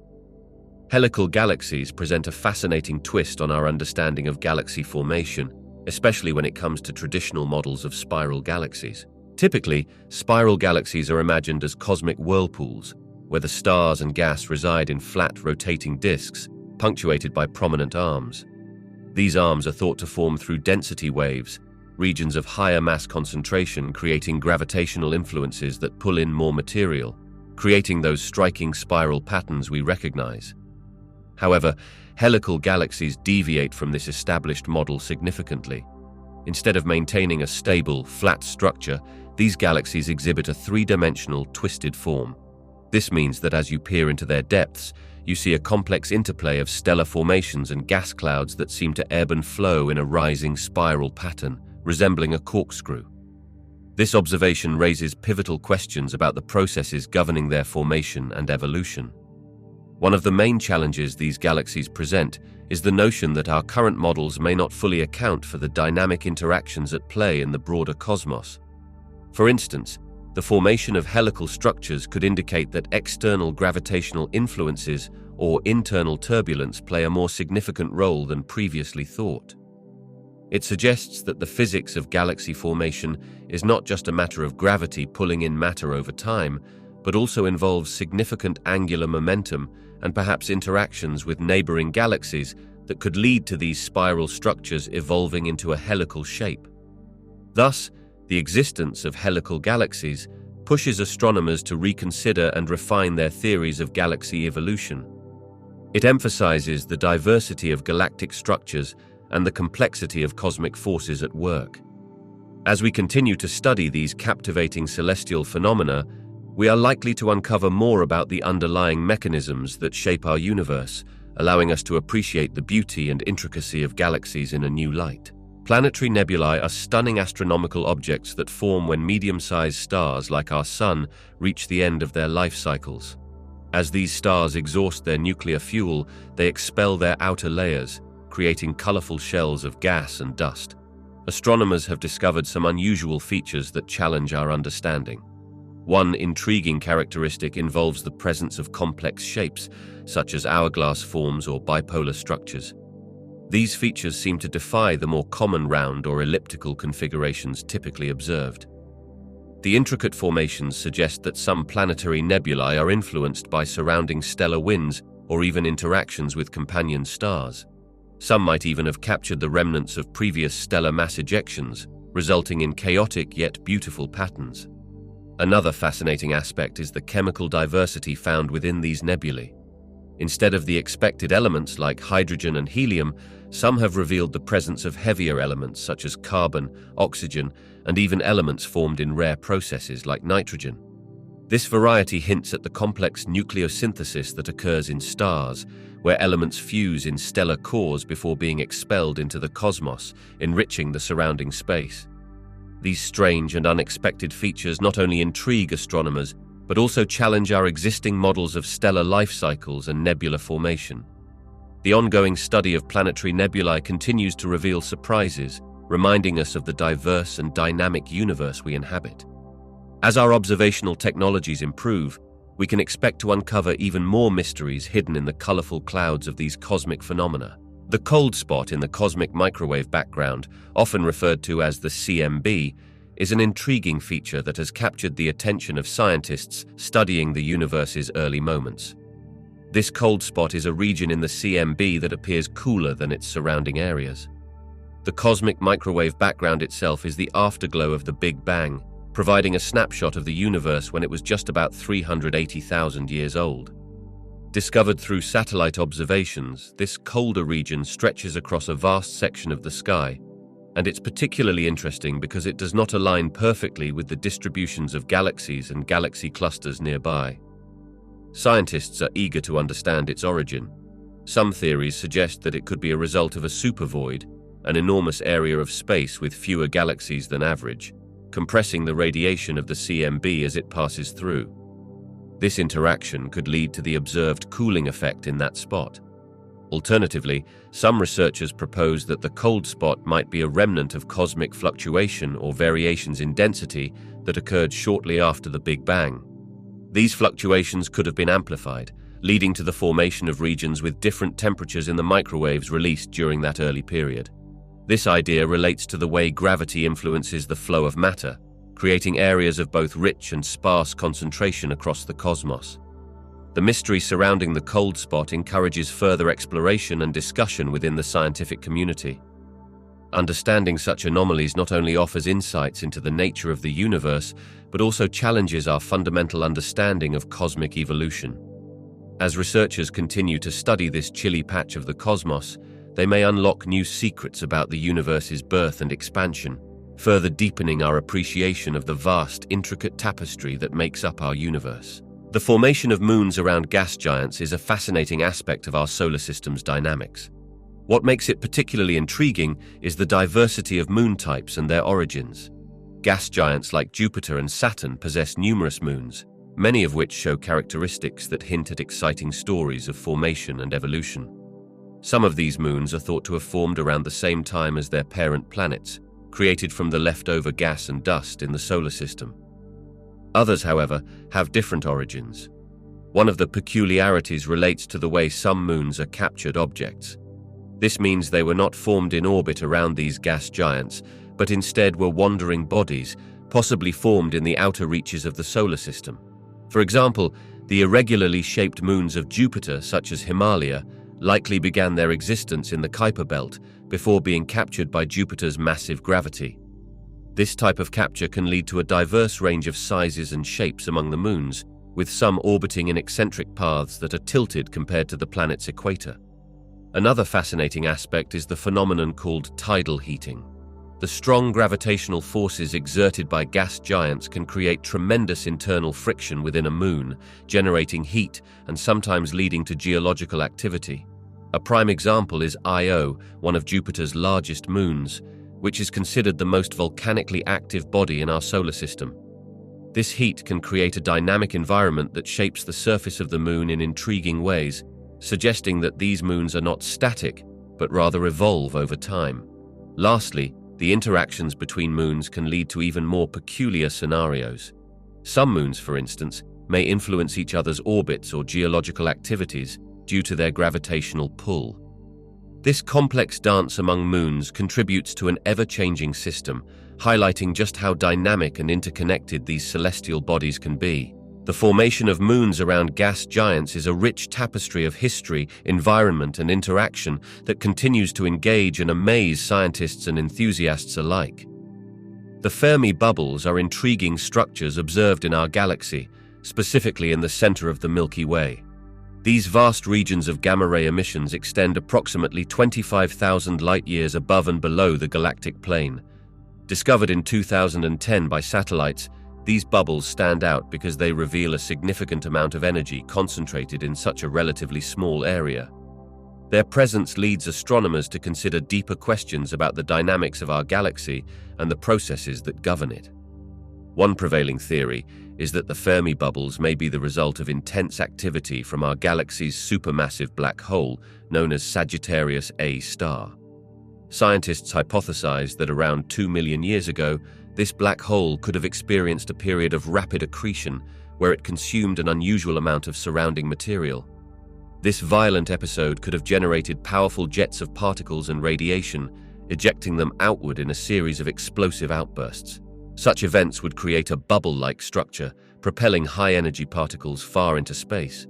Helical galaxies present a fascinating twist on our understanding of galaxy formation, especially when it comes to traditional models of spiral galaxies. Typically, spiral galaxies are imagined as cosmic whirlpools, where the stars and gas reside in flat, rotating disks, punctuated by prominent arms. These arms are thought to form through density waves, regions of higher mass concentration creating gravitational influences that pull in more material, creating those striking spiral patterns we recognize. However, helical galaxies deviate from this established model significantly. Instead of maintaining a stable, flat structure, these galaxies exhibit a three-dimensional, twisted form. This means that as you peer into their depths, you see a complex interplay of stellar formations and gas clouds that seem to ebb and flow in a rising spiral pattern, resembling a corkscrew. This observation raises pivotal questions about the processes governing their formation and evolution. One of the main challenges these galaxies present is the notion that our current models may not fully account for the dynamic interactions at play in the broader cosmos. For instance, the formation of helical structures could indicate that external gravitational influences or internal turbulence play a more significant role than previously thought. It suggests that the physics of galaxy formation is not just a matter of gravity pulling in matter over time, but also involves significant angular momentum and perhaps interactions with neighboring galaxies that could lead to these spiral structures evolving into a helical shape. Thus, the existence of helical galaxies pushes astronomers to reconsider and refine their theories of galaxy evolution. It emphasizes the diversity of galactic structures and the complexity of cosmic forces at work. As we continue to study these captivating celestial phenomena, we are likely to uncover more about the underlying mechanisms that shape our universe, allowing us to appreciate the beauty and intricacy of galaxies in a new light. Planetary nebulae are stunning astronomical objects that form when medium-sized stars like our Sun reach the end of their life cycles. As these stars exhaust their nuclear fuel, they expel their outer layers, creating colorful shells of gas and dust. Astronomers have discovered some unusual features that challenge our understanding. One intriguing characteristic involves the presence of complex shapes, such as hourglass forms or bipolar structures. These features seem to defy the more common round or elliptical configurations typically observed. The intricate formations suggest that some planetary nebulae are influenced by surrounding stellar winds or even interactions with companion stars. Some might even have captured the remnants of previous stellar mass ejections, resulting in chaotic yet beautiful patterns. Another fascinating aspect is the chemical diversity found within these nebulae. Instead of the expected elements like hydrogen and helium, some have revealed the presence of heavier elements such as carbon, oxygen, and even elements formed in rare processes like nitrogen. This variety hints at the complex nucleosynthesis that occurs in stars, where elements fuse in stellar cores before being expelled into the cosmos, enriching the surrounding space. These strange and unexpected features not only intrigue astronomers, but also challenge our existing models of stellar life cycles and nebula formation. The ongoing study of planetary nebulae continues to reveal surprises, reminding us of the diverse and dynamic universe we inhabit. As our observational technologies improve, we can expect to uncover even more mysteries hidden in the colorful clouds of these cosmic phenomena. The cold spot in the cosmic microwave background, often referred to as the CMB, is an intriguing feature that has captured the attention of scientists studying the universe's early moments. This cold spot is a region in the CMB that appears cooler than its surrounding areas. The cosmic microwave background itself is the afterglow of the Big Bang, providing a snapshot of the universe when it was just about 380,000 years old. Discovered through satellite observations, this colder region stretches across a vast section of the sky, and it's particularly interesting because it does not align perfectly with the distributions of galaxies and galaxy clusters nearby. Scientists are eager to understand its origin. Some theories suggest that it could be a result of a supervoid, an enormous area of space with fewer galaxies than average, compressing the radiation of the CMB as it passes through. This interaction could lead to the observed cooling effect in that spot. Alternatively, some researchers propose that the cold spot might be a remnant of cosmic fluctuation or variations in density that occurred shortly after the Big Bang. These fluctuations could have been amplified, leading to the formation of regions with different temperatures in the microwaves released during that early period. This idea relates to the way gravity influences the flow of matter. creating areas of both rich and sparse concentration across the cosmos. The mystery surrounding the cold spot encourages further exploration and discussion within the scientific community. Understanding such anomalies not only offers insights into the nature of the universe, but also challenges our fundamental understanding of cosmic evolution. As researchers continue to study this chilly patch of the cosmos, they may unlock new secrets about the universe's birth and expansion, further deepening our appreciation of the vast, intricate tapestry that makes up our universe. The formation of moons around gas giants is a fascinating aspect of our solar system's dynamics. What makes it particularly intriguing is the diversity of moon types and their origins. Gas giants like Jupiter and Saturn possess numerous moons, many of which show characteristics that hint at exciting stories of formation and evolution. Some of these moons are thought to have formed around the same time as their parent planets, created from the leftover gas and dust in the solar system. Others, however, have different origins. One of the peculiarities relates to the way some moons are captured objects. This means they were not formed in orbit around these gas giants, but instead were wandering bodies, possibly formed in the outer reaches of the solar system. For example, the irregularly shaped moons of Jupiter, such as Himalaya, likely began their existence in the Kuiper belt before being captured by Jupiter's massive gravity. This type of capture can lead to a diverse range of sizes and shapes among the moons, with some orbiting in eccentric paths that are tilted compared to the planet's equator. Another fascinating aspect is the phenomenon called tidal heating. The strong gravitational forces exerted by gas giants can create tremendous internal friction within a moon, generating heat and sometimes leading to geological activity. A prime example is Io, one of Jupiter's largest moons, which is considered the most volcanically active body in our solar system. This heat can create a dynamic environment that shapes the surface of the moon in intriguing ways, suggesting that these moons are not static, but rather evolve over time. Lastly, the interactions between moons can lead to even more peculiar scenarios. Some moons, for instance, may influence each other's orbits or geological activities due to their gravitational pull. This complex dance among moons contributes to an ever-changing system, highlighting just how dynamic and interconnected these celestial bodies can be. The formation of moons around gas giants is a rich tapestry of history, environment, and interaction that continues to engage and amaze scientists and enthusiasts alike. The Fermi bubbles are intriguing structures observed in our galaxy, specifically in the center of the Milky Way. These vast regions of gamma-ray emissions extend approximately 25,000 light-years above and below the galactic plane. Discovered in 2010 by satellites, these bubbles stand out because they reveal a significant amount of energy concentrated in such a relatively small area. Their presence leads astronomers to consider deeper questions about the dynamics of our galaxy and the processes that govern it. One prevailing theory is that the Fermi bubbles may be the result of intense activity from our galaxy's supermassive black hole known as Sagittarius A star. Scientists hypothesize that around 2 million years ago, this black hole could have experienced a period of rapid accretion where it consumed an unusual amount of surrounding material. This violent episode could have generated powerful jets of particles and radiation, ejecting them outward in a series of explosive outbursts. Such events would create a bubble-like structure, propelling high-energy particles far into space.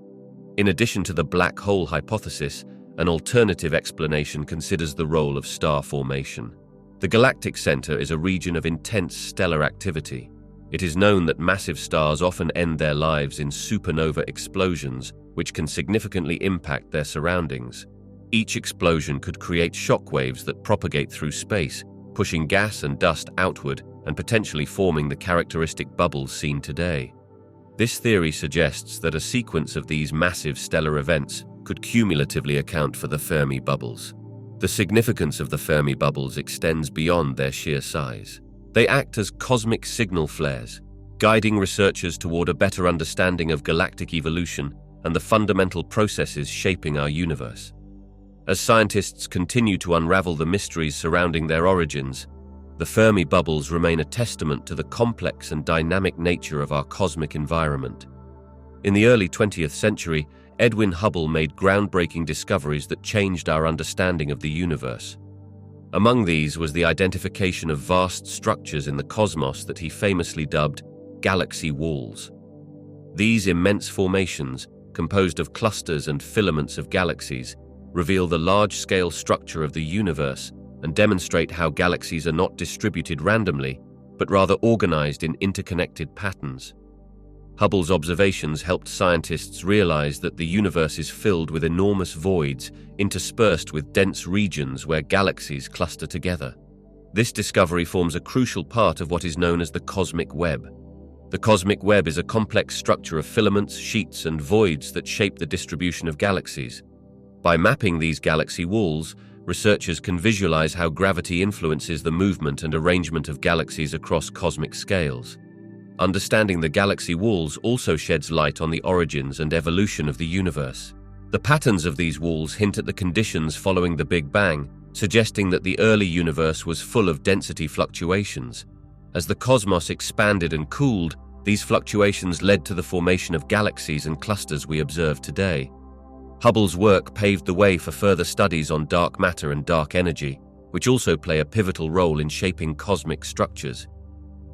In addition to the black hole hypothesis, an alternative explanation considers the role of star formation. The galactic center is a region of intense stellar activity. It is known that massive stars often end their lives in supernova explosions, which can significantly impact their surroundings. Each explosion could create shockwaves that propagate through space, pushing gas and dust outward and potentially forming the characteristic bubbles seen today. This theory suggests that a sequence of these massive stellar events could cumulatively account for the Fermi bubbles. The significance of the Fermi bubbles extends beyond their sheer size. They act as cosmic signal flares, guiding researchers toward a better understanding of galactic evolution and the fundamental processes shaping our universe. As scientists continue to unravel the mysteries surrounding their origins, the Fermi bubbles remain a testament to the complex and dynamic nature of our cosmic environment. In the early 20th century, Edwin Hubble made groundbreaking discoveries that changed our understanding of the universe. Among these was the identification of vast structures in the cosmos that he famously dubbed galaxy walls. These immense formations, composed of clusters and filaments of galaxies, reveal the large-scale structure of the universe and demonstrate how galaxies are not distributed randomly, but rather organized in interconnected patterns. Hubble's observations helped scientists realize that the universe is filled with enormous voids interspersed with dense regions where galaxies cluster together. This discovery forms a crucial part of what is known as the cosmic web. The cosmic web is a complex structure of filaments, sheets, and voids that shape the distribution of galaxies. By mapping these galaxy walls, researchers can visualize how gravity influences the movement and arrangement of galaxies across cosmic scales. Understanding the galaxy walls also sheds light on the origins and evolution of the universe. The patterns of these walls hint at the conditions following the Big Bang, suggesting that the early universe was full of density fluctuations. As the cosmos expanded and cooled, these fluctuations led to the formation of galaxies and clusters we observe today. Hubble's work paved the way for further studies on dark matter and dark energy, which also play a pivotal role in shaping cosmic structures.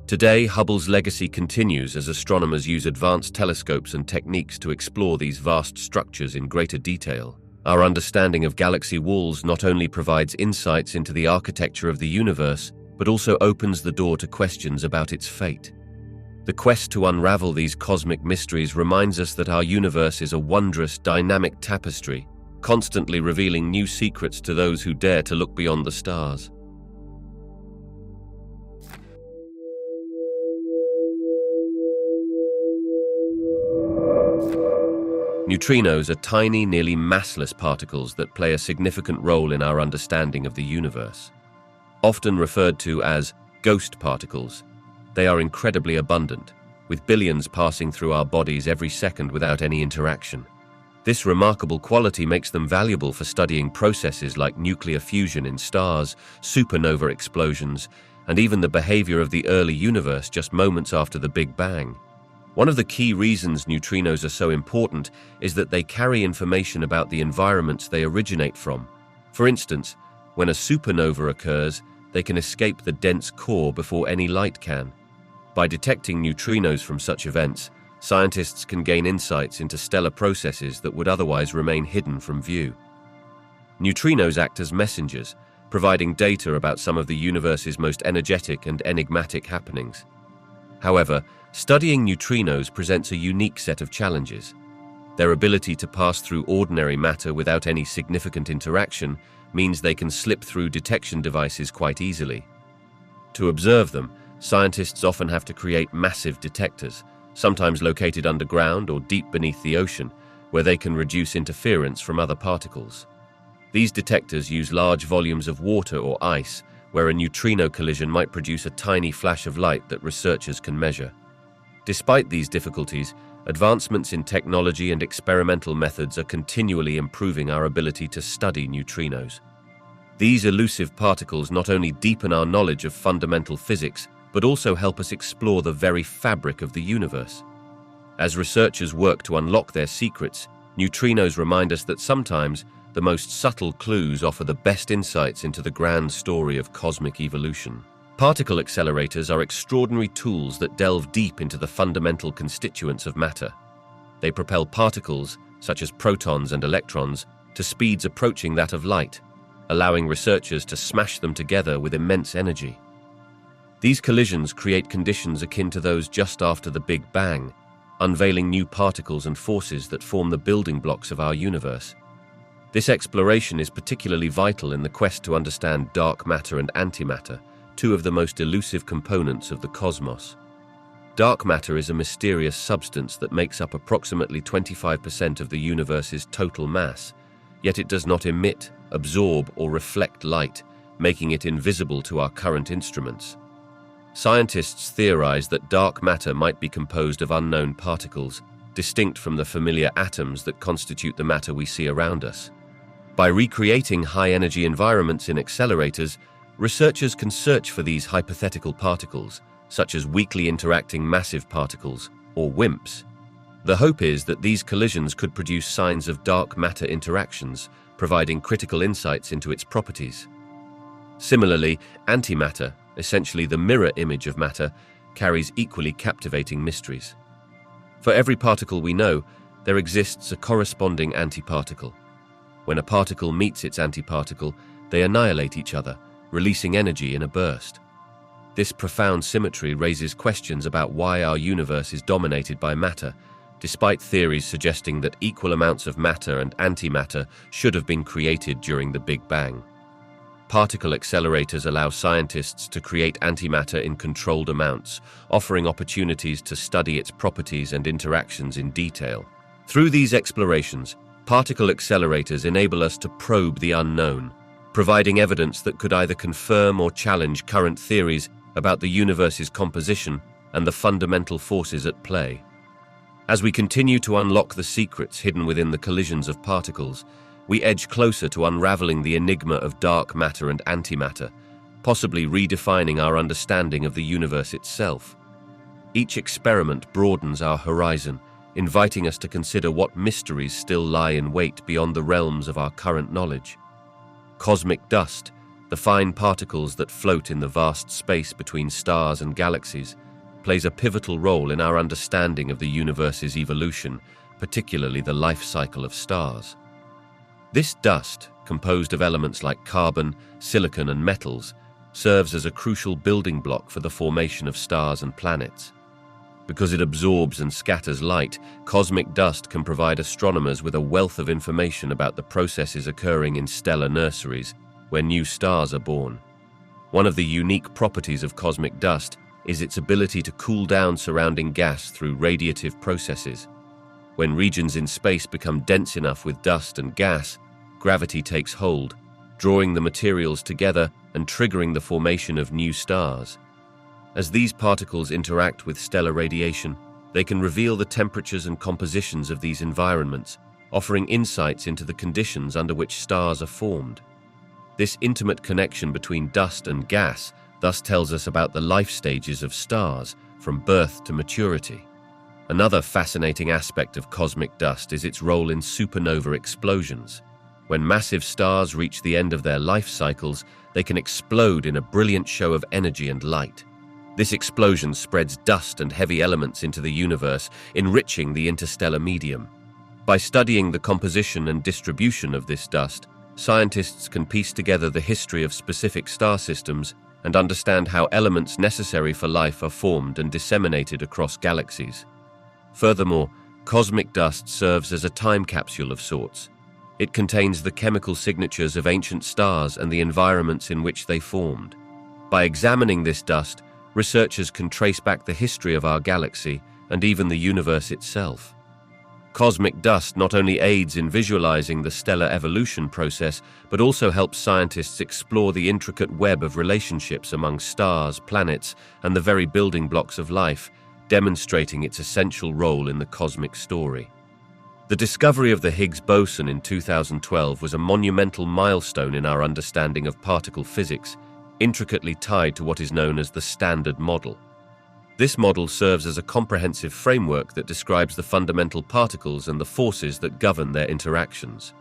Today, Hubble's legacy continues as astronomers use advanced telescopes and techniques to explore these vast structures in greater detail. Our understanding of galaxy walls not only provides insights into the architecture of the universe, but also opens the door to questions about its fate. The quest to unravel these cosmic mysteries reminds us that our universe is a wondrous, dynamic tapestry, constantly revealing new secrets to those who dare to look beyond the stars. Neutrinos are tiny, nearly massless particles that play a significant role in our understanding of the universe. Often referred to as ghost particles, they are incredibly abundant, with billions passing through our bodies every second without any interaction. This remarkable quality makes them valuable for studying processes like nuclear fusion in stars, supernova explosions, and even the behavior of the early universe just moments after the Big Bang. One of the key reasons neutrinos are so important is that they carry information about the environments they originate from. For instance, when a supernova occurs, they can escape the dense core before any light can. By detecting neutrinos from such events, scientists can gain insights into stellar processes that would otherwise remain hidden from view. Neutrinos act as messengers, providing data about some of the universe's most energetic and enigmatic happenings. However, studying neutrinos presents a unique set of challenges. Their ability to pass through ordinary matter without any significant interaction means they can slip through detection devices quite easily. To observe them, scientists often have to create massive detectors, sometimes located underground or deep beneath the ocean, where they can reduce interference from other particles. These detectors use large volumes of water or ice, where a neutrino collision might produce a tiny flash of light that researchers can measure. Despite these difficulties, advancements in technology and experimental methods are continually improving our ability to study neutrinos. These elusive particles not only deepen our knowledge of fundamental physics, but also help us explore the very fabric of the universe. As researchers work to unlock their secrets, neutrinos remind us that sometimes the most subtle clues offer the best insights into the grand story of cosmic evolution. Particle accelerators are extraordinary tools that delve deep into the fundamental constituents of matter. They propel particles, such as protons and electrons, to speeds approaching that of light, allowing researchers to smash them together with immense energy. These collisions create conditions akin to those just after the Big Bang, unveiling new particles and forces that form the building blocks of our universe. This exploration is particularly vital in the quest to understand dark matter and antimatter, two of the most elusive components of the cosmos. Dark matter is a mysterious substance that makes up approximately 25% of the universe's total mass, yet it does not emit, absorb, or reflect light, making it invisible to our current instruments. Scientists theorize that dark matter might be composed of unknown particles, distinct from the familiar atoms that constitute the matter we see around us. By recreating high-energy environments in accelerators, researchers can search for these hypothetical particles, such as weakly interacting massive particles, or WIMPs. The hope is that these collisions could produce signs of dark matter interactions, providing critical insights into its properties. Similarly, antimatter, essentially the mirror image of matter, carries equally captivating mysteries. For every particle we know, there exists a corresponding antiparticle. When a particle meets its antiparticle, they annihilate each other, releasing energy in a burst. This profound symmetry raises questions about why our universe is dominated by matter, despite theories suggesting that equal amounts of matter and antimatter should have been created during the Big Bang. Particle accelerators allow scientists to create antimatter in controlled amounts, offering opportunities to study its properties and interactions in detail. Through these explorations, particle accelerators enable us to probe the unknown, providing evidence that could either confirm or challenge current theories about the universe's composition and the fundamental forces at play. As we continue to unlock the secrets hidden within the collisions of particles, we edge closer to unraveling the enigma of dark matter and antimatter, possibly redefining our understanding of the universe itself. Each experiment broadens our horizon, inviting us to consider what mysteries still lie in wait beyond the realms of our current knowledge. Cosmic dust, the fine particles that float in the vast space between stars and galaxies, plays a pivotal role in our understanding of the universe's evolution, particularly the life cycle of stars. This dust, composed of elements like carbon, silicon, and metals, serves as a crucial building block for the formation of stars and planets. Because it absorbs and scatters light, cosmic dust can provide astronomers with a wealth of information about the processes occurring in stellar nurseries, where new stars are born. One of the unique properties of cosmic dust is its ability to cool down surrounding gas through radiative processes. When regions in space become dense enough with dust and gas, gravity takes hold, drawing the materials together and triggering the formation of new stars. As these particles interact with stellar radiation, they can reveal the temperatures and compositions of these environments, offering insights into the conditions under which stars are formed. This intimate connection between dust and gas thus tells us about the life stages of stars, from birth to maturity. Another fascinating aspect of cosmic dust is its role in supernova explosions. When massive stars reach the end of their life cycles, they can explode in a brilliant show of energy and light. This explosion spreads dust and heavy elements into the universe, enriching the interstellar medium. By studying the composition and distribution of this dust, scientists can piece together the history of specific star systems and understand how elements necessary for life are formed and disseminated across galaxies. Furthermore, cosmic dust serves as a time capsule of sorts. It contains the chemical signatures of ancient stars and the environments in which they formed. By examining this dust, researchers can trace back the history of our galaxy and even the universe itself. Cosmic dust not only aids in visualizing the stellar evolution process, but also helps scientists explore the intricate web of relationships among stars, planets, and the very building blocks of life, demonstrating its essential role in the cosmic story. The discovery of the Higgs boson in 2012 was a monumental milestone in our understanding of particle physics, intricately tied to what is known as the Standard Model. This model serves as a comprehensive framework that describes the fundamental particles and the forces that govern their interactions.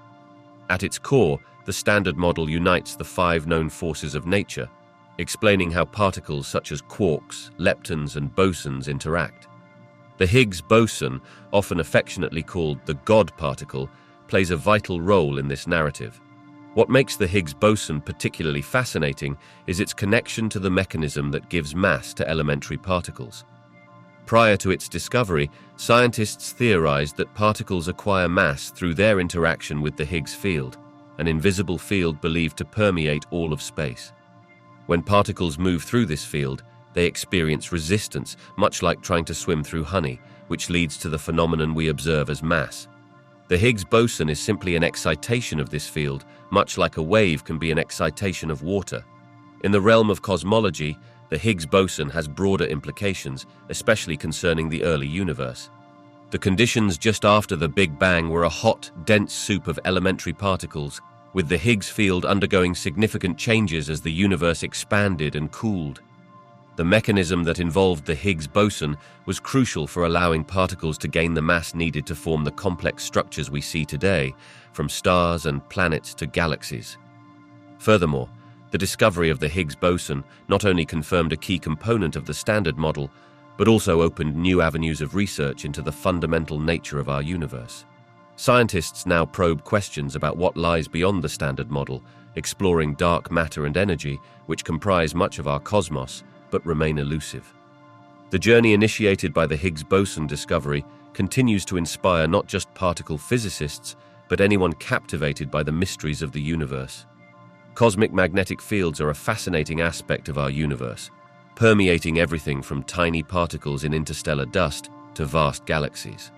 At its core, the Standard Model unites the 5 known forces of nature, explaining how particles such as quarks, leptons, and bosons interact. The Higgs boson, often affectionately called the God particle, plays a vital role in this narrative. What makes the Higgs boson particularly fascinating is its connection to the mechanism that gives mass to elementary particles. Prior to its discovery, scientists theorized that particles acquire mass through their interaction with the Higgs field, an invisible field believed to permeate all of space. When particles move through this field, they experience resistance, much like trying to swim through honey, which leads to the phenomenon we observe as mass. The Higgs boson is simply an excitation of this field, much like a wave can be an excitation of water. In the realm of cosmology, the Higgs boson has broader implications, especially concerning the early universe. The conditions just after the Big Bang were a hot, dense soup of elementary particles, with the Higgs field undergoing significant changes as the universe expanded and cooled. The mechanism that involved the Higgs boson was crucial for allowing particles to gain the mass needed to form the complex structures we see today, from stars and planets to galaxies. Furthermore, The discovery of the Higgs boson not only confirmed a key component of the Standard Model, but also opened new avenues of research into the fundamental nature of our universe. Scientists now probe questions about what lies beyond the Standard Model, exploring dark matter and energy, which comprise much of our cosmos, but remain elusive. The journey initiated by the Higgs boson discovery continues to inspire not just particle physicists, but anyone captivated by the mysteries of the universe. Cosmic magnetic fields are a fascinating aspect of our universe, permeating everything from tiny particles in interstellar dust to vast galaxies.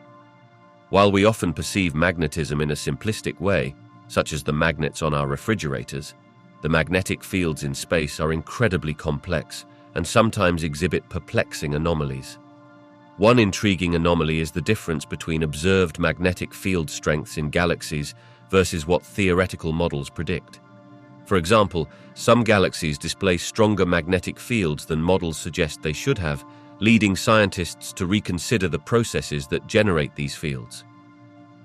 While we often perceive magnetism in a simplistic way, such as the magnets on our refrigerators, the magnetic fields in space are incredibly complex and sometimes exhibit perplexing anomalies. One intriguing anomaly is the difference between observed magnetic field strengths in galaxies versus what theoretical models predict. For example, some galaxies display stronger magnetic fields than models suggest they should have, leading scientists to reconsider the processes that generate these fields.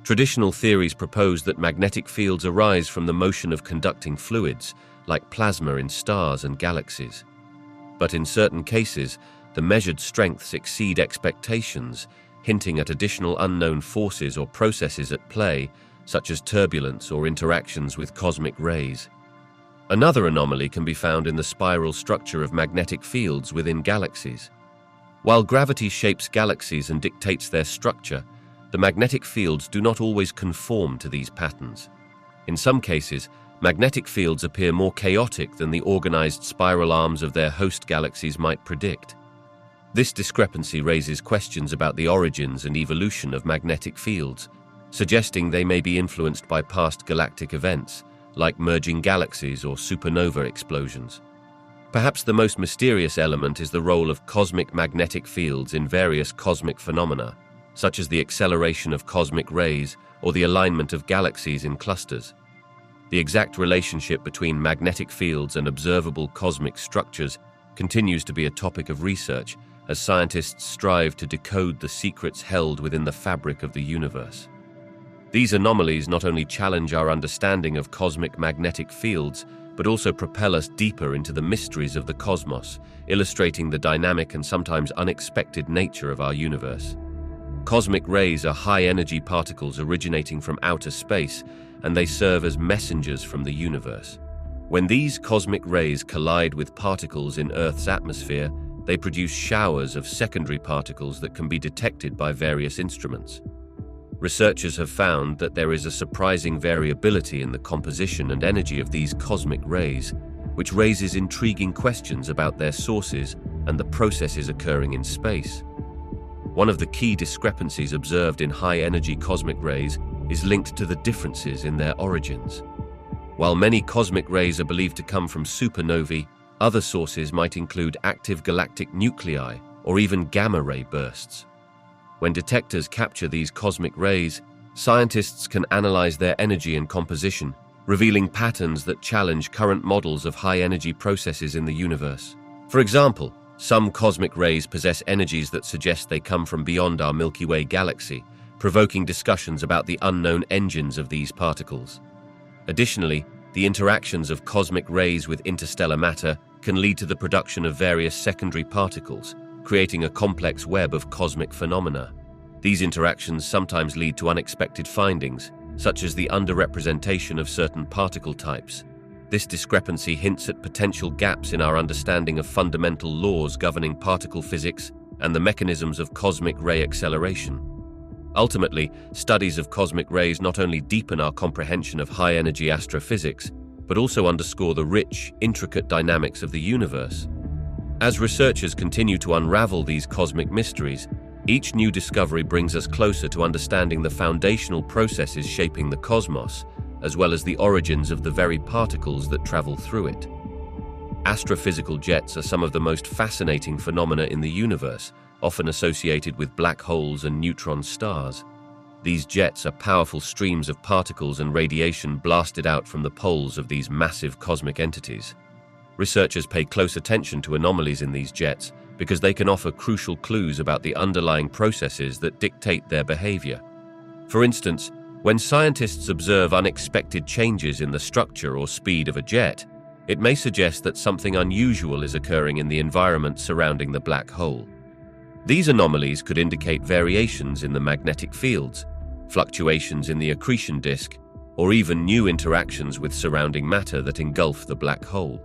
Traditional theories propose that magnetic fields arise from the motion of conducting fluids, like plasma in stars and galaxies. But in certain cases, the measured strengths exceed expectations, hinting at additional unknown forces or processes at play, such as turbulence or interactions with cosmic rays. Another anomaly can be found in the spiral structure of magnetic fields within galaxies. While gravity shapes galaxies and dictates their structure, the magnetic fields do not always conform to these patterns. In some cases, magnetic fields appear more chaotic than the organized spiral arms of their host galaxies might predict. This discrepancy raises questions about the origins and evolution of magnetic fields, suggesting they may be influenced by past galactic events, like merging galaxies or supernova explosions. Perhaps the most mysterious element is the role of cosmic magnetic fields in various cosmic phenomena, such as the acceleration of cosmic rays or the alignment of galaxies in clusters. The exact relationship between magnetic fields and observable cosmic structures continues to be a topic of research as scientists strive to decode the secrets held within the fabric of the universe. These anomalies not only challenge our understanding of cosmic magnetic fields, but also propel us deeper into the mysteries of the cosmos, illustrating the dynamic and sometimes unexpected nature of our universe. Cosmic rays are high-energy particles originating from outer space, and they serve as messengers from the universe. When these cosmic rays collide with particles in Earth's atmosphere, they produce showers of secondary particles that can be detected by various instruments. Researchers have found that there is a surprising variability in the composition and energy of these cosmic rays, which raises intriguing questions about their sources and the processes occurring in space. One of the key discrepancies observed in high-energy cosmic rays is linked to the differences in their origins. While many cosmic rays are believed to come from supernovae, other sources might include active galactic nuclei or even gamma-ray bursts. When detectors capture these cosmic rays, scientists can analyze their energy and composition, revealing patterns that challenge current models of high-energy processes in the universe. For example, some cosmic rays possess energies that suggest they come from beyond our Milky Way galaxy, provoking discussions about the unknown engines of these particles. Additionally, the interactions of cosmic rays with interstellar matter can lead to the production of various secondary particles, creating a complex web of cosmic phenomena. These interactions sometimes lead to unexpected findings, such as the underrepresentation of certain particle types. This discrepancy hints at potential gaps in our understanding of fundamental laws governing particle physics and the mechanisms of cosmic ray acceleration. Ultimately, studies of cosmic rays not only deepen our comprehension of high-energy astrophysics, but also underscore the rich, intricate dynamics of the universe. As researchers continue to unravel these cosmic mysteries, each new discovery brings us closer to understanding the foundational processes shaping the cosmos, as well as the origins of the very particles that travel through it. Astrophysical jets are some of the most fascinating phenomena in the universe, often associated with black holes and neutron stars. These jets are powerful streams of particles and radiation blasted out from the poles of these massive cosmic entities. Researchers pay close attention to anomalies in these jets because they can offer crucial clues about the underlying processes that dictate their behavior. For instance, when scientists observe unexpected changes in the structure or speed of a jet, It may suggest that something unusual is occurring in the environment surrounding the black hole. These anomalies could indicate variations in the magnetic fields, fluctuations in the accretion disk, or even new interactions with surrounding matter that engulf the black hole.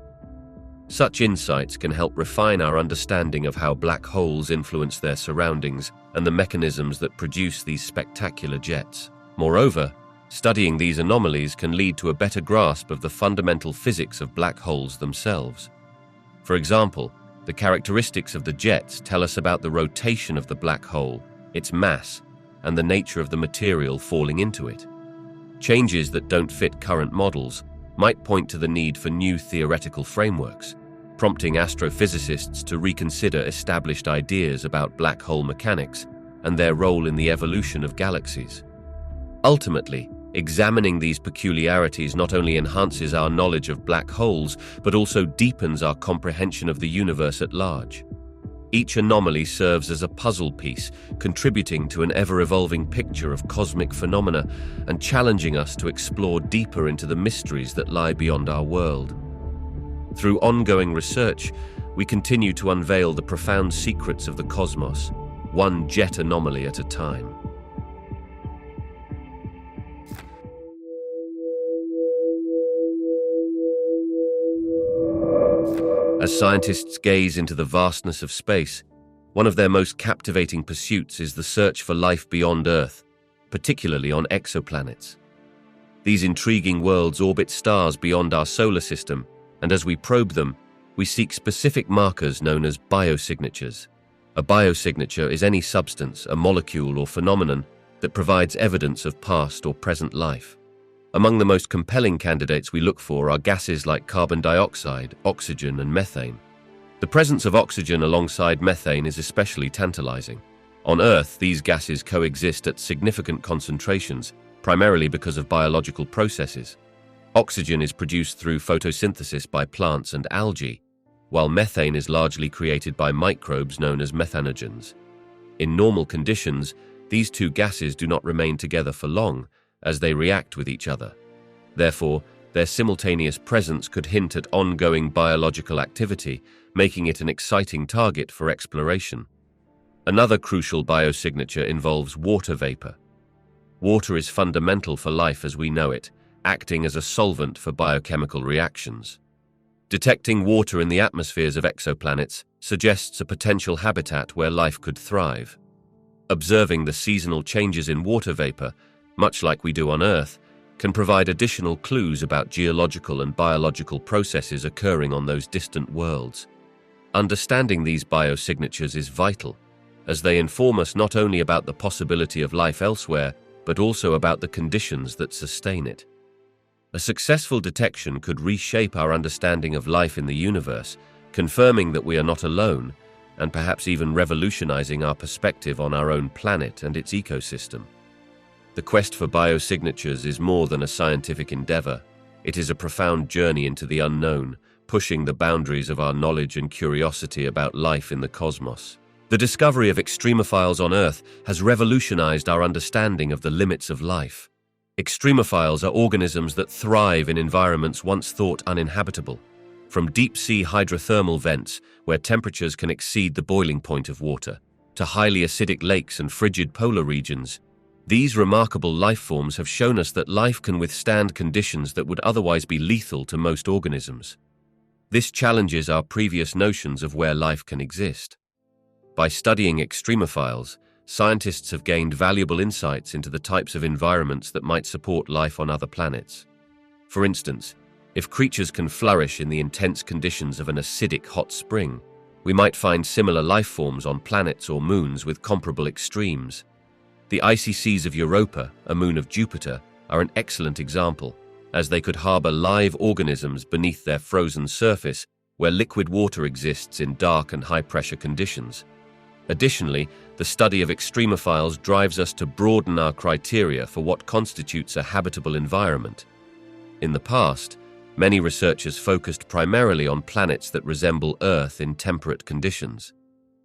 Such insights can help refine our understanding of how black holes influence their surroundings and the mechanisms that produce these spectacular jets. Moreover, studying these anomalies can lead to a better grasp of the fundamental physics of black holes themselves. For example, the characteristics of the jets tell us about the rotation of the black hole, its mass, and the nature of the material falling into it. Changes that don't fit current models might point to the need for new theoretical frameworks, prompting astrophysicists to reconsider established ideas about black hole mechanics and their role in the evolution of galaxies. Ultimately, examining these peculiarities not only enhances our knowledge of black holes, but also deepens our comprehension of the universe at large. Each anomaly serves as a puzzle piece, contributing to an ever-evolving picture of cosmic phenomena and challenging us to explore deeper into the mysteries that lie beyond our world. Through ongoing research, we continue to unveil the profound secrets of the cosmos, one jet anomaly at a time. As scientists gaze into the vastness of space, one of their most captivating pursuits is the search for life beyond Earth, particularly on exoplanets. These intriguing worlds orbit stars beyond our solar system, and as we probe them, we seek specific markers known as biosignatures. A biosignature is any substance, a molecule or phenomenon that provides evidence of past or present life. Among the most compelling candidates we look for are gases like carbon dioxide, oxygen, and methane. The presence of oxygen alongside methane is especially tantalizing. On Earth, these gases coexist at significant concentrations, primarily because of biological processes. Oxygen is produced through photosynthesis by plants and algae, while methane is largely created by microbes known as methanogens. In normal conditions, these two gases do not remain together for long, as they react with each other. Therefore, their simultaneous presence could hint at ongoing biological activity, making it an exciting target for exploration. Another crucial biosignature involves water vapor. Water is fundamental for life as we know it, acting as a solvent for biochemical reactions. Detecting water in the atmospheres of exoplanets suggests a potential habitat where life could thrive. Observing the seasonal changes in water vapor, much like we do on Earth, can provide additional clues about geological and biological processes occurring on those distant worlds. Understanding these biosignatures is vital, as they inform us not only about the possibility of life elsewhere, but also about the conditions that sustain it. A successful detection could reshape our understanding of life in the universe, confirming that we are not alone, and perhaps even revolutionizing our perspective on our own planet and its ecosystem. The quest for biosignatures is more than a scientific endeavor. It is a profound journey into the unknown, pushing the boundaries of our knowledge and curiosity about life in the cosmos. The discovery of extremophiles on Earth has revolutionized our understanding of the limits of life. Extremophiles are organisms that thrive in environments once thought uninhabitable. From deep-sea hydrothermal vents, where temperatures can exceed the boiling point of water, to highly acidic lakes and frigid polar regions, these remarkable life forms have shown us that life can withstand conditions that would otherwise be lethal to most organisms. This challenges our previous notions of where life can exist. By studying extremophiles, scientists have gained valuable insights into the types of environments that might support life on other planets. For instance, if creatures can flourish in the intense conditions of an acidic hot spring, we might find similar life forms on planets or moons with comparable extremes. The icy seas of Europa, a moon of Jupiter, are an excellent example, as they could harbor live organisms beneath their frozen surface where liquid water exists in dark and high-pressure conditions. Additionally, the study of extremophiles drives us to broaden our criteria for what constitutes a habitable environment. In the past, many researchers focused primarily on planets that resemble Earth in temperate conditions.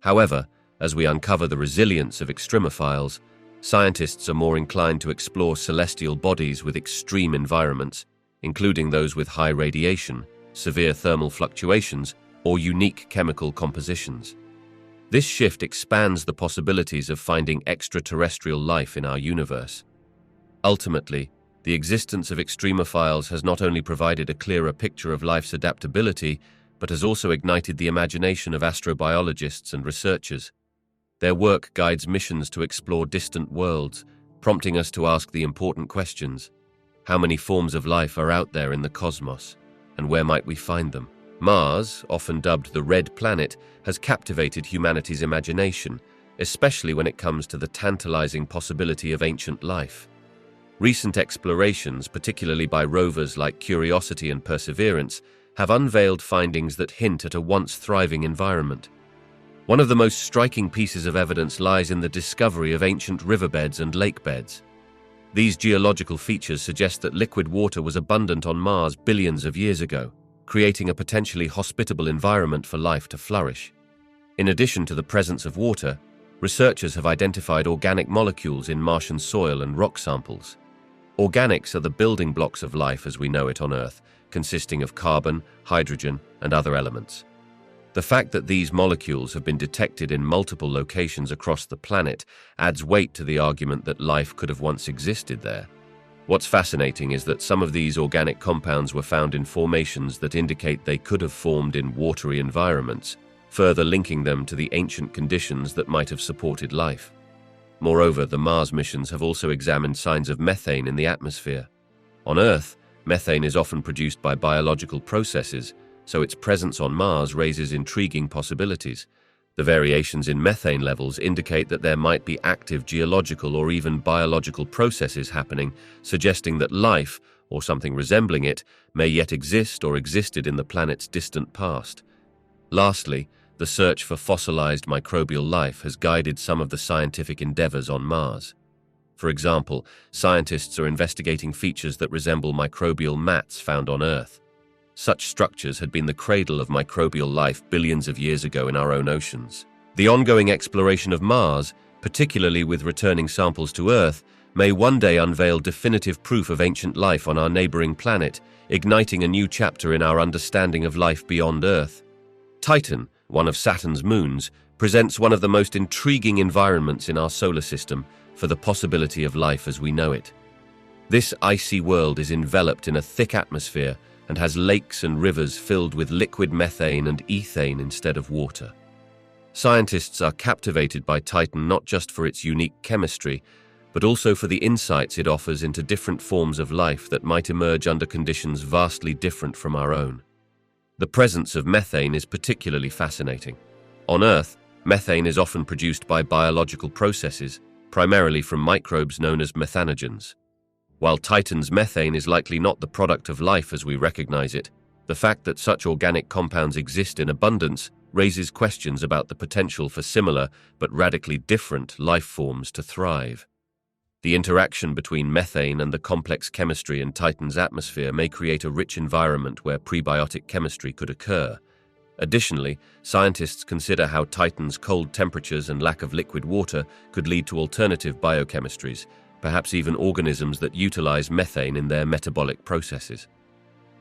However, as we uncover the resilience of extremophiles, scientists are more inclined to explore celestial bodies with extreme environments, including those with high radiation, severe thermal fluctuations, or unique chemical compositions. This shift expands the possibilities of finding extraterrestrial life in our universe. Ultimately, the existence of extremophiles has not only provided a clearer picture of life's adaptability, but has also ignited the imagination of astrobiologists and researchers. Their work guides missions to explore distant worlds, prompting us to ask the important questions. How many forms of life are out there in the cosmos, and where might we find them? Mars, often dubbed the Red Planet, has captivated humanity's imagination, especially when it comes to the tantalizing possibility of ancient life. Recent explorations, particularly by rovers like Curiosity and Perseverance, have unveiled findings that hint at a once thriving environment. One of the most striking pieces of evidence lies in the discovery of ancient riverbeds and lakebeds. These geological features suggest that liquid water was abundant on Mars billions of years ago, creating a potentially hospitable environment for life to flourish. In addition to the presence of water, researchers have identified organic molecules in Martian soil and rock samples. Organics are the building blocks of life as we know it on Earth, consisting of carbon, hydrogen, and other elements. The fact that these molecules have been detected in multiple locations across the planet adds weight to the argument that life could have once existed there. What's fascinating is that some of these organic compounds were found in formations that indicate they could have formed in watery environments, further linking them to the ancient conditions that might have supported life. Moreover, the Mars missions have also examined signs of methane in the atmosphere. On Earth, methane is often produced by biological processes, so its presence on Mars raises intriguing possibilities. The variations in methane levels indicate that there might be active geological or even biological processes happening, suggesting that life, or something resembling it, may yet exist or existed in the planet's distant past. Lastly, the search for fossilized microbial life has guided some of the scientific endeavors on Mars. For example, scientists are investigating features that resemble microbial mats found on Earth. Such structures had been the cradle of microbial life billions of years ago in our own oceans. The ongoing exploration of Mars, particularly with returning samples to Earth, may one day unveil definitive proof of ancient life on our neighboring planet, igniting a new chapter in our understanding of life beyond Earth. Titan, one of Saturn's moons, presents one of the most intriguing environments in our solar system for the possibility of life as we know it. This icy world is enveloped in a thick atmosphere and has lakes and rivers filled with liquid methane and ethane instead of water. Scientists are captivated by Titan not just for its unique chemistry, but also for the insights it offers into different forms of life that might emerge under conditions vastly different from our own. The presence of methane is particularly fascinating. On Earth, methane is often produced by biological processes, primarily from microbes known as methanogens. While Titan's methane is likely not the product of life as we recognize it, the fact that such organic compounds exist in abundance raises questions about the potential for similar but radically different life forms to thrive. The interaction between methane and the complex chemistry in Titan's atmosphere may create a rich environment where prebiotic chemistry could occur. Additionally, scientists consider how Titan's cold temperatures and lack of liquid water could lead to alternative biochemistries, perhaps even organisms that utilize methane in their metabolic processes.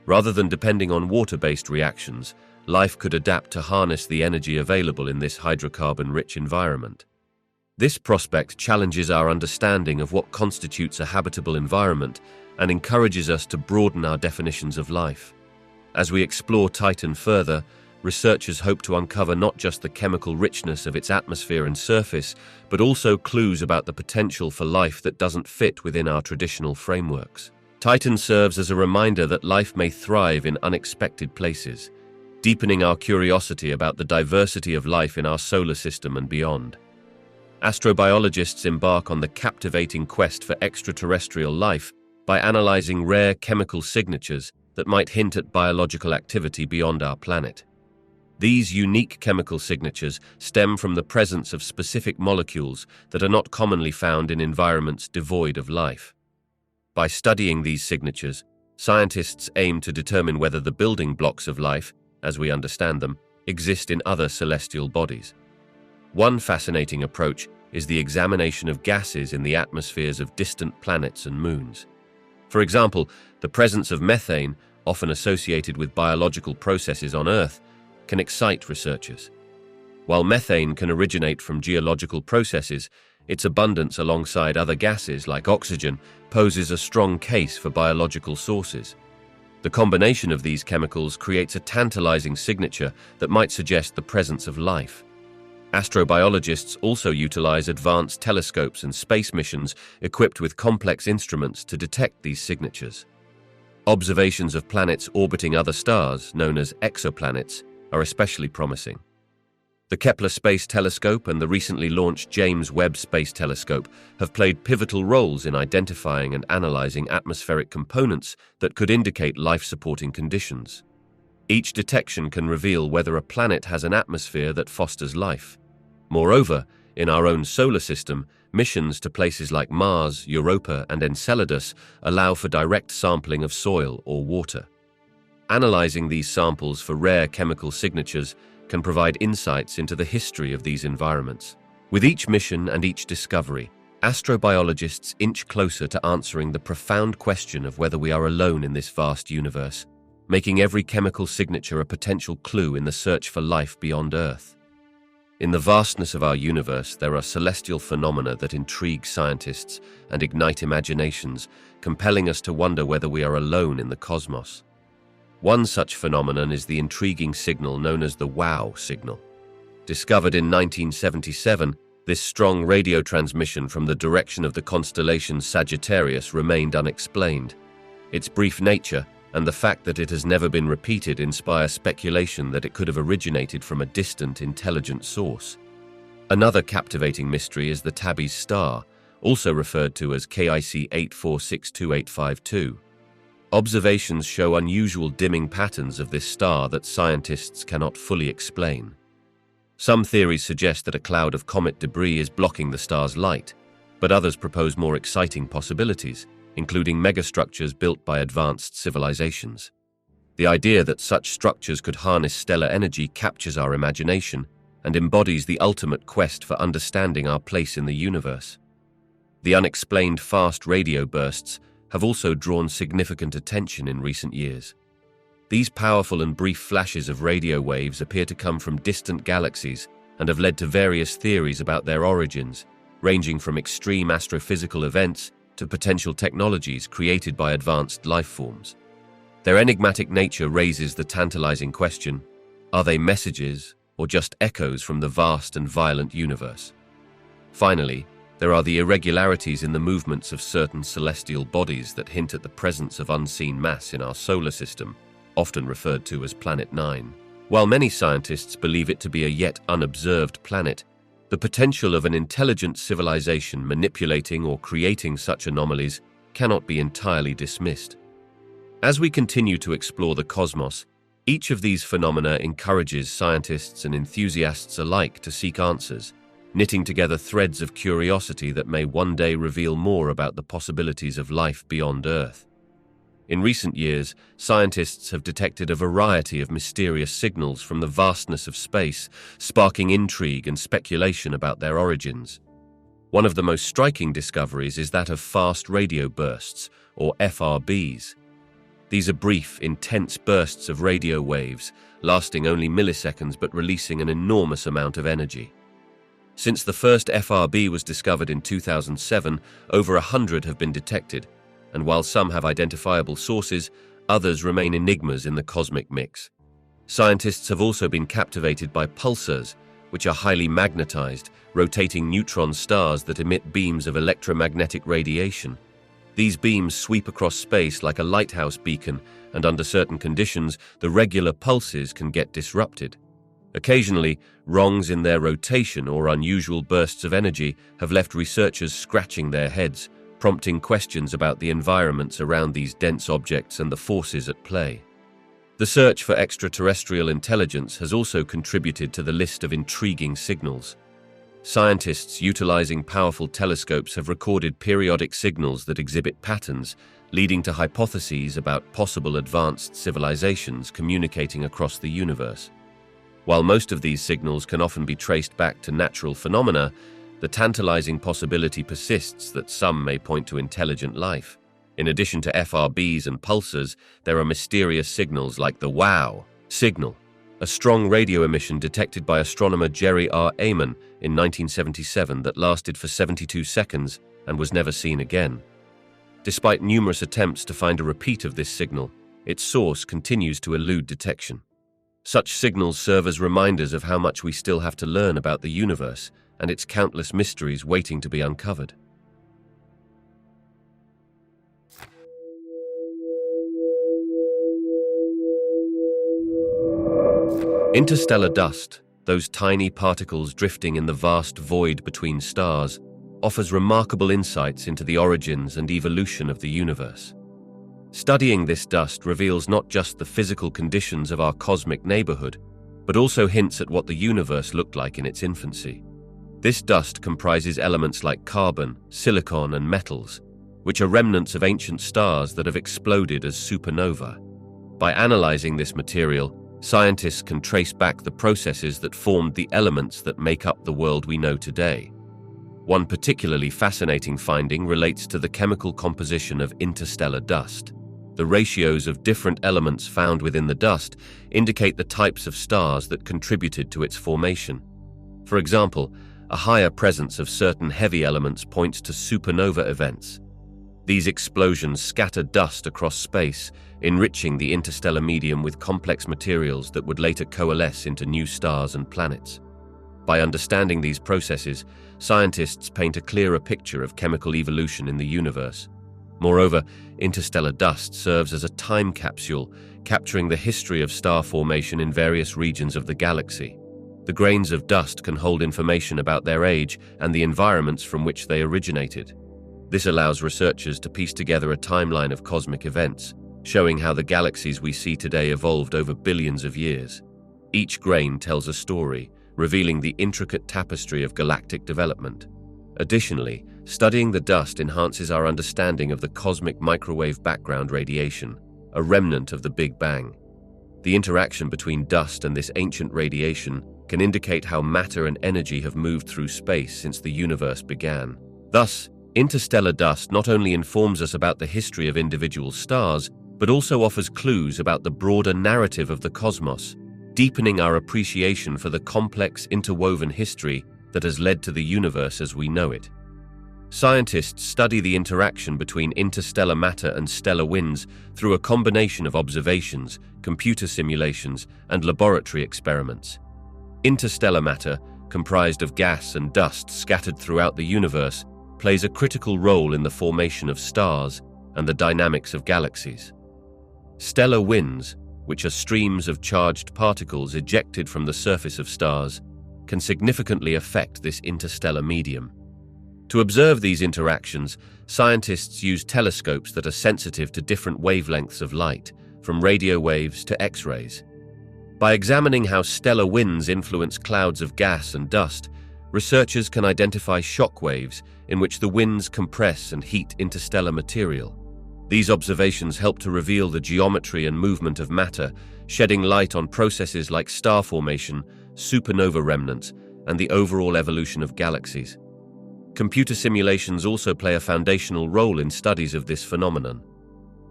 Rather than depending on water-based reactions, life could adapt to harness the energy available in this hydrocarbon-rich environment. This prospect challenges our understanding of what constitutes a habitable environment and encourages us to broaden our definitions of life. As we explore Titan further, researchers hope to uncover not just the chemical richness of its atmosphere and surface, but also clues about the potential for life that doesn't fit within our traditional frameworks. Titan serves as a reminder that life may thrive in unexpected places, deepening our curiosity about the diversity of life in our solar system and beyond. Astrobiologists embark on the captivating quest for extraterrestrial life by analyzing rare chemical signatures that might hint at biological activity beyond our planet. These unique chemical signatures stem from the presence of specific molecules that are not commonly found in environments devoid of life. By studying these signatures, scientists aim to determine whether the building blocks of life, as we understand them, exist in other celestial bodies. One fascinating approach is the examination of gases in the atmospheres of distant planets and moons. For example, the presence of methane, often associated with biological processes on Earth, can excite researchers. While methane can originate from geological processes, its abundance alongside other gases like oxygen poses a strong case for biological sources. The combination of these chemicals creates a tantalizing signature that might suggest the presence of life. Astrobiologists also utilize advanced telescopes and space missions equipped with complex instruments to detect these signatures. Observations of planets orbiting other stars, known as exoplanets, are especially promising. The Kepler Space Telescope and the recently launched James Webb Space Telescope have played pivotal roles in identifying and analyzing atmospheric components that could indicate life-supporting conditions. Each detection can reveal whether a planet has an atmosphere that fosters life. Moreover, in our own solar system, missions to places like Mars, Europa, and Enceladus allow for direct sampling of soil or water. Analyzing these samples for rare chemical signatures can provide insights into the history of these environments. With each mission and each discovery, astrobiologists inch closer to answering the profound question of whether we are alone in this vast universe, making every chemical signature a potential clue in the search for life beyond Earth. In the vastness of our universe, there are celestial phenomena that intrigue scientists and ignite imaginations, compelling us to wonder whether we are alone in the cosmos. One such phenomenon is the intriguing signal known as the WOW signal. Discovered in 1977, this strong radio transmission from the direction of the constellation Sagittarius remained unexplained. Its brief nature and the fact that it has never been repeated inspire speculation that it could have originated from a distant, intelligent source. Another captivating mystery is the Tabby's star, also referred to as KIC 84628552. Observations show unusual dimming patterns of this star that scientists cannot fully explain. Some theories suggest that a cloud of comet debris is blocking the star's light, but others propose more exciting possibilities, including megastructures built by advanced civilizations. The idea that such structures could harness stellar energy captures our imagination and embodies the ultimate quest for understanding our place in the universe. The unexplained fast radio bursts have also drawn significant attention in recent years. These powerful and brief flashes of radio waves appear to come from distant galaxies and have led to various theories about their origins, ranging from extreme astrophysical events to potential technologies created by advanced life forms. Their enigmatic nature raises the tantalizing question: are they messages or just echoes from the vast and violent universe? Finally, there are the irregularities in the movements of certain celestial bodies that hint at the presence of unseen mass in our solar system, often referred to as Planet 9. While many scientists believe it to be a yet unobserved planet, the potential of an intelligent civilization manipulating or creating such anomalies cannot be entirely dismissed. As we continue to explore the cosmos, each of these phenomena encourages scientists and enthusiasts alike to seek answers, knitting together threads of curiosity that may one day reveal more about the possibilities of life beyond Earth. In recent years, scientists have detected a variety of mysterious signals from the vastness of space, sparking intrigue and speculation about their origins. One of the most striking discoveries is that of fast radio bursts, or FRBs. These are brief, intense bursts of radio waves, lasting only milliseconds but releasing an enormous amount of energy. Since the first FRB was discovered in 2007, over 100 have been detected, and while some have identifiable sources, others remain enigmas in the cosmic mix. Scientists have also been captivated by pulsars, which are highly magnetized, rotating neutron stars that emit beams of electromagnetic radiation. These beams sweep across space like a lighthouse beacon, and under certain conditions, the regular pulses can get disrupted. Occasionally, wrongs in their rotation or unusual bursts of energy have left researchers scratching their heads, prompting questions about the environments around these dense objects and the forces at play. The search for extraterrestrial intelligence has also contributed to the list of intriguing signals. Scientists utilizing powerful telescopes have recorded periodic signals that exhibit patterns, leading to hypotheses about possible advanced civilizations communicating across the universe. While most of these signals can often be traced back to natural phenomena, the tantalizing possibility persists that some may point to intelligent life. In addition to FRBs and pulsars, there are mysterious signals like the WOW signal, a strong radio emission detected by astronomer Jerry R. Amon in 1977 that lasted for 72 seconds and was never seen again. Despite numerous attempts to find a repeat of this signal, its source continues to elude detection. Such signals serve as reminders of how much we still have to learn about the universe and its countless mysteries waiting to be uncovered. Interstellar dust, those tiny particles drifting in the vast void between stars, offers remarkable insights into the origins and evolution of the universe. Studying this dust reveals not just the physical conditions of our cosmic neighborhood, but also hints at what the universe looked like in its infancy. This dust comprises elements like carbon, silicon, and metals, which are remnants of ancient stars that have exploded as supernova. By analyzing this material, scientists can trace back the processes that formed the elements that make up the world we know today. One particularly fascinating finding relates to the chemical composition of interstellar dust. The ratios of different elements found within the dust indicate the types of stars that contributed to its formation. For example, a higher presence of certain heavy elements points to supernova events. These explosions scatter dust across space, enriching the interstellar medium with complex materials that would later coalesce into new stars and planets. By understanding these processes, scientists paint a clearer picture of chemical evolution in the universe. Moreover, interstellar dust serves as a time capsule, capturing the history of star formation in various regions of the galaxy. The grains of dust can hold information about their age and the environments from which they originated. This allows researchers to piece together a timeline of cosmic events, showing how the galaxies we see today evolved over billions of years. Each grain tells a story, revealing the intricate tapestry of galactic development. Additionally, studying the dust enhances our understanding of the cosmic microwave background radiation, a remnant of the Big Bang. The interaction between dust and this ancient radiation can indicate how matter and energy have moved through space since the universe began. Thus, interstellar dust not only informs us about the history of individual stars, but also offers clues about the broader narrative of the cosmos, deepening our appreciation for the complex interwoven history that has led to the universe as we know it. Scientists study the interaction between interstellar matter and stellar winds through a combination of observations, computer simulations, and laboratory experiments. Interstellar matter, comprised of gas and dust scattered throughout the universe, plays a critical role in the formation of stars and the dynamics of galaxies. Stellar winds, which are streams of charged particles ejected from the surface of stars, can significantly affect this interstellar medium. To observe these interactions, scientists use telescopes that are sensitive to different wavelengths of light, from radio waves to X-rays. By examining how stellar winds influence clouds of gas and dust, researchers can identify shock waves in which the winds compress and heat interstellar material. These observations help to reveal the geometry and movement of matter, shedding light on processes like star formation, supernova remnants, and the overall evolution of galaxies. Computer simulations also play a foundational role in studies of this phenomenon.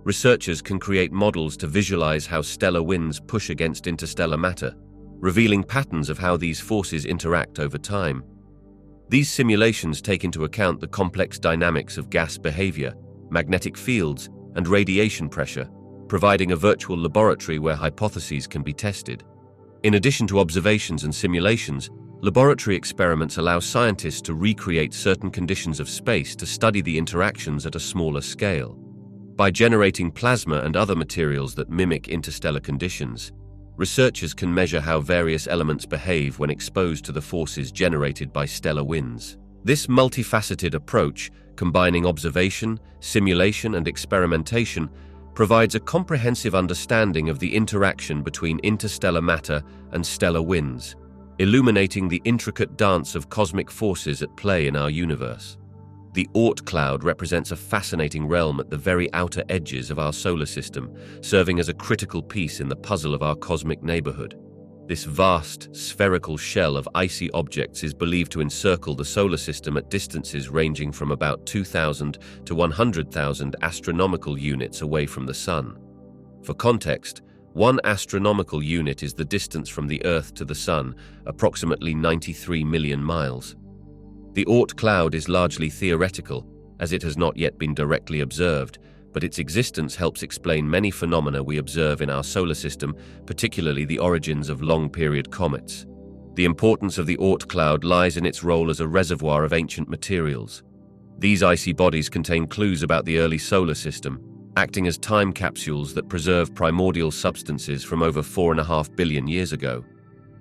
Researchers can create models to visualize how stellar winds push against interstellar matter, revealing patterns of how these forces interact over time. These simulations take into account the complex dynamics of gas behavior, magnetic fields, and radiation pressure, providing a virtual laboratory where hypotheses can be tested. In addition to observations and simulations, laboratory experiments allow scientists to recreate certain conditions of space to study the interactions at a smaller scale. By generating plasma and other materials that mimic interstellar conditions, researchers can measure how various elements behave when exposed to the forces generated by stellar winds. This multifaceted approach, combining observation, simulation, and experimentation, provides a comprehensive understanding of the interaction between interstellar matter and stellar winds, illuminating the intricate dance of cosmic forces at play in our universe. The Oort cloud represents a fascinating realm at the very outer edges of our solar system, serving as a critical piece in the puzzle of our cosmic neighborhood. This vast, spherical shell of icy objects is believed to encircle the solar system at distances ranging from about 2,000 to 100,000 astronomical units away from the Sun. For context, 1 astronomical unit is the distance from the Earth to the Sun, approximately 93 million miles. The Oort cloud is largely theoretical, as it has not yet been directly observed, but its existence helps explain many phenomena we observe in our solar system, particularly the origins of long-period comets. The importance of the Oort cloud lies in its role as a reservoir of ancient materials. These icy bodies contain clues about the early solar system, acting as time capsules that preserve primordial substances from over 4.5 billion years ago.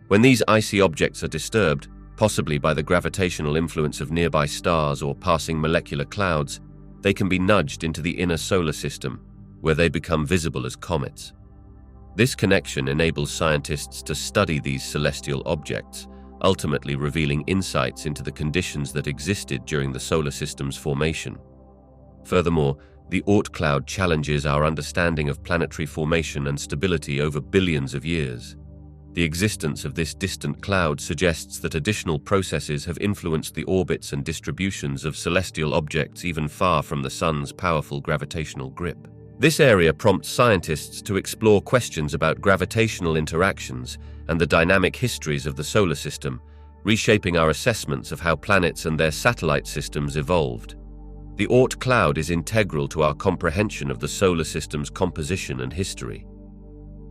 When these icy objects are disturbed, possibly by the gravitational influence of nearby stars or passing molecular clouds, they can be nudged into the inner solar system, where they become visible as comets. This connection enables scientists to study these celestial objects, ultimately revealing insights into the conditions that existed during the solar system's formation. Furthermore, the Oort cloud challenges our understanding of planetary formation and stability over billions of years. The existence of this distant cloud suggests that additional processes have influenced the orbits and distributions of celestial objects even far from the Sun's powerful gravitational grip. This area prompts scientists to explore questions about gravitational interactions and the dynamic histories of the solar system, reshaping our assessments of how planets and their satellite systems evolved. The Oort cloud is integral to our comprehension of the solar system's composition and history.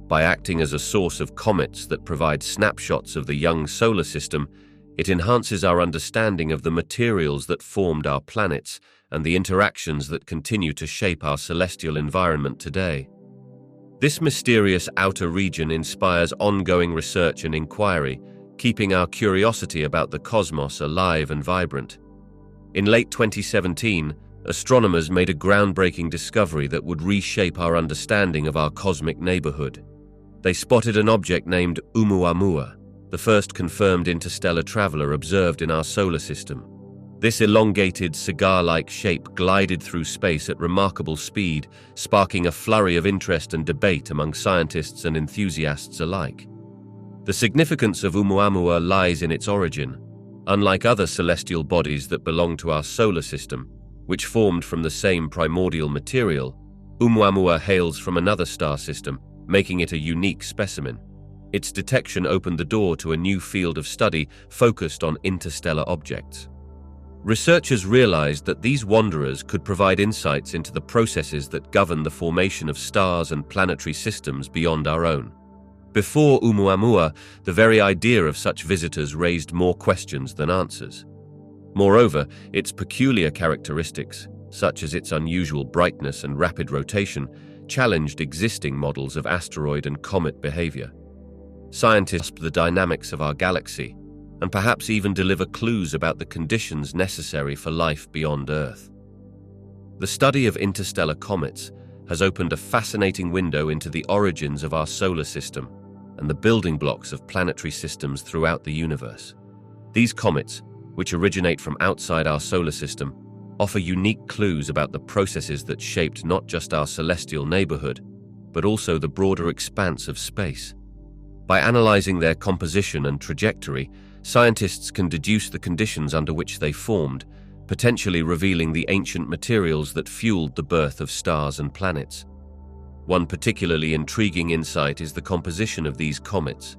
By acting as a source of comets that provide snapshots of the young solar system, it enhances our understanding of the materials that formed our planets and the interactions that continue to shape our celestial environment today. This mysterious outer region inspires ongoing research and inquiry, keeping our curiosity about the cosmos alive and vibrant. In late 2017, astronomers made a groundbreaking discovery that would reshape our understanding of our cosmic neighborhood. They spotted an object named Oumuamua, the first confirmed interstellar traveler observed in our solar system. This elongated, cigar-like shape glided through space at remarkable speed, sparking a flurry of interest and debate among scientists and enthusiasts alike. The significance of Oumuamua lies in its origin. Unlike other celestial bodies that belong to our solar system, which formed from the same primordial material, Oumuamua hails from another star system, making it a unique specimen. Its detection opened the door to a new field of study focused on interstellar objects. Researchers realized that these wanderers could provide insights into the processes that govern the formation of stars and planetary systems beyond our own. Before Oumuamua, the very idea of such visitors raised more questions than answers. Moreover, its peculiar characteristics, such as its unusual brightness and rapid rotation, challenged existing models of asteroid and comet behavior. Scientists grasp the dynamics of our galaxy and perhaps even deliver clues about the conditions necessary for life beyond Earth. The study of interstellar comets has opened a fascinating window into the origins of our solar system and the building blocks of planetary systems throughout the universe. These comets, which originate from outside our solar system, offer unique clues about the processes that shaped not just our celestial neighborhood, but also the broader expanse of space. By analyzing their composition and trajectory, scientists can deduce the conditions under which they formed, potentially revealing the ancient materials that fueled the birth of stars and planets. One particularly intriguing insight is the composition of these comets.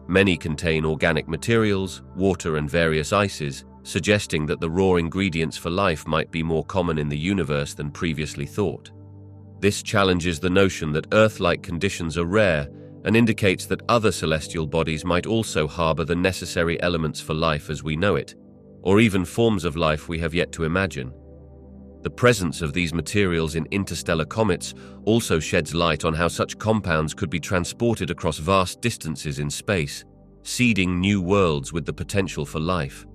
Many contain organic materials, water, and various ices, suggesting that the raw ingredients for life might be more common in the universe than previously thought. This challenges the notion that Earth-like conditions are rare and indicates that other celestial bodies might also harbor the necessary elements for life as we know it, or even forms of life we have yet to imagine. The presence of these materials in interstellar comets also sheds light on how such compounds could be transported across vast distances in space, seeding new worlds with the potential for life.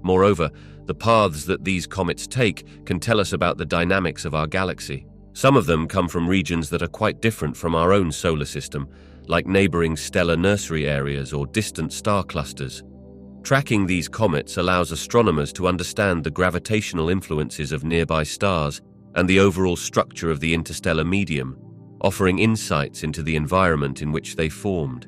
Moreover, the paths that these comets take can tell us about the dynamics of our galaxy. Some of them come from regions that are quite different from our own solar system, like neighboring stellar nursery areas or distant star clusters. Tracking these comets allows astronomers to understand the gravitational influences of nearby stars and the overall structure of the interstellar medium, offering insights into the environment in which they formed.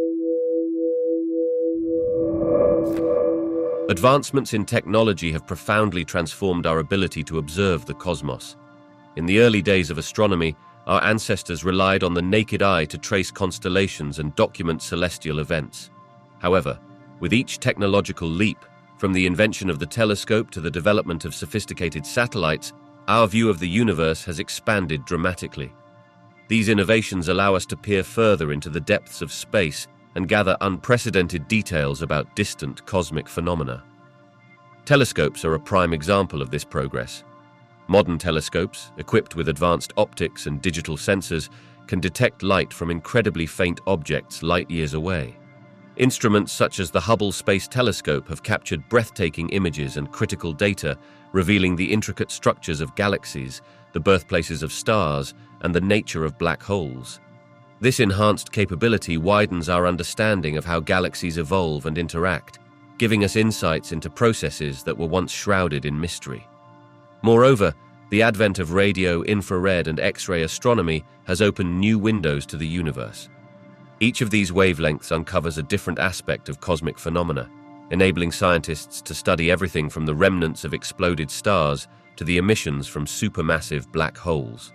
Advancements in technology have profoundly transformed our ability to observe the cosmos. In the early days of astronomy, our ancestors relied on the naked eye to trace constellations and document celestial events. However, with each technological leap, from the invention of the telescope to the development of sophisticated satellites, our view of the universe has expanded dramatically. These innovations allow us to peer further into the depths of space and gather unprecedented details about distant cosmic phenomena. Telescopes are a prime example of this progress. Modern telescopes, equipped with advanced optics and digital sensors, can detect light from incredibly faint objects light years away. Instruments such as the Hubble Space Telescope have captured breathtaking images and critical data, revealing the intricate structures of galaxies, the birthplaces of stars, and the nature of black holes. This enhanced capability widens our understanding of how galaxies evolve and interact, giving us insights into processes that were once shrouded in mystery. Moreover, the advent of radio, infrared, and X-ray astronomy has opened new windows to the universe. Each of these wavelengths uncovers a different aspect of cosmic phenomena, enabling scientists to study everything from the remnants of exploded stars to the emissions from supermassive black holes.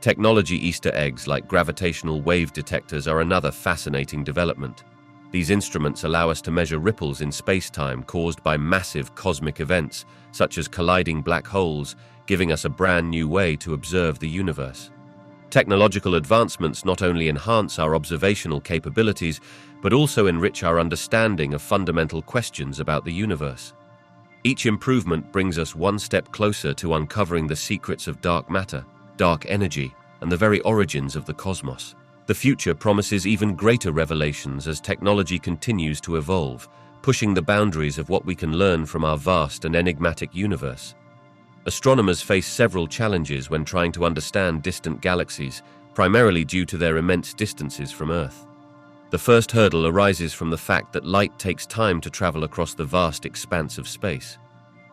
Technology Easter eggs like gravitational wave detectors are another fascinating development. These instruments allow us to measure ripples in space-time caused by massive cosmic events, such as colliding black holes, giving us a brand new way to observe the universe. Technological advancements not only enhance our observational capabilities, but also enrich our understanding of fundamental questions about the universe. Each improvement brings us one step closer to uncovering the secrets of dark matter, dark energy, and the very origins of the cosmos. The future promises even greater revelations as technology continues to evolve, pushing the boundaries of what we can learn from our vast and enigmatic universe. Astronomers face several challenges when trying to understand distant galaxies, primarily due to their immense distances from Earth. The first hurdle arises from the fact that light takes time to travel across the vast expanse of space.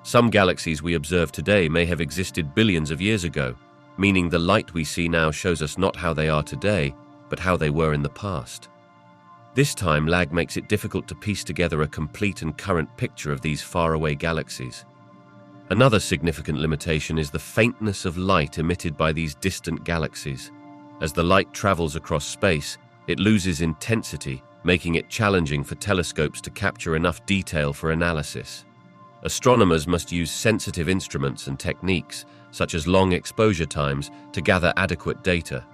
Some galaxies we observe today may have existed billions of years ago, meaning the light we see now shows us not how they are today, but how they were in the past. This time lag makes it difficult to piece together a complete and current picture of these faraway galaxies. Another significant limitation is the faintness of light emitted by these distant galaxies. As the light travels across space, it loses intensity, making it challenging for telescopes to capture enough detail for analysis. Astronomers must use sensitive instruments and techniques, such as long exposure times, to gather adequate data.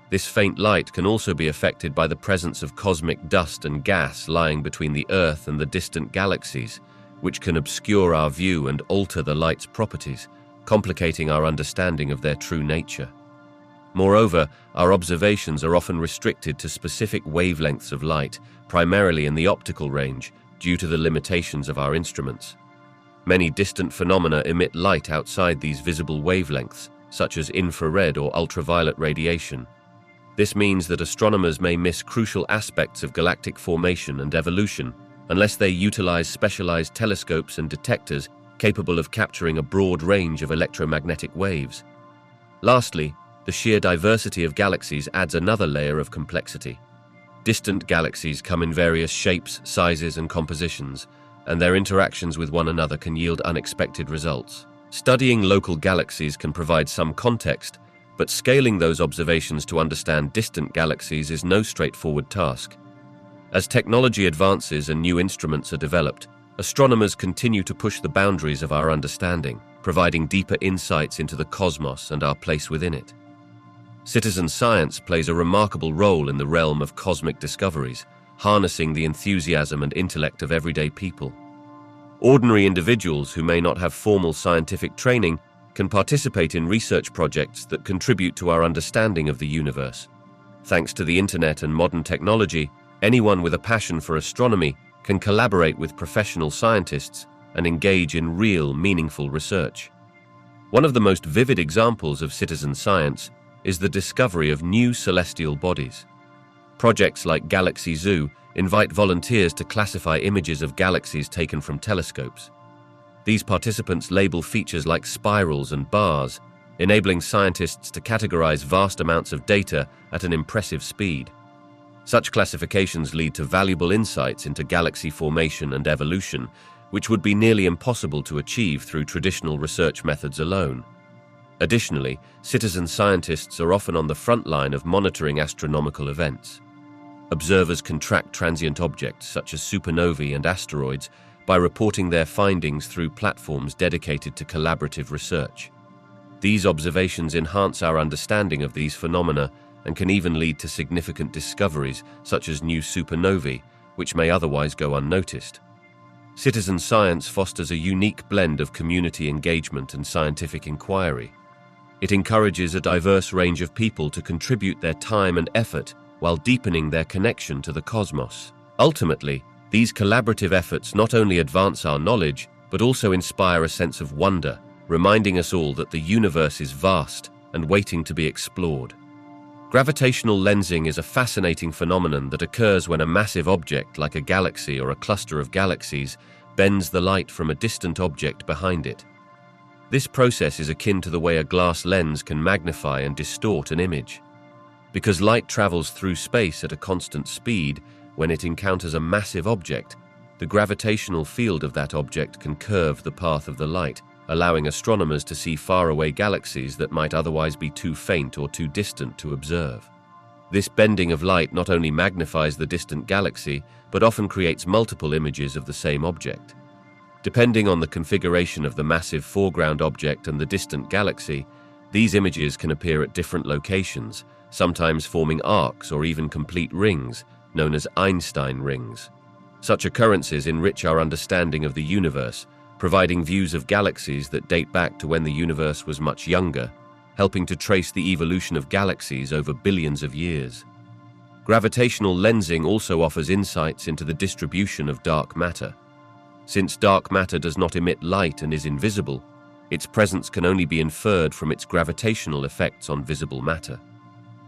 This faint light can also be affected by the presence of cosmic dust and gas lying between the Earth and the distant galaxies, which can obscure our view and alter the light's properties, complicating our understanding of their true nature. Moreover, our observations are often restricted to specific wavelengths of light, primarily in the optical range, due to the limitations of our instruments. Many distant phenomena emit light outside these visible wavelengths, such as infrared or ultraviolet radiation. This means that astronomers may miss crucial aspects of galactic formation and evolution unless they utilize specialized telescopes and detectors capable of capturing a broad range of electromagnetic waves. Lastly, the sheer diversity of galaxies adds another layer of complexity. Distant galaxies come in various shapes, sizes, and compositions, and their interactions with one another can yield unexpected results. Studying local galaxies can provide some context, but scaling those observations to understand distant galaxies is no straightforward task. As technology advances and new instruments are developed, astronomers continue to push the boundaries of our understanding, providing deeper insights into the cosmos and our place within it. Citizen science plays a remarkable role in the realm of cosmic discoveries, harnessing the enthusiasm and intellect of everyday people. Ordinary individuals who may not have formal scientific training can participate in research projects that contribute to our understanding of the universe. Thanks to the internet and modern technology, anyone with a passion for astronomy can collaborate with professional scientists and engage in real, meaningful research. One of the most vivid examples of citizen science is the discovery of new celestial bodies. Projects like Galaxy Zoo invite volunteers to classify images of galaxies taken from telescopes. These participants label features like spirals and bars, enabling scientists to categorize vast amounts of data at an impressive speed. Such classifications lead to valuable insights into galaxy formation and evolution, which would be nearly impossible to achieve through traditional research methods alone. Additionally, citizen scientists are often on the front line of monitoring astronomical events. Observers can track transient objects such as supernovae and asteroids by reporting their findings through platforms dedicated to collaborative research. These observations enhance our understanding of these phenomena and can even lead to significant discoveries such as new supernovae, which may otherwise go unnoticed. Citizen science fosters a unique blend of community engagement and scientific inquiry. It encourages a diverse range of people to contribute their time and effort while deepening their connection to the cosmos. Ultimately, these collaborative efforts not only advance our knowledge, but also inspire a sense of wonder, reminding us all that the universe is vast and waiting to be explored. Gravitational lensing is a fascinating phenomenon that occurs when a massive object like a galaxy or a cluster of galaxies bends the light from a distant object behind it. This process is akin to the way a glass lens can magnify and distort an image. Because light travels through space at a constant speed, when it encounters a massive object, the gravitational field of that object can curve the path of the light, allowing astronomers to see faraway galaxies that might otherwise be too faint or too distant to observe. This bending of light not only magnifies the distant galaxy, but often creates multiple images of the same object. Depending on the configuration of the massive foreground object and the distant galaxy, these images can appear at different locations, sometimes forming arcs or even complete rings, known as Einstein rings. Such occurrences enrich our understanding of the universe, providing views of galaxies that date back to when the universe was much younger, helping to trace the evolution of galaxies over billions of years. Gravitational lensing also offers insights into the distribution of dark matter. Since dark matter does not emit light and is invisible, its presence can only be inferred from its gravitational effects on visible matter.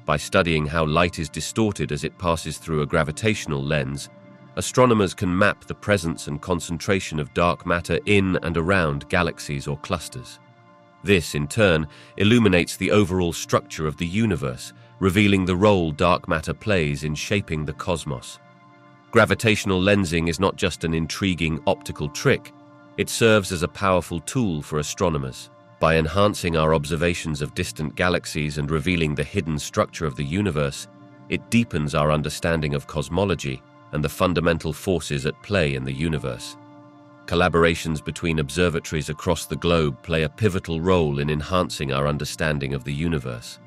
By studying how light is distorted as it passes through a gravitational lens, astronomers can map the presence and concentration of dark matter in and around galaxies or clusters. This, in turn, illuminates the overall structure of the universe, revealing the role dark matter plays in shaping the cosmos. Gravitational lensing is not just an intriguing optical trick, it serves as a powerful tool for astronomers. By enhancing our observations of distant galaxies and revealing the hidden structure of the universe, it deepens our understanding of cosmology and the fundamental forces at play in the universe. Collaborations between observatories across the globe play a pivotal role in enhancing our understanding of the universe.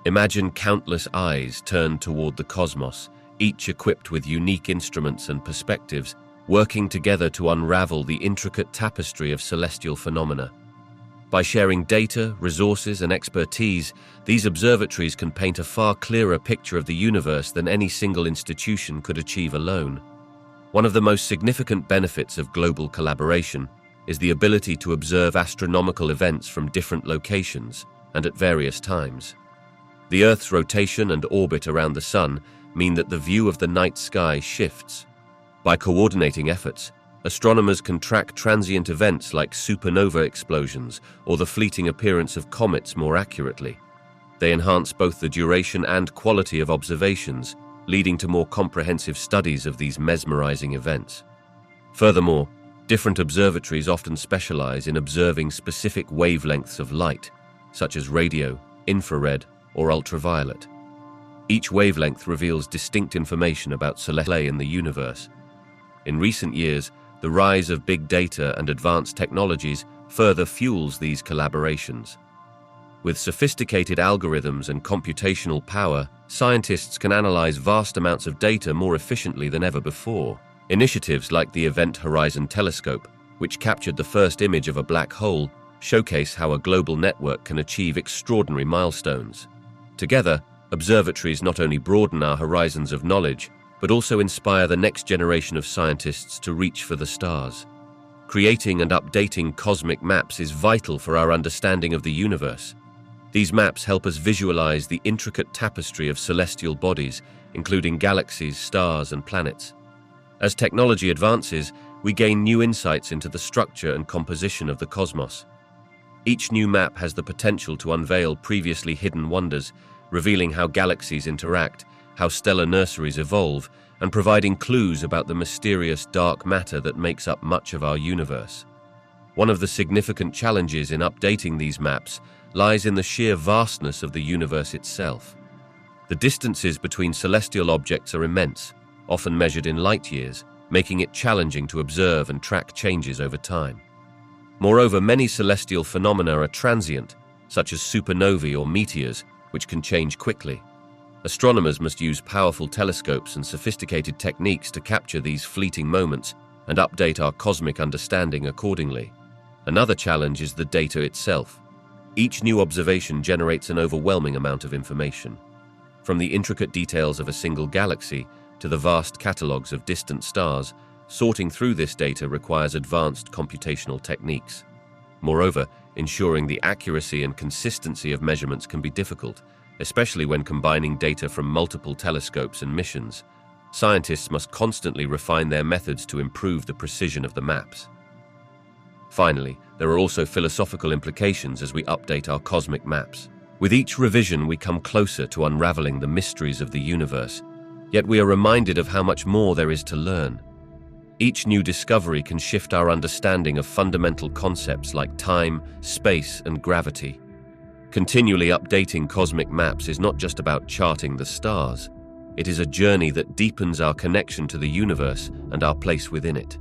Imagine countless eyes turned toward the cosmos, each equipped with unique instruments and perspectives, working together to unravel the intricate tapestry of celestial phenomena. By sharing data, resources, and expertise, these observatories can paint a far clearer picture of the universe than any single institution could achieve alone. One of the most significant benefits of global collaboration is the ability to observe astronomical events from different locations and at various times. The Earth's rotation and orbit around the Sun mean that the view of the night sky shifts. By coordinating efforts, astronomers can track transient events like supernova explosions or the fleeting appearance of comets more accurately. They enhance both the duration and quality of observations, leading to more comprehensive studies of these mesmerizing events. Furthermore, different observatories often specialize in observing specific wavelengths of light, such as radio, infrared, or ultraviolet. Each wavelength reveals distinct information about celestial in the universe. In recent years, the rise of big data and advanced technologies further fuels these collaborations. With sophisticated algorithms and computational power, scientists can analyze vast amounts of data more efficiently than ever before. Initiatives like the Event Horizon Telescope, which captured the first image of a black hole, showcase how a global network can achieve extraordinary milestones. Together, observatories not only broaden our horizons of knowledge, but also inspire the next generation of scientists to reach for the stars. Creating and updating cosmic maps is vital for our understanding of the universe. These maps help us visualize the intricate tapestry of celestial bodies, including galaxies, stars, and planets. As technology advances, we gain new insights into the structure and composition of the cosmos. Each new map has the potential to unveil previously hidden wonders, revealing how galaxies interact, how stellar nurseries evolve, and providing clues about the mysterious dark matter that makes up much of our universe. One of the significant challenges in updating these maps lies in the sheer vastness of the universe itself. The distances between celestial objects are immense, often measured in light years, making it challenging to observe and track changes over time. Moreover, many celestial phenomena are transient, such as supernovae or meteors, which can change quickly. Astronomers must use powerful telescopes and sophisticated techniques to capture these fleeting moments and update our cosmic understanding accordingly. Another challenge is the data itself. Each new observation generates an overwhelming amount of information. From the intricate details of a single galaxy to the vast catalogues of distant stars, sorting through this data requires advanced computational techniques. Moreover, ensuring the accuracy and consistency of measurements can be difficult, especially when combining data from multiple telescopes and missions. Scientists must constantly refine their methods to improve the precision of the maps. Finally, there are also philosophical implications as we update our cosmic maps. With each revision, we come closer to unraveling the mysteries of the universe, yet we are reminded of how much more there is to learn. Each new discovery can shift our understanding of fundamental concepts like time, space, and gravity. Continually updating cosmic maps is not just about charting the stars. It is a journey that deepens our connection to the universe and our place within it.